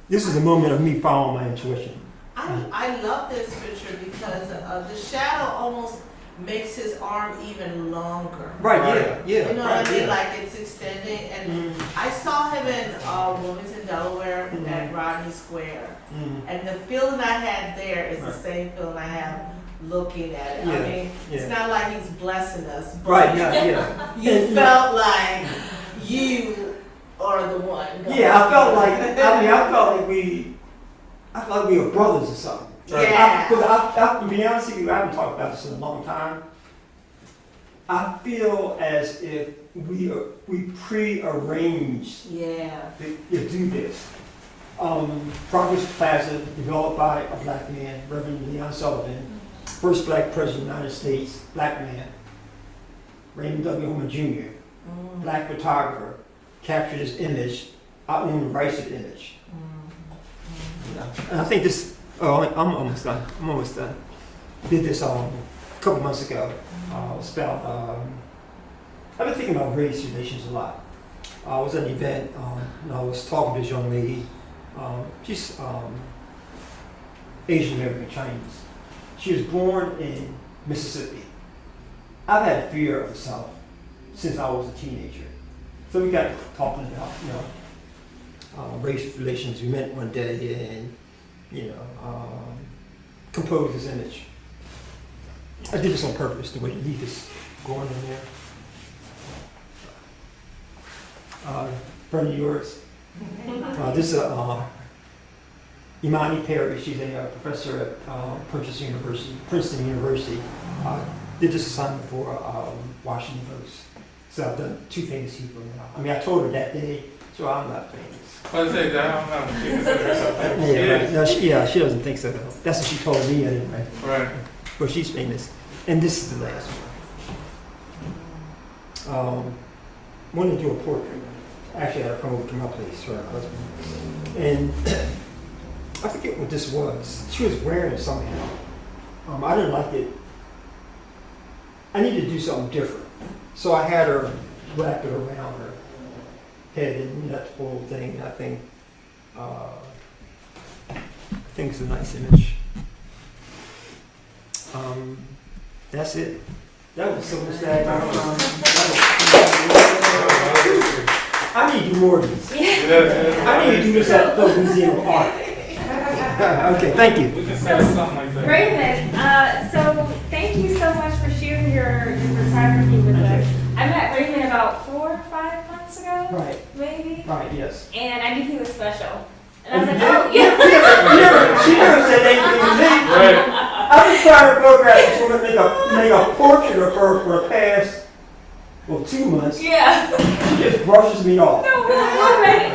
This is a moment of me following my intuition. I love this picture because the shadow almost makes his arm even longer. Right, yeah. You know what I mean? Like it's extending. And I saw him in Wilmington, Delaware at Rodney Square. And the feeling I had there is the same feeling I have looking at it. I mean, it's not like he's blessing us. But you felt like you are the one. Yeah, I felt like we were brothers or something. Yeah. To be honest with you, I haven't talked about this in a long time. I feel as if we pre-arranged to do this. Progress Plaza, developed by a black man, Reverend Leon Sullivan, first black president of the United States, black man, Raymond W. Holman Jr., black photographer, captured his image. I own the rights to the image. And I think this, I'm almost done. Did this a couple months ago. It's about, I've been thinking about race relations a lot. I was at an event, and I was talking to this young lady. She's Asian American Chinese. She was born in Mississippi. I've had fear of the South since I was a teenager. So we got talking about, race relations. We met one day and, composed this image. I did this on purpose, the way the leaf is going in there. Friend of yours. This is Imani Perry. She's a professor at Princeton University. Did this assignment for Washington Post. So I've done two famous people now. I mean, I told her that day, so I'm not famous. I was saying that, I don't know. She considers herself famous. Yeah, right. No, she doesn't think so. That's what she told me anyway. Right. But she's famous. And this is the last one. Wanted to do a portrait. Actually, I had to come over to my place for her husband. And I forget what this was. She was wearing it somehow. I didn't like it. I needed to do something different. So I had her wrap it around her head and that whole thing. I think it's a nice image. That's it. That was so much that I need to do more of these. I need to do this at the Museum of Art. Okay, thank you. We can set up something like that. Raymond, so thank you so much for sharing your photography with us. I met Raymond about 4 or 5 months ago. Right. Maybe. Right, yes. And I knew he was special. And I was like, oh, yeah. She never said anything to me. Right. I've been trying to photograph this woman, make a portrait of her for the past, 2 months. Yeah. She just brushes me off. No, we'll make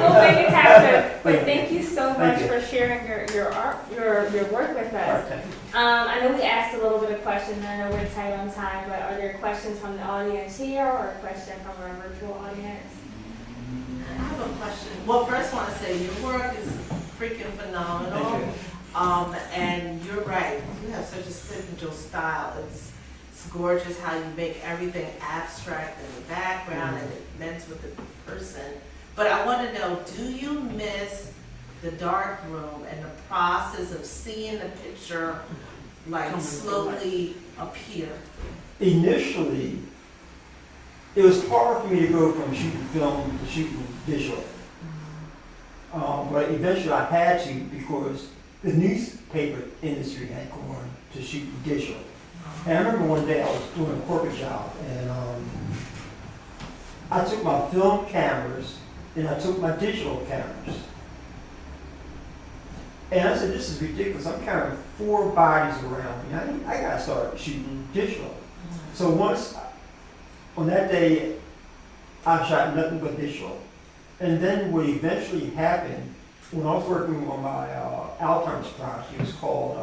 it happen. But thank you so much for sharing your art, your work with us. I know we asked a little bit of questions, and I know we're tight on time, but are there questions from the audience here or questions from our virtual audience? I have a question. Well, first I want to say your work is freaking phenomenal. And you're right. You have such a signature style. It's gorgeous how you make everything abstract in the background and it blends with the person. But I want to know, do you miss the dark room and the process of seeing the picture like slowly appear? Initially, it was hard for me to go from shooting film to shooting digital. But eventually I had to because the newspaper industry had gone to shooting digital. And I remember one day I was doing a corporate job and I took my film cameras and I took my digital cameras. And I said, this is ridiculous. I'm carrying 4 bodies around me. I gotta start shooting digital. So on that day, I shot nothing but digital. And then what eventually happened, when I was working on my Alzheimer's project, it was called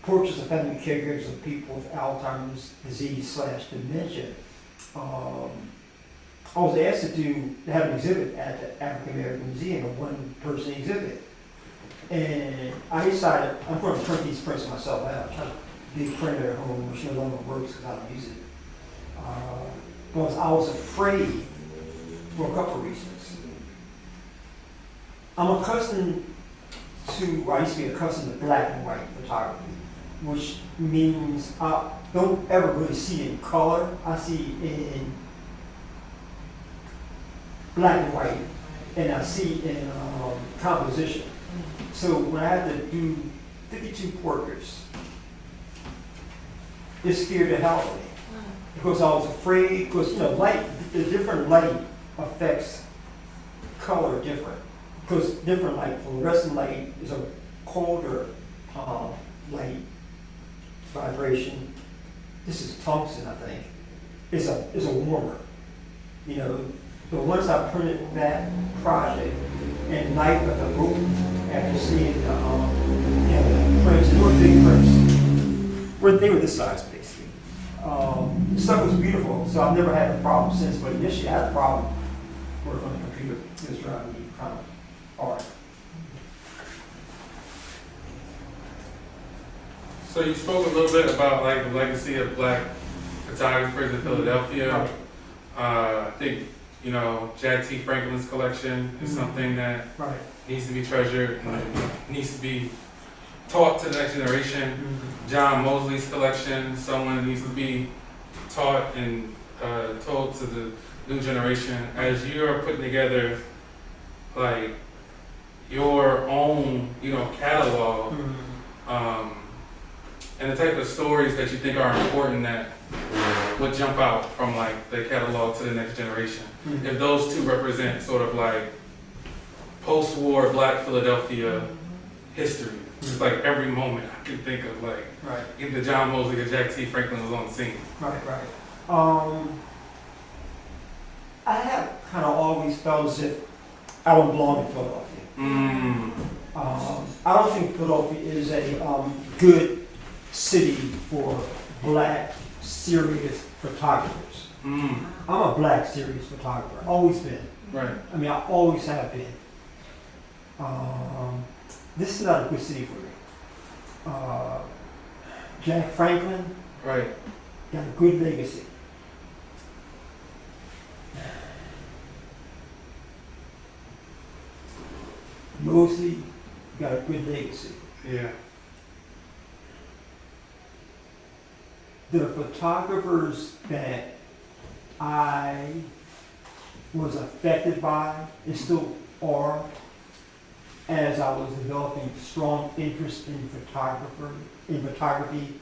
Portraits of Family Caregivers of People with Alzheimer's Disease / Dementia. I was asked to have an exhibit at the African American Museum, a one-person exhibit. And I decided I'm going to print these prints myself out. I have a big printer at home, which no longer works because I don't use it. Because I was afraid for a couple of reasons. I used to be accustomed to black and white photography, which means I don't ever really see it in color. I see it in black and white, and I see it in composition. So when I had to do 52 portraits, it scared the hell out of me. Because I was afraid, because light, the different light affects color different. Because different light, fluorescent light is a colder light vibration. This is tungsten, I think. It's a warmer. But once I printed that project and night of the book, after seeing the prints, they were big prints. They were this size basically. The stuff was beautiful, so I've never had a problem since. But initially, I had a problem working on the computer. It was driving me kind of hard. So you spoke a little bit about like the legacy of black photographers in Philadelphia. I think Jack T. Franklin's collection is something that needs to be treasured and needs to be taught to the next generation. John Mosley's collection, someone needs to be taught and told to the new generation. As you are putting together like your own, catalog, and the type of stories that you think are important that would jump out from like the catalog to the next generation. If those two represent sort of like post-war black Philadelphia history. It's like every moment I can think of like either John Mosley or Jack T. Franklin was on the scene. I have kind of always felt as if I don't belong in Philadelphia. I don't think Philadelphia is a good city for black serious photographers. I'm a black serious photographer, always been. I mean, I always have been. This is not a good city for me. Jack Franklin got a good legacy. Mosley got a good legacy. The photographers that I was affected by and still are, as I was developing strong interest in photography,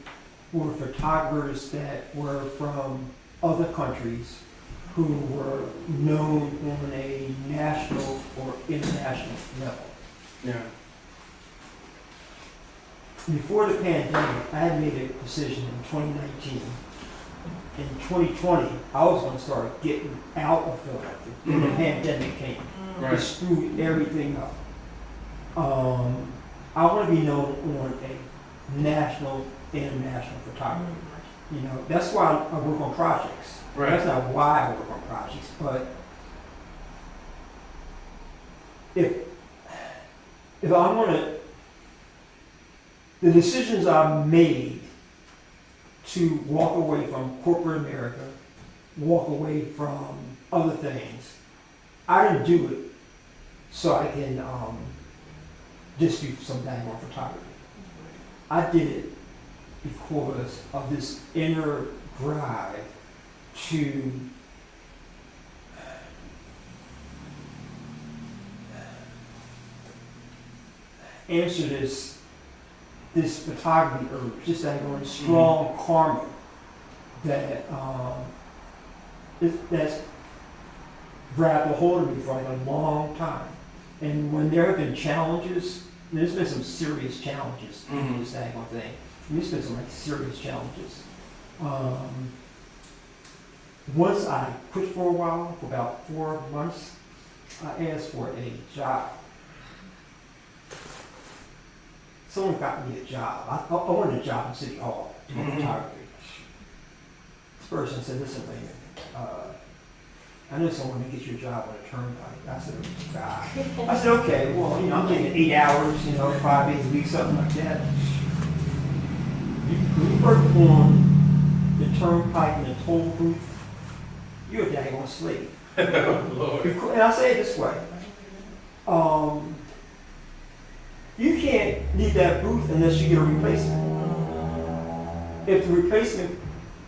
were photographers that were from other countries who were known on a national or international level. before the pandemic, I had made a decision in 2019. In 2020, I was going to start getting out of Philadelphia when the pandemic came. Right. It screwed everything up. I want to be known on a national, international photography. You know, that's why I work on projects. Right. That's not why I work on projects, but if I want to, the decisions I've made to walk away from corporate America, walk away from other things, I didn't do it so I can just do some dang on photography. I did it because of this inner drive to answer this photography urge, just that going strong karma that that's grabbed a hold of me for like a long time. And when there have been challenges, there's been some serious challenges in this daggone thing. There's been some like serious challenges. Once I quit for a while, for about 4 months, I asked for a job. Someone got me a job. I wanted a job in City Hall doing photography. This person said, listen, Raymond, I know someone who gets you a job on a turnpike. I said, oh, God. I said, okay, well, you know, I'm getting 8 hours, 5 days a week, something like that. You work on the turnpike and the toll booth, you're a daggone slave. Lord. And I say it this way. You can't leave that booth unless you get a replacement. If the replacement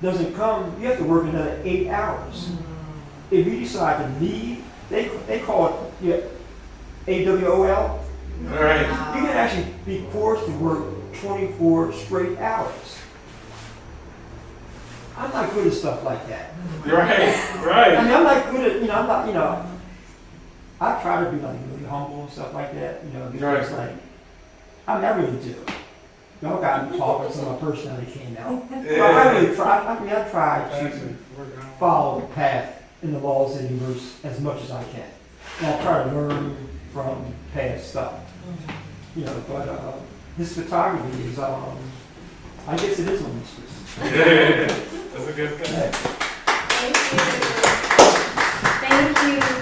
doesn't come, you have to work another 8 hours. If you decide to leave, they call it AWOL. All right. You can actually be forced to work 24 straight hours. I'm not good at stuff like that. Right, right. I mean, I'm not good at, I'm not, I try to be like really humble and stuff like that, because like, I really do. Y'all got me talking, so my personality came out. Yeah. But I really try, I try to follow the path in the laws of the universe as much as I can. And I try to learn from past stuff. But this photography is, I guess it is my mistress. Yeah, that's a good thing.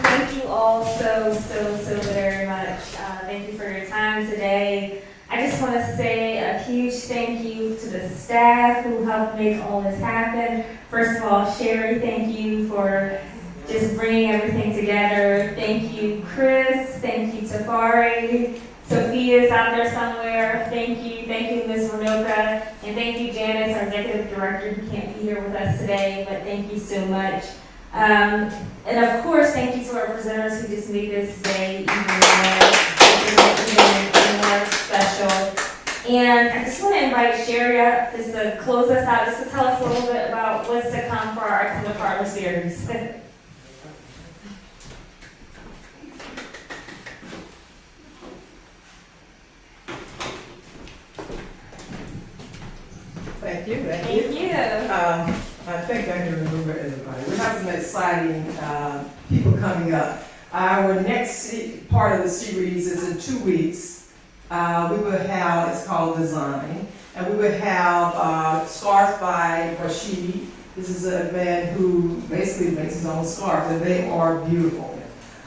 Thank you all so very much. Thank you for your time today. I just want to say a huge thank you to the staff who helped make all this happen. First of all, Sherry, thank you for just bringing everything together. Thank you, Chris. Thank you, Tafari. Sophia's out there somewhere. Thank you, Ms. Renoka. And thank you, Janice, our executive director, who can't be here with us today, but thank you so much. And of course, thank you to our presenters who just made this day even more special. And I just want to invite Sherry up just to close us out, just to tell us a little bit about what's to come for our Arts in the Parlor series. Thank you. Thank you. I think I can remember everybody. We have some exciting people coming up. Our next part of the series is in 2 weeks. We will have, it's called Design, and we will have scarves by Rashidi. This is a man who basically makes his own scarves, and they are beautiful.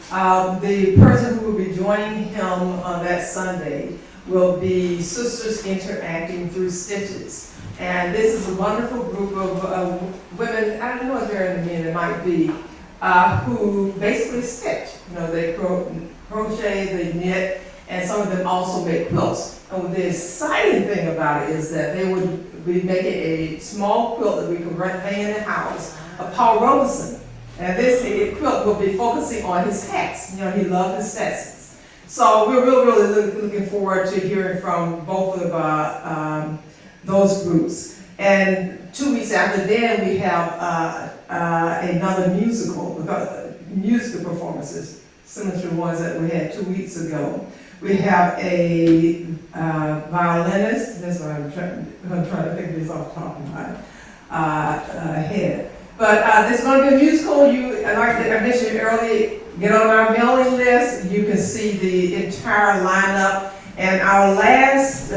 The person who will be joining him on that Sunday will be Sisters Interacting Through Stitches. And this is a wonderful group of women, I don't know if they're in the men, it might be, who basically stitch. They crochet, they knit, and some of them also make quilts. And the exciting thing about it is that they would be making a small quilt that we can hang in the house of Paul Robeson. And this quilt will be focusing on his text. He loved his texts. So we're really looking forward to hearing from both of those groups. And 2 weeks after then, we have another musical performances, similar to the ones that we had 2 weeks ago. We have a violinist. That's what I'm trying to figure this off the top of my head. But there's going to be a musical. Like I mentioned earlier, get on our mailing list. You can see the entire lineup. And our last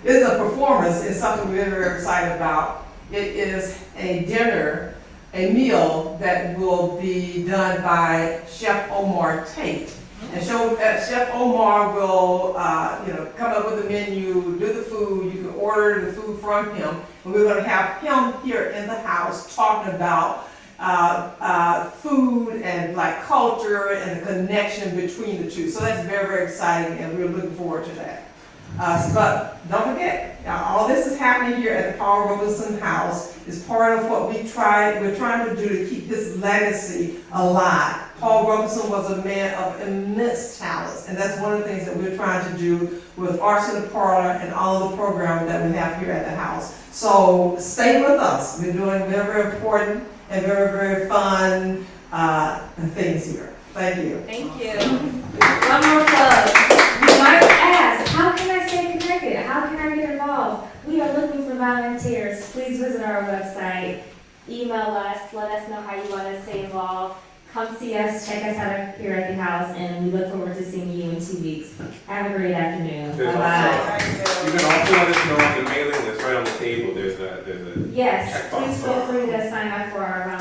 is a performance. It's something we're very excited about. It is a dinner, a meal that will be done by Chef Omar Tate. And Chef Omar will, come up with a menu, do the food. You can order the food from him, and we're going to have him here in the house talking about food and like culture and the connection between the two. So that's very, very exciting, and we're looking forward to that. But don't forget, all this is happening here at the Paul Robeson House. Is part of what we're trying to do to keep his legacy alive. Paul Robeson was a man of immense talents, and that's one of the things that we're trying to do with Arts in the Parlor and all of the programs that we have here at the house. So stay with us. We're doing very, very important and very, very fun things here. Thank you. Thank you. One more plug. You might ask, how can I stay connected? How can I get involved? We are looking for volunteers. Please visit our website, email us, let us know how you want to stay involved. Come see us, check us out here at the house, and we look forward to seeing you in 2 weeks. Have a great afternoon. Bye-bye. You can also let us know on the mailing list right on the table. There's a Yes, checkbox. please feel free to sign up for our volunteer